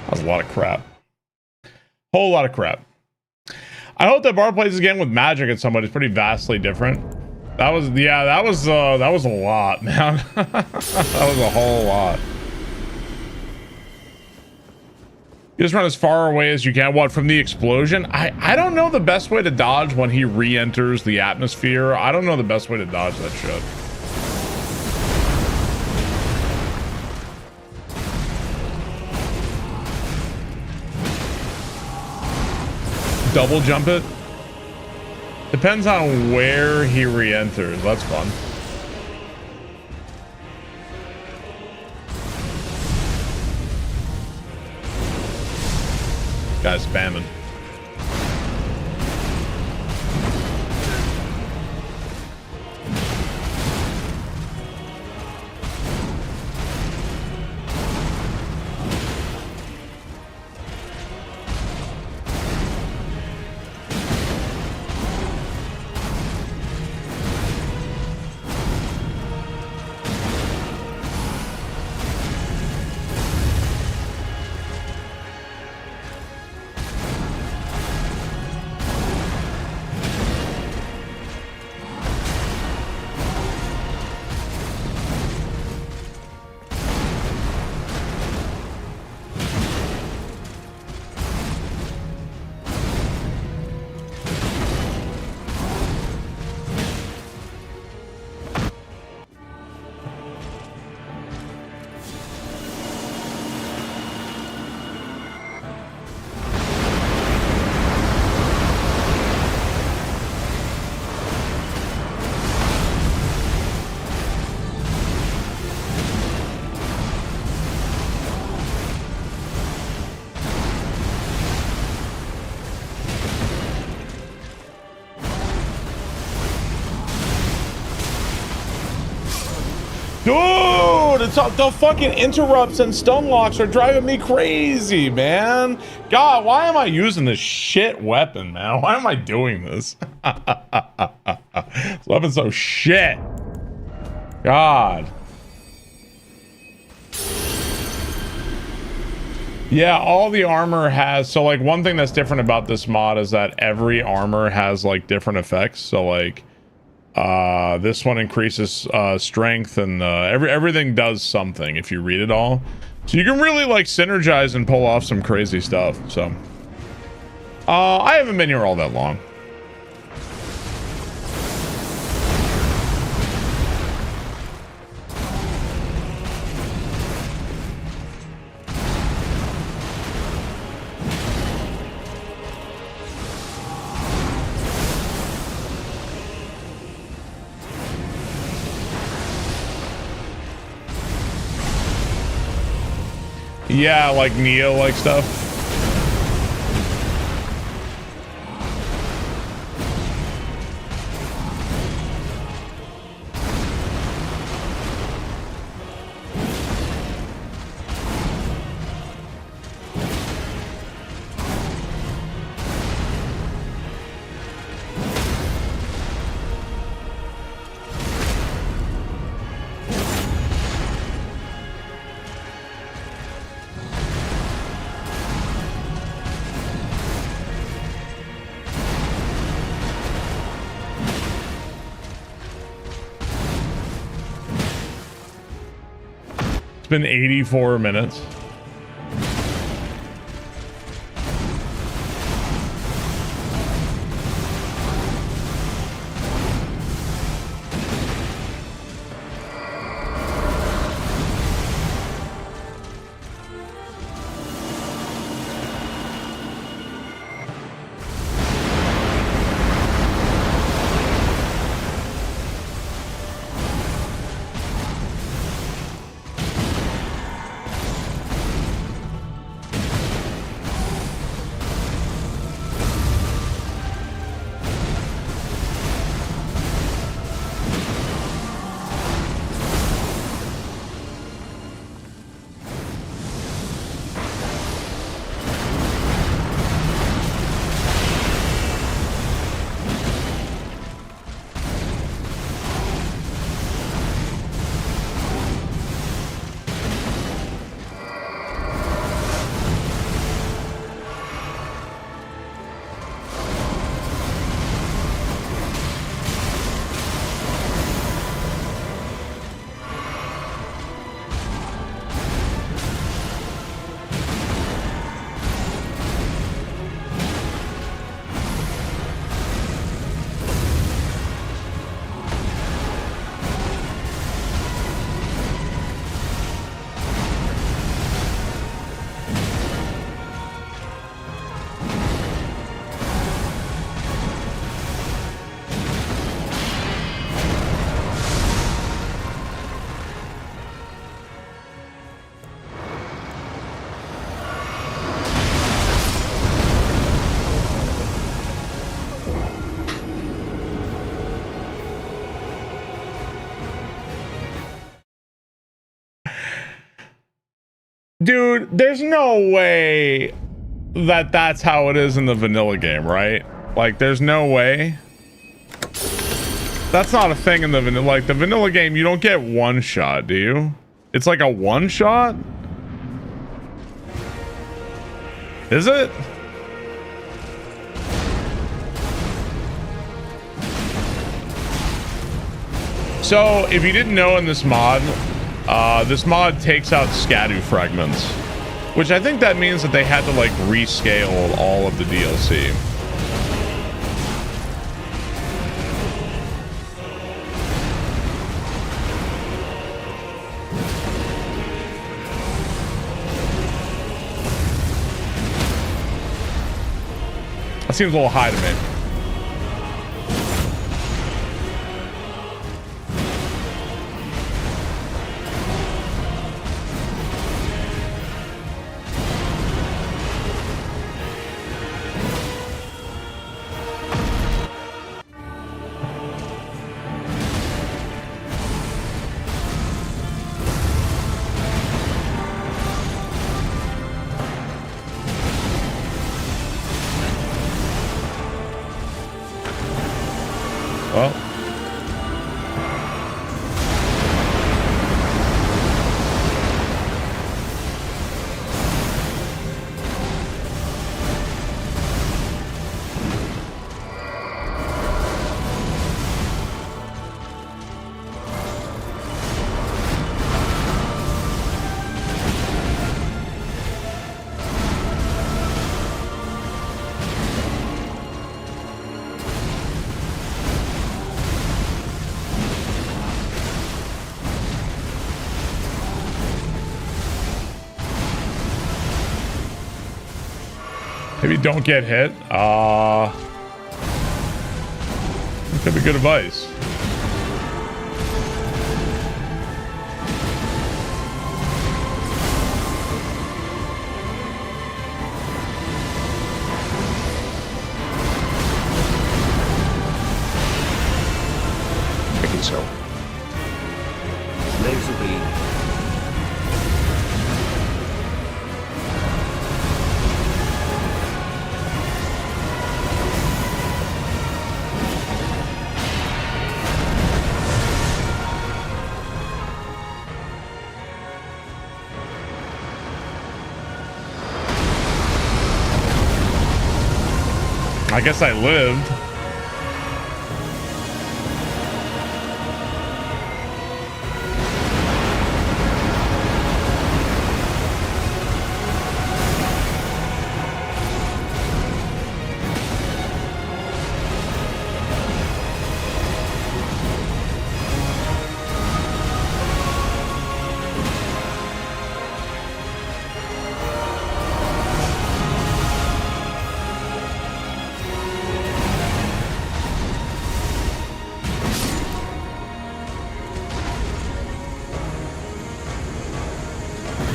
That's a lot of crap. Whole lot of crap. I hope that Barb plays again with magic at somebody. It's pretty vastly different. That was, yeah, that was a lot, man. That was a whole lot. You just run as far away as you can. What, from the explosion? I don't know the best way to dodge when he re-enters the atmosphere. I don't know the best way to dodge that shit. Double jump it? Depends on where he re-enters. That's fun. Guy's spamming. Dude, it's the fucking interrupts and stun locks are driving me crazy, man. God, why am I using this shit weapon, man? Why am I doing this? This weapon's so shit. God. Yeah, all the armor has, so like one thing that's different about this mod is that every armor has like different effects. So like this one increases strength, and everything does something if you read it all. So you can really like synergize and pull off some crazy stuff. So I haven't been here all that long. Yeah, like Neo like stuff. It's been 84 minutes. Dude, there's no way that that's how it is in the vanilla game, right? Like, there's no way. That's not a thing in the vanilla. Like, the vanilla game, you don't get one shot, do you? It's like a one shot? Is it? So, if you didn't know in this mod takes out scadu fragments, which I think that means that they had to like rescale all of the DLC. That seems a little high to me. Maybe don't get hit. Could be good advice. Thinking so. Laser beam. I guess I lived.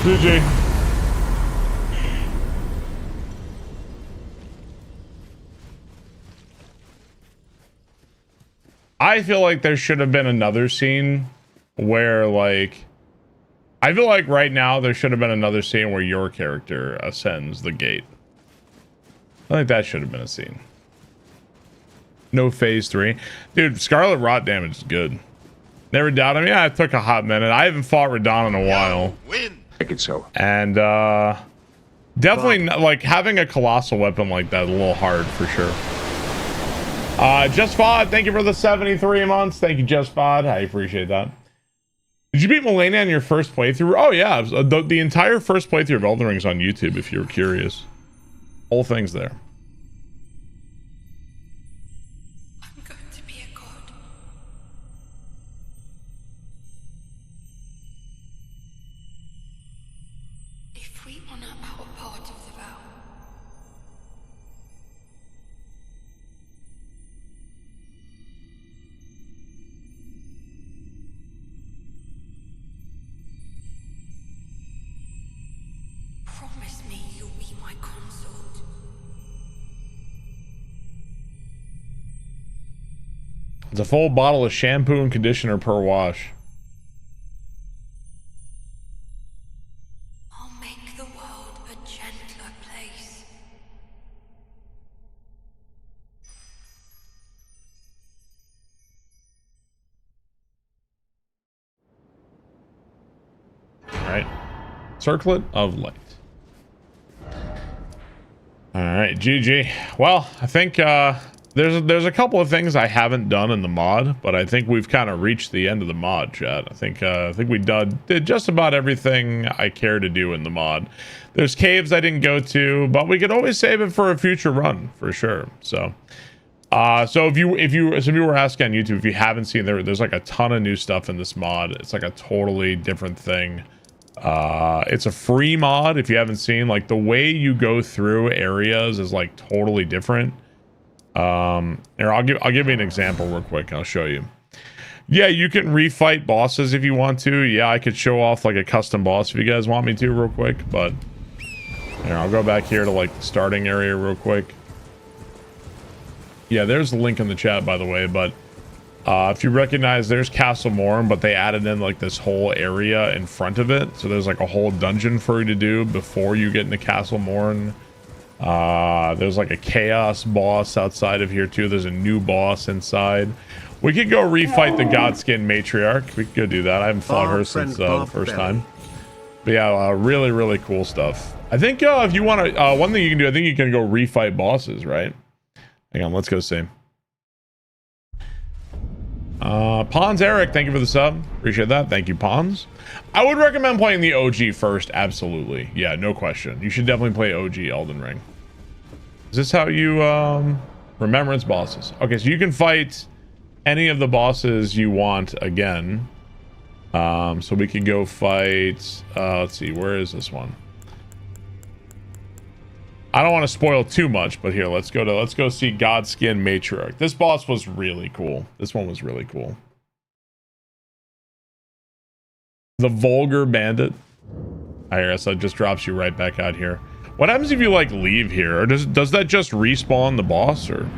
GG. I feel like there should have been another scene where, like, I feel like right now there should have been another scene where your character ascends the gate. I think that should have been a scene. No phase 3. Dude, Scarlet Rot damage is good. Never doubted me. Yeah, it took a hot minute. I haven't fought Radon in a while. Thinking so. And definitely like having a colossal weapon like that is a little hard for sure. Just Fod, thank you for the 73 months. Thank you, Just Fod. I appreciate that. Did you beat Melania on your first playthrough? Oh yeah, the entire first playthrough of Elden Ring is on YouTube if you're curious. Whole thing's there. I'm going to be a god. If we honor our part of the vow, promise me you'll be my consort. It's a full bottle of shampoo and conditioner per wash. I'll make the world a gentler place. Alright. Circlet of Light. Alright, GG. Well, I think there's a couple of things I haven't done in the mod, but I think we've kind of reached the end of the mod, chat. I think we did just about everything I care to do in the mod. There's caves I didn't go to, but we could always save it for a future run for sure. So if you some people were asking on YouTube, if you haven't seen there's like a ton of new stuff in this mod. It's like a totally different thing. It's a free mod. If you haven't seen, like, the way you go through areas is like totally different. Here, I'll give you an example real quick. I'll show you. Yeah, you can refight bosses if you want to. Yeah, I could show off like a custom boss if you guys want me to real quick, but here, I'll go back here to like the starting area real quick. Yeah, there's the link in the chat, by the way, but if you recognize, there's Castle Morn, but they added in like this whole area in front of it. So there's like a whole dungeon for you to do before you get into Castle Morn. There's like a chaos boss outside of here too. There's a new boss inside. We could go refight the Godskin Matriarch. We could go do that. I haven't fought her since the first time. But yeah, really, really cool stuff. I think if you want to, one thing you can do, I think you can go refight bosses, right? Hang on, let's go see. Pons Eric, thank you for the sub. Appreciate that. Thank you, Pons. I would recommend playing the OG first. Absolutely. Yeah, no question. You should definitely play OG Elden Ring. Is this how you remembrance bosses? Okay, so you can fight any of the bosses you want again. So we can go fight let's see, where is this one? I don't want to spoil too much, but here, let's go see Godskin Matriarch. This boss was really cool. This one was really cool. The Vulgar Bandit. I guess that just drops you right back out here. What happens if you like leave here? Or does that just respawn the boss, or?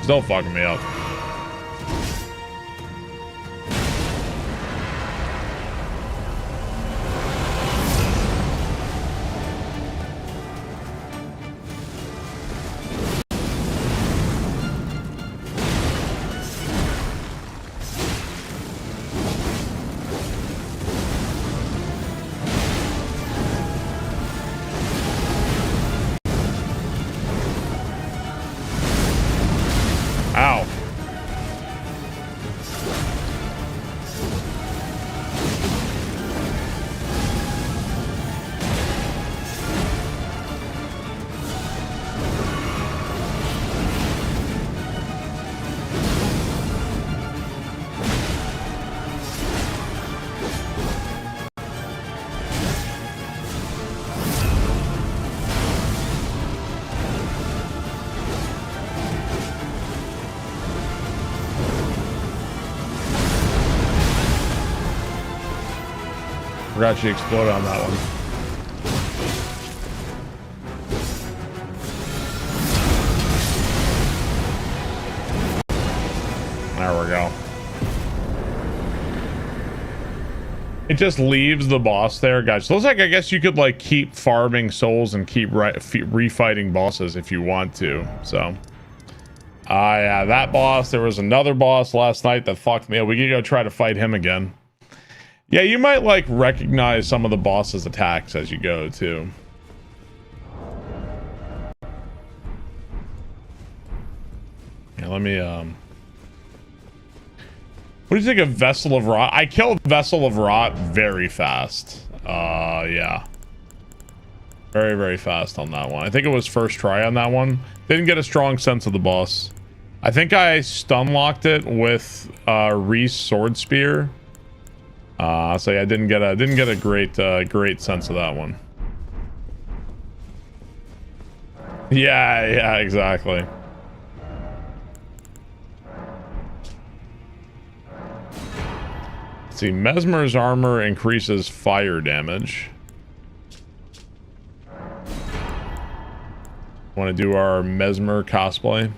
Still fucking me up. Ow. Forgot she exploded on that one. There we go. It just leaves the boss there, guys. So looks like I guess you could like keep farming souls and keep refighting bosses if you want to. So, yeah, that boss. There was another boss last night that fucked me up. We could go try to fight him again. Yeah, you might like recognize some of the boss's attacks as you go too. Yeah, let me what do you think of Vessel of Rot? I killed Vessel of Rot very fast. Yeah. Very, very fast on that one. I think it was first try on that one. Didn't get a strong sense of the boss. I think I stun locked it with Reese Sword Spear. So yeah, I didn't get a great sense of that one. Yeah, exactly. Let's see, Mesmer's armor increases fire damage. Want to do our Mesmer cosplay?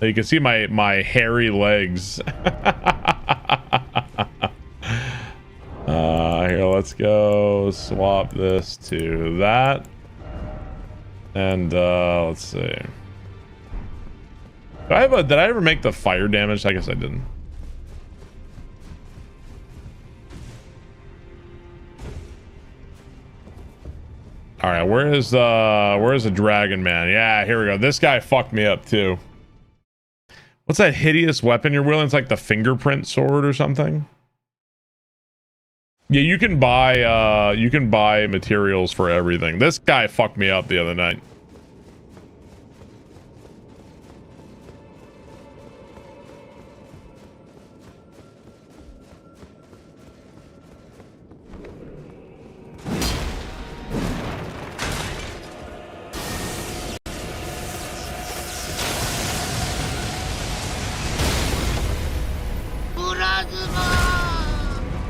You can see my hairy legs. Here, let's go swap this to that. And let's see. Did I ever make the fire damage? I guess I didn't. All right, where is the dragon man? Yeah, here we go. This guy fucked me up too. What's that hideous weapon you're wielding? It's like the fingerprint sword or something. Yeah, you can buy materials for everything. This guy fucked me up the other night.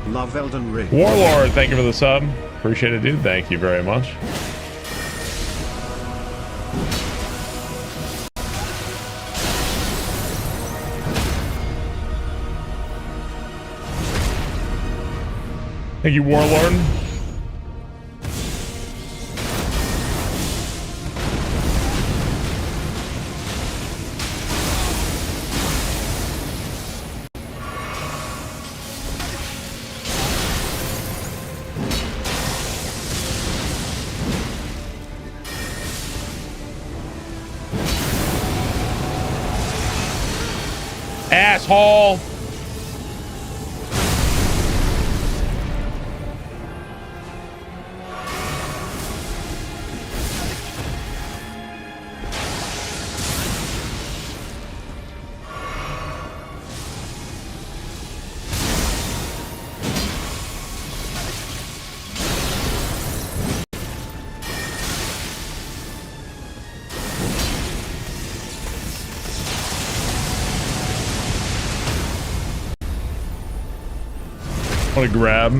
Love Elden Ring. Warlord, thank you for the sub. Appreciate it, dude. Thank you very much. Thank you, Warlord. Asshole. Want to grab.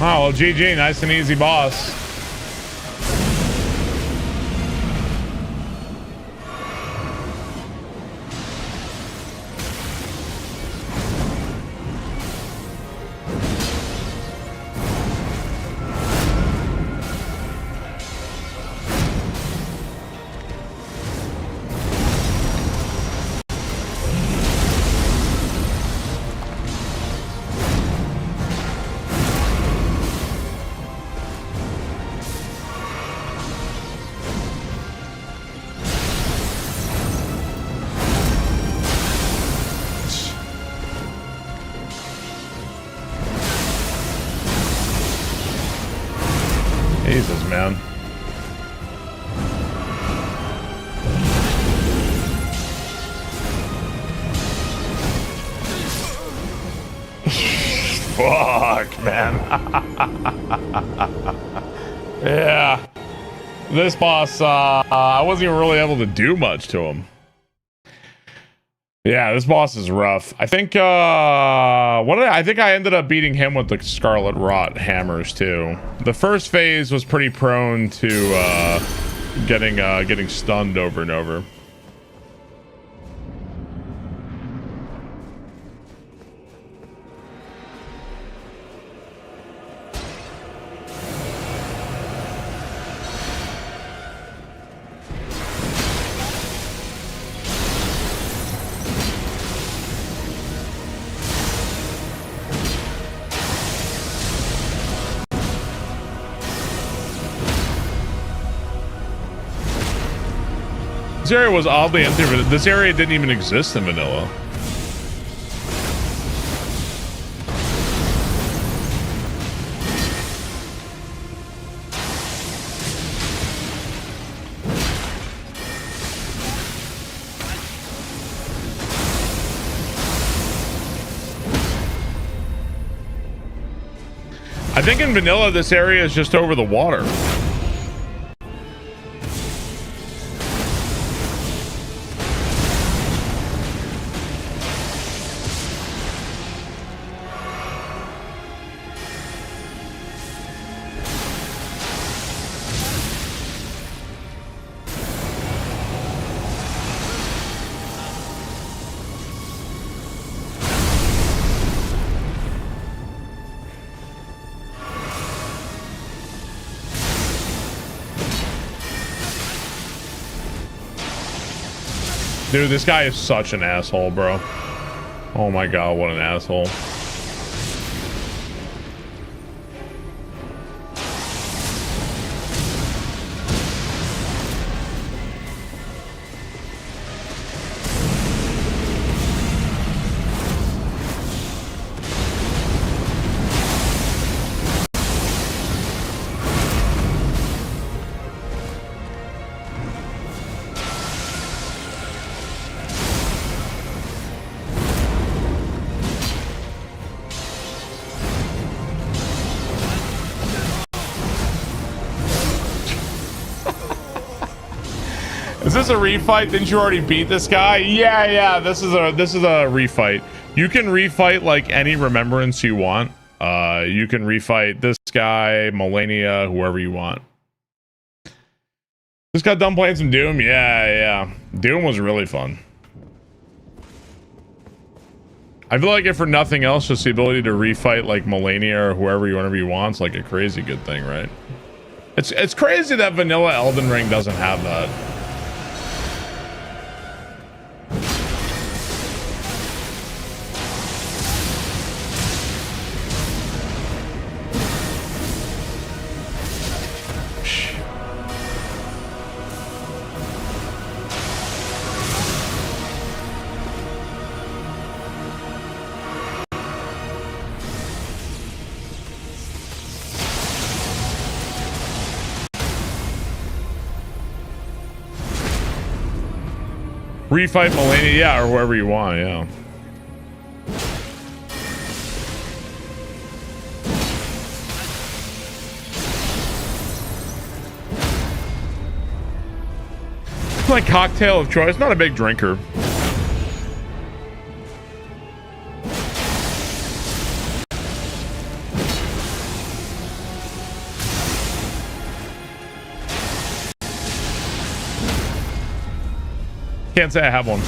Oh, well, GG, nice and easy, boss. Jesus, man. Fuck, man. Yeah. This boss, I wasn't even really able to do much to him. Yeah, this boss is rough. I think, I think I ended up beating him with the Scarlet Rot hammers, too. The first phase was pretty prone to, getting stunned over and over. This area was oddly empty, but this area didn't even exist in vanilla. I think in vanilla, this area is just over the water. Dude, this guy is such an asshole, bro. Oh my god, what an asshole. Is this a refight? Didn't you already beat this guy? Yeah. This is a refight. You can refight like any remembrance you want. You can refight this guy, Melania, whoever you want. Just got done playing some Doom. Yeah. Doom was really fun. I feel like if for nothing else, just the ability to refight like Melania or whoever you want, it's like a crazy good thing, right? It's crazy that vanilla Elden Ring doesn't have that. Refight Melania, yeah, or whoever you want, yeah. It's my cocktail of choice. Not a big drinker. Can't say I have one.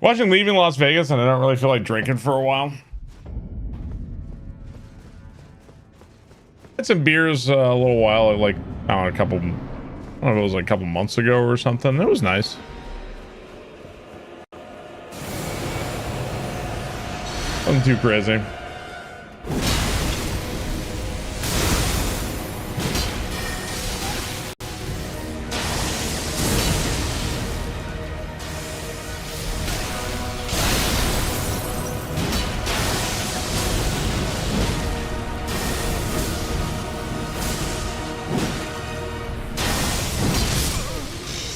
Watching Leaving Las Vegas, and I don't really feel like drinking for a while. Had some beers a little while, like I don't know, I don't know if it was like a couple months ago or something. It was nice. Wasn't too crazy.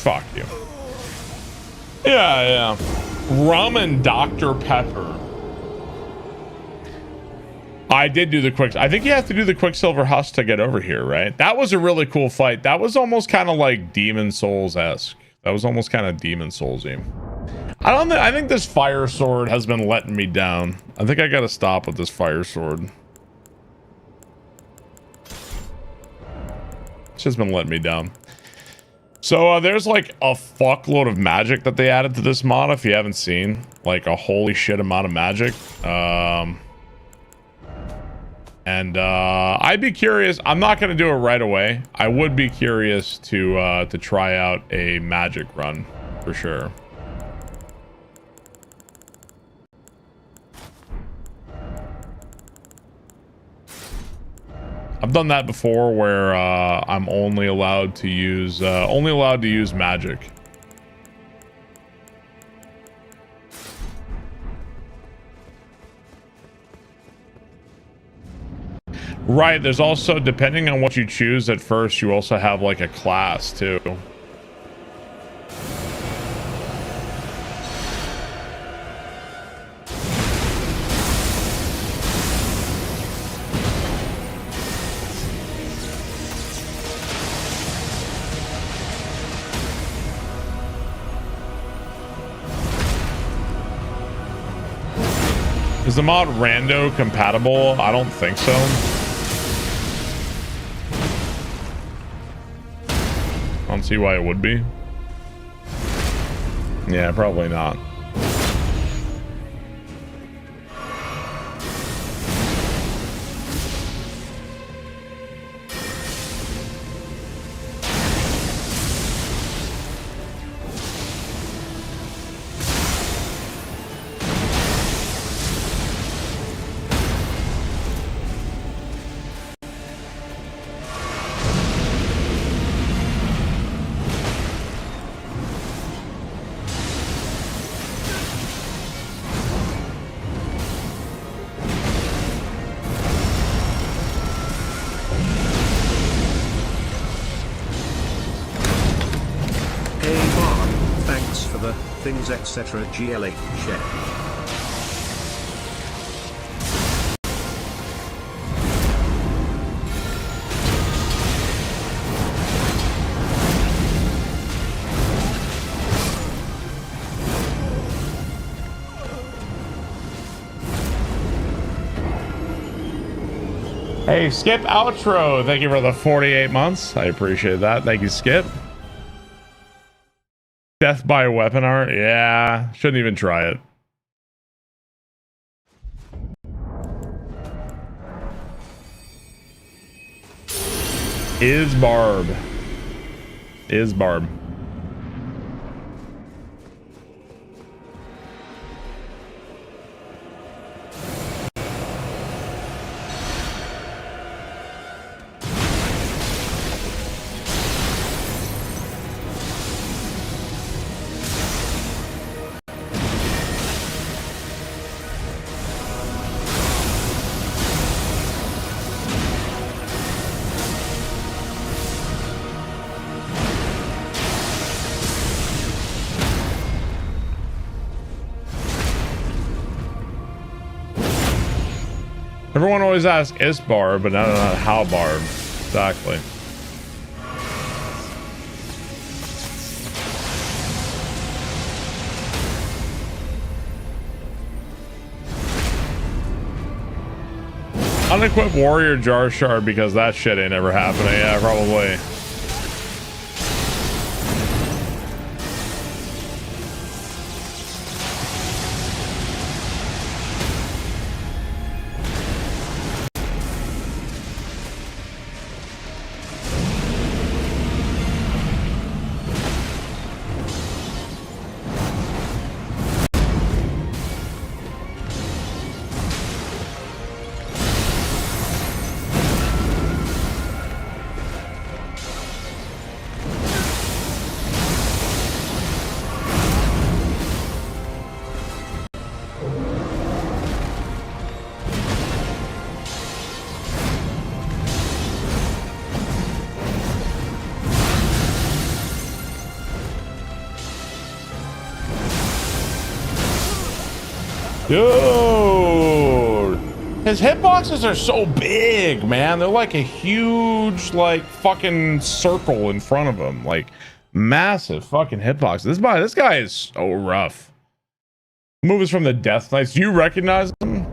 Fuck you. Yeah. Rum and Dr. Pepper. I did do the quick. I think you have to do the Quicksilver Husk to get over here, right? That was a really cool fight. That was almost kind of like Demon Souls-esque. That was almost kind of Demon Souls-y. I think this fire sword has been letting me down. I think I gotta stop with this fire sword. It's just been letting me down. So there's like a fuckload of magic that they added to this mod if you haven't seen. Like a holy shit amount of magic. I'd be curious. I'm not going to do it right away. I would be curious to try out a magic run for sure. I've done that before where I'm only allowed to use magic. Right, there's also, depending on what you choose at first, you also have like a class too. Is the mod rando compatible? I don't think so. don't see why it would be. Yeah, probably not. Things etc. GLH check. Hey, Skip Outro, thank you for the 48 months. I appreciate that. Thank you, Skip. Death by weapon art? Yeah, shouldn't even try it. Is Barb. Is Barb. Everyone always asks, is Barb, but I don't know how Barb. Exactly. Unequipped warrior jar shard because that shit ain't ever happening. Yeah, probably. Dude, his hitboxes are so big, man. They're like a huge, like, fucking circle in front of him. Like, massive fucking hitboxes. This guy is so rough. Moves from the Death Knights. Do you recognize them?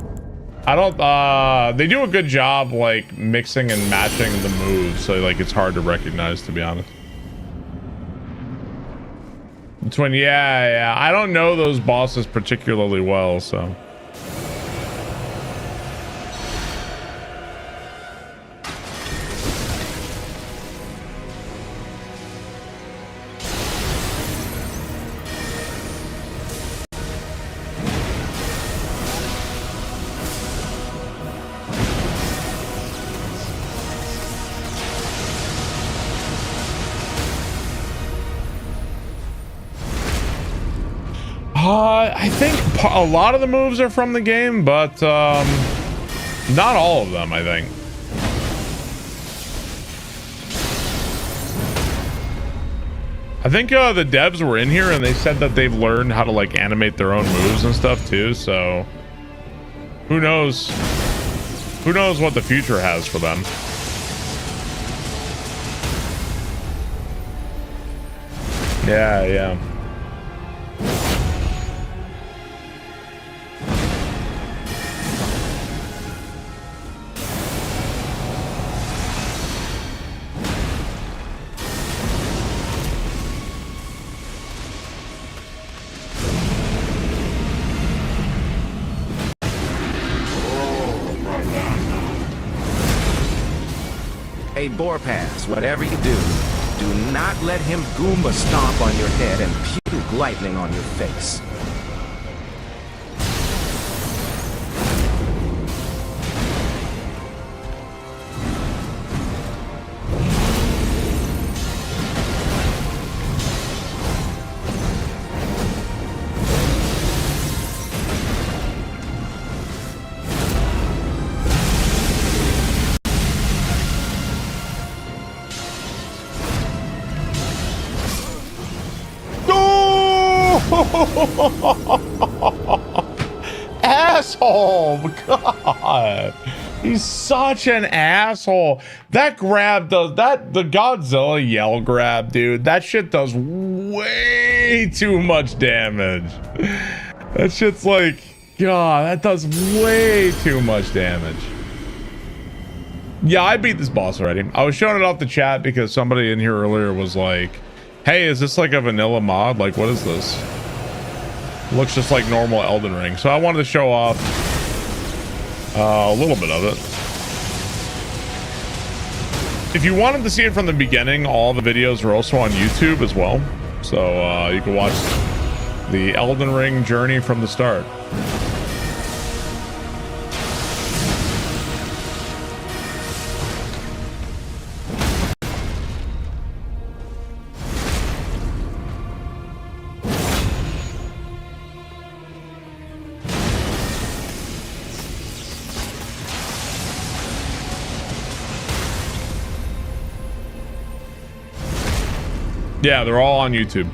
I don't, they do a good job, like, mixing and matching the moves. So, like, it's hard to recognize, to be honest. Between, yeah, I don't know those bosses particularly well, so. I think a lot of the moves are from the game, but not all of them, I think. I think the devs were in here and they said that they've learned how to like animate their own moves and stuff too, so who knows what the future has for them. Yeah. Hey, Borpass, whatever you do not let him Goomba stomp on your head and puke lightning on your face. Asshole! God, he's such an asshole. That grab does that. The Godzilla yell grab, dude. That shit does way too much damage. That shit's like, God, that does way too much damage. Yeah, I beat this boss already. I was showing it off the chat because somebody in here earlier was like, "Hey, is this like a vanilla mod? Like, what is this?" Looks just like normal Elden Ring. So I wanted to show off a little bit of it. If you wanted to see it from the beginning, all the videos are also on YouTube as well. So you can watch the Elden Ring journey from the start. Yeah, they're all on YouTube.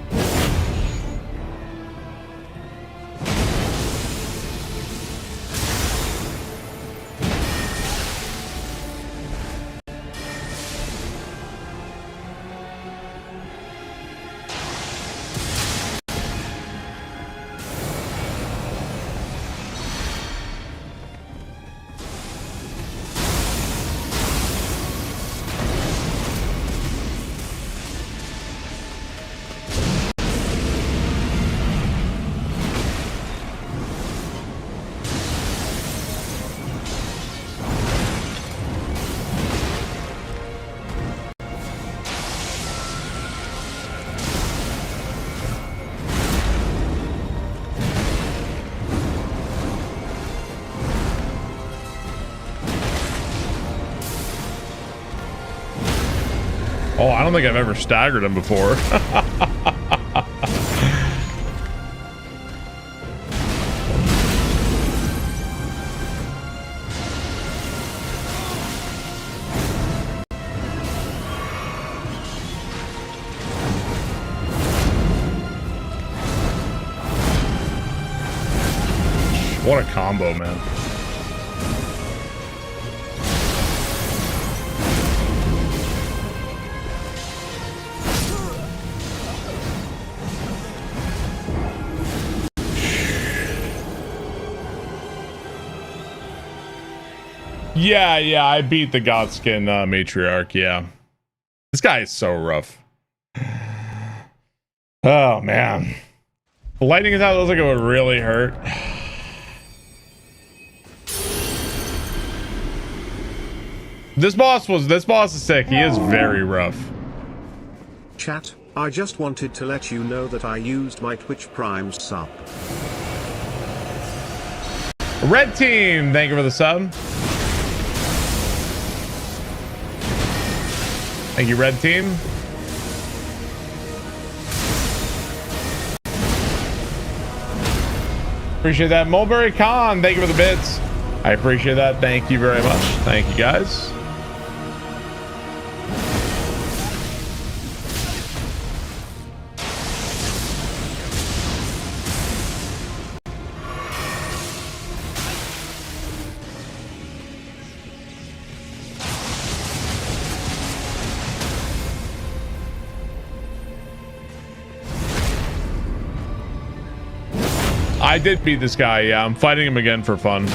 Oh, I don't think I've ever staggered him before. What a combo, man. Yeah, I beat the Godskin matriarch, yeah. This guy is so rough. Oh, man. The lightning is out, looks like it would really hurt. This boss is sick. He is very rough. Chat, I just wanted to let you know that I used my Twitch Prime sub. Red team, thank you for the sub. Thank you, red team. Appreciate that. Mulberry Khan, thank you for the bits. I appreciate that. Thank you very much. Thank you, guys. I did beat this guy, yeah. I'm fighting him again for fun.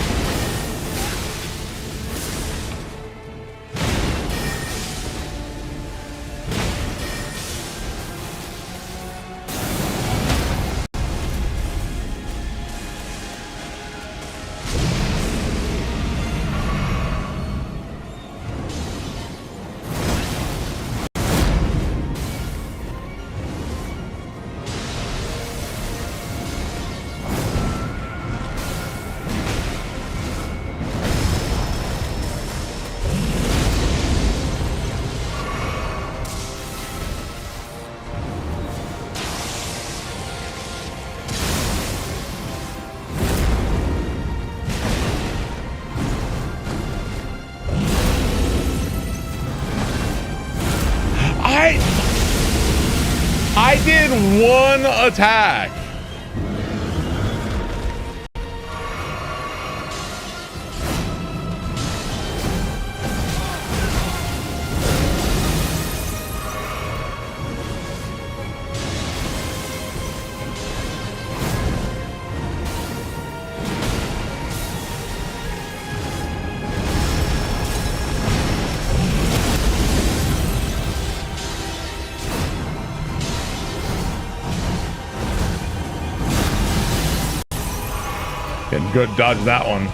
in one attack. Getting good dodge that one.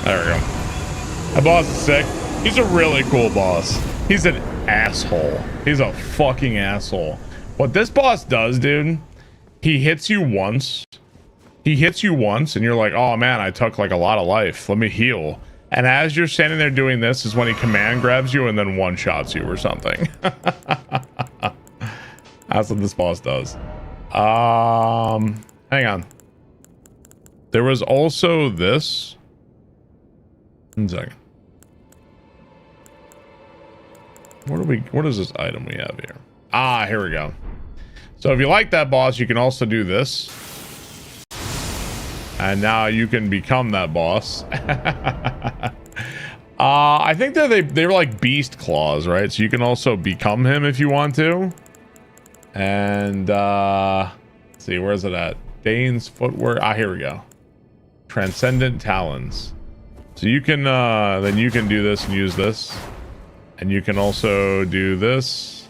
There we go. That boss is sick. He's a really cool boss. He's an asshole. He's a fucking asshole. What this boss does, dude, he hits you once. He hits you once and you're like, oh man, I took like a lot of life. Let me heal. And as you're standing there doing this is when he command grabs you and then one-shots you or something. That's what this boss does. Hang on. There was also this. 1 second. What is this item we have here? Ah, here we go. So if you like that boss, you can also do this. And now you can become that boss. I think that they were like beast claws, right? So you can also become him if you want to. And let's see, where's it at? Dane's footwear. Ah, here we go. Transcendent talons. So you can then you can do this and use this. And you can also do this.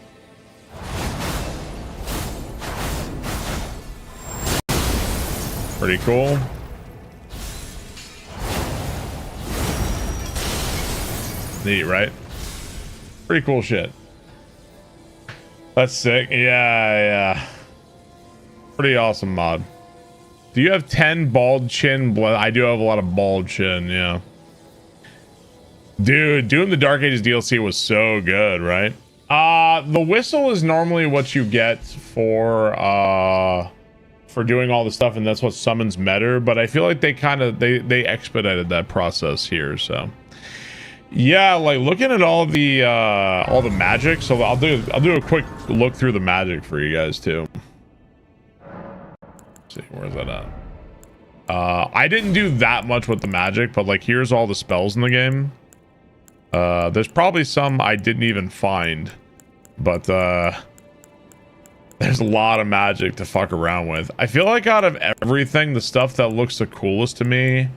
Pretty cool. Neat, right? Pretty cool shit. That's sick. Yeah. Pretty awesome mod. Do you have 10 bald chin? I do have a lot of bald chin, yeah. Dude, doing the Dark Ages DLC was so good, right? The whistle is normally what you get for doing all the stuff, and that's what summons Metter, but I feel like they kind of they expedited that process here, so yeah, like looking at all the magic. So I'll do a quick look through the magic for you guys too. Let's see, where's that at? I didn't do that much with the magic, but like here's all the spells in the game. There's probably some I didn't even find, but there's a lot of magic to fuck around with. I feel like out of everything, the stuff that looks the coolest to me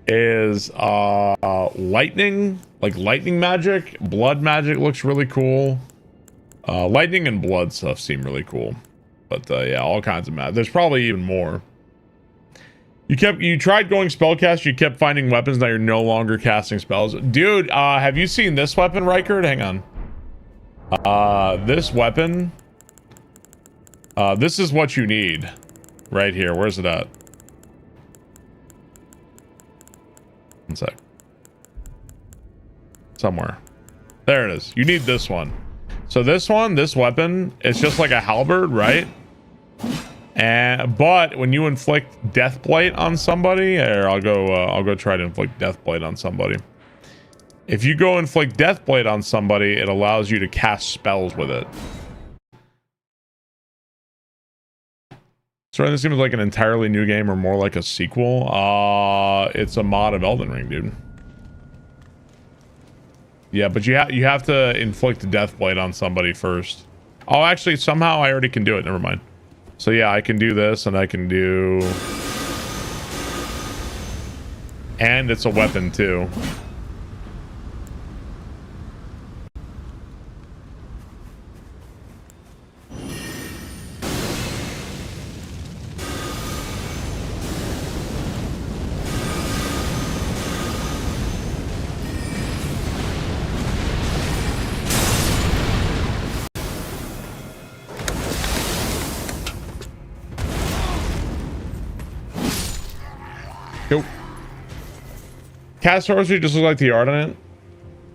is lightning, like lightning magic. Blood magic looks really cool. Lightning and blood stuff seem really cool, but yeah, all kinds of magic. There's probably even more. You tried going spellcast, you kept finding weapons, now you're no longer casting spells. Dude, have you seen this weapon, Rykard? Hang on. This weapon, this is what you need right here. Where's it at? One sec. Somewhere. There it is. You need this one. So this one, this weapon, it's just like a halberd, right? But when you inflict Deathblight on somebody, here, I'll go try to inflict Deathblight on somebody. If you go inflict Deathblight on somebody, it allows you to cast spells with it. So this seems like an entirely new game or more like a sequel. It's a mod of Elden Ring, dude. Yeah, but you have to inflict Deathblight on somebody first. Oh, actually, somehow I already can do it. Never mind. So yeah, I can do this, and I can do... And it's a weapon, too. Nope. Cast sorcery just looks like the art on it.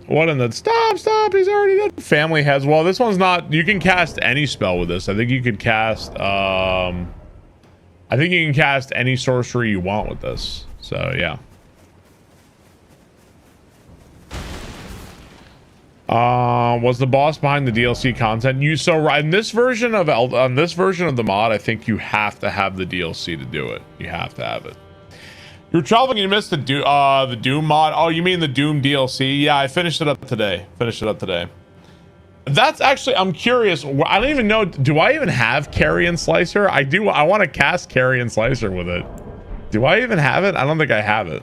What in the... Stop, he's already dead. Family heads. Well, this one's not... You can cast any spell with this. I think you could cast... I think you can cast any sorcery you want with this. So, yeah. Was the boss behind the DLC content? In this version of the mod, I think you have to have the DLC to do it. You have to have it. You're traveling and you missed the Doom mod. Oh, you mean the Doom DLC? Yeah, I finished it up today. That's actually, I'm curious. I don't even know. Do I even have Carrion Slicer? I do. I want to cast Carrion Slicer with it. Do I even have it? I don't think I have it.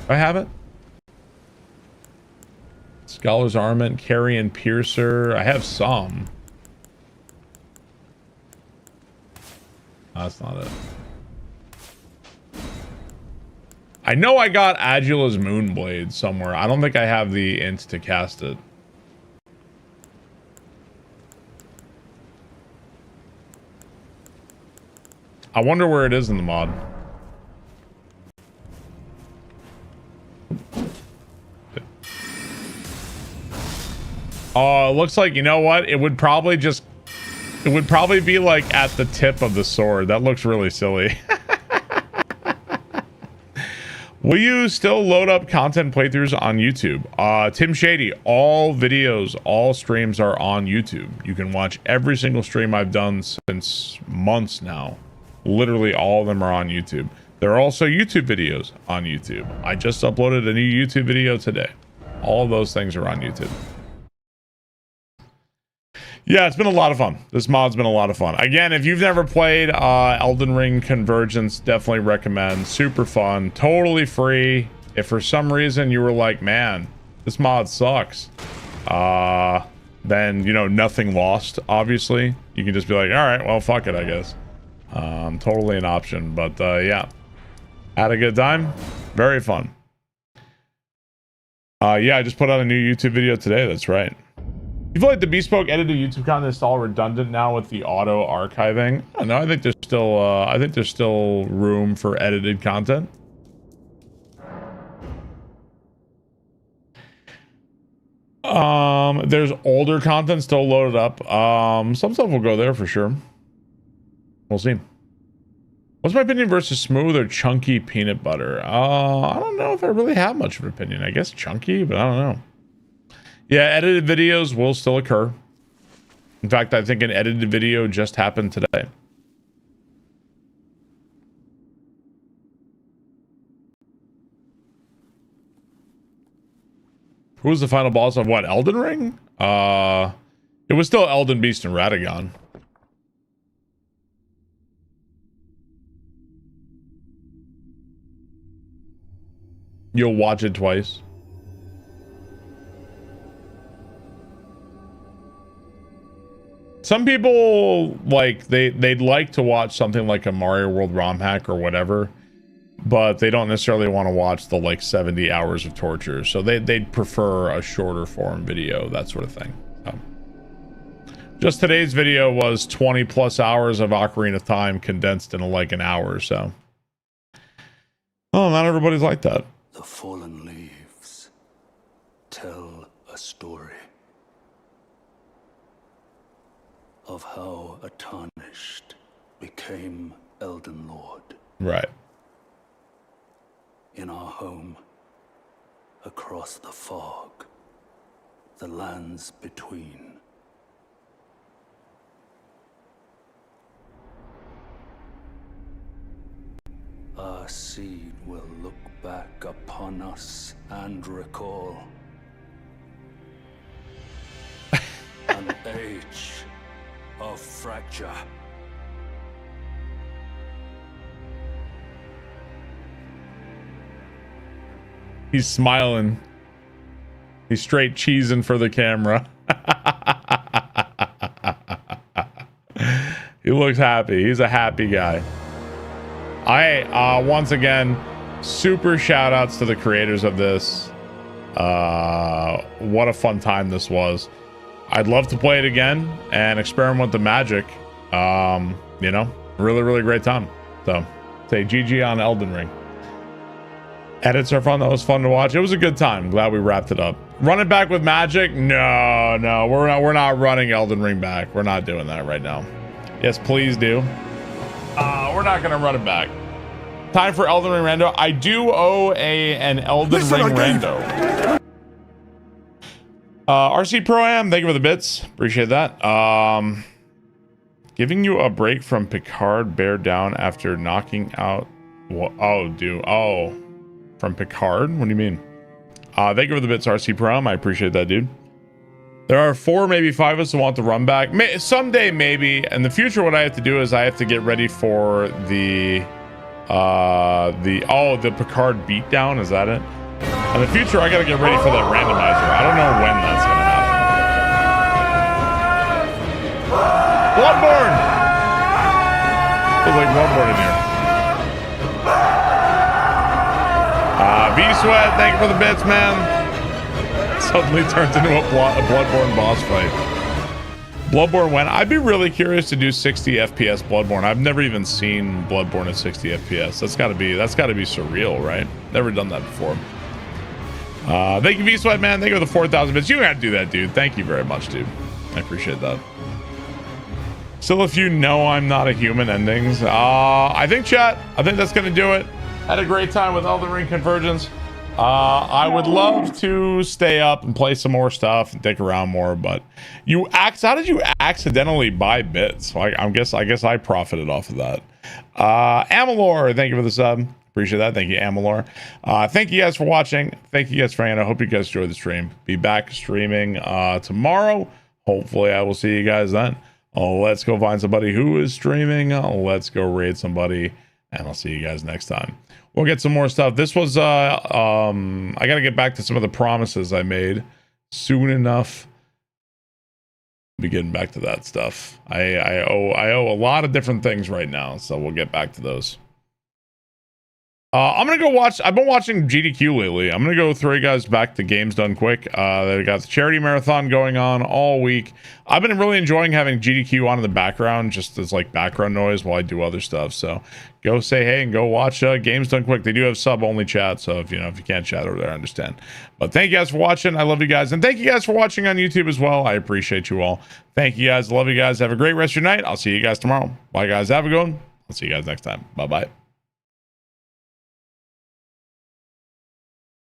Do I have it? Scholar's Armament, Carrion Piercer. I have some. That's not it. I know I got Agula's Moonblade somewhere. I don't think I have the int to cast it. I wonder where it is in the mod. Oh, it looks like, you know what? It would probably be like at the tip of the sword. That looks really silly. Will you still load up content playthroughs on YouTube? Tim Shady, all videos, all streams are on YouTube. You can watch every single stream I've done since months now. Literally all of them are on YouTube. There are also YouTube videos on YouTube. I just uploaded a new YouTube video today. All of those things are on YouTube. Yeah, it's been a lot of fun. This mod's been a lot of fun. Again, if you've never played Elden Ring Convergence, definitely recommend. Super fun, totally free. If for some reason you were like, man, this mod sucks, then, you know, nothing lost, obviously. You can just be like, all right, well, fuck it, I guess. Totally an option, but yeah. Had a good time. Very fun. Yeah, I just put out a new YouTube video today, that's right. You feel like the bespoke edited YouTube content is all redundant now with the auto archiving? I don't know. I think there's still room for edited content. There's older content still loaded up. Some stuff will go there for sure. We'll see. What's my opinion versus smooth or chunky peanut butter? I don't know if I really have much of an opinion. I guess chunky, but I don't know. Yeah, edited videos will still occur. In fact, I think an edited video just happened today. Who was the final boss of what? Elden Ring? It was still Elden Beast and Radagon. You'll watch it twice. Some people like they'd like to watch something like a Mario World ROM hack or whatever, but they don't necessarily want to watch the like 70 hours of torture. So they'd prefer a shorter form video, that sort of thing. So, just today's video was 20 plus hours of Ocarina of Time condensed in like an hour. So, oh, not everybody's like that. The fallen leaves tell a story of how a tarnished became Elden Lord. Right. In our home, across the fog, the lands between. Our seed will look back upon us and recall an age of fracture. He's smiling. He's straight cheesing for the camera. He looks happy. He's a happy guy. Once again, super shout outs to the creators of this. What a fun time this was. I'd love to play it again and experiment with the magic. You know, really great time. So say GG on Elden Ring. Edits are fun. That was fun to watch. It was a good time. Glad we wrapped it up. Run it back with magic? No, we're not running Elden Ring back. We're not doing that right now. Yes, please do. We're not gonna run it back. Time for Elden Ring rando. I do owe an Elden Ring rando. RC Pro Am, thank you for the bits. Appreciate that. Giving you a break from Picard bear down after knocking out. Oh, dude. Oh, from Picard? What do you mean? Thank you for the bits, RC Pro Am. I appreciate that, dude. There are 4, maybe 5 of us who want the run back. Someday, maybe. In the future, what I have to do is I have to get ready for the Picard beatdown. Is that it? In the future, I gotta get ready for that randomizer. I don't know when that's gonna happen. Bloodborne! Feels like Bloodborne in here. V-Sweat, thank you for the bits, man. Suddenly turns into a Bloodborne boss fight. Bloodborne when? I'd be really curious to do 60 FPS Bloodborne. I've never even seen Bloodborne at 60 FPS. That's gotta be surreal, right? Never done that before. Thank you, V-Sweat, man. Thank you for the 4,000 bits. You don't have to do that, dude. Thank you very much, dude. I appreciate that. Still, if you know I'm not a human endings. I think that's gonna do it. Had a great time with Elden Ring Convergence. I would love to stay up and play some more stuff and dick around more, but how did you accidentally buy bits? Like, I guess I profited off of that. Amalor, thank you for the sub. Appreciate that. Thank you, Amalor. Thank you guys for watching. Thank you guys for hanging out. I hope you guys enjoyed the stream. Be back streaming tomorrow. Hopefully I will see you guys then. Let's go find somebody who is streaming. Let's go raid somebody, and I'll see you guys next time. We'll get some more stuff. This was I gotta get back to some of the promises I made soon enough. Be getting back to that stuff. I owe a lot of different things right now, so we'll get back to those. I'm gonna go watch. I've been watching GDQ lately. I'm gonna go throw you guys back to Games Done Quick. They got the charity marathon going on all week. I've been really enjoying having GDQ on in the background, just as like background noise while I do other stuff. So go say hey and go watch Games Done Quick. They do have sub only chat, so if you can't chat over there, I understand. But thank you guys for watching. I love you guys, and thank you guys for watching on YouTube as well. I appreciate you all. Thank you guys. Love you guys. Have a great rest of your night. I'll see you guys tomorrow. Bye guys. Have a good one. I'll see you guys next time. Bye bye.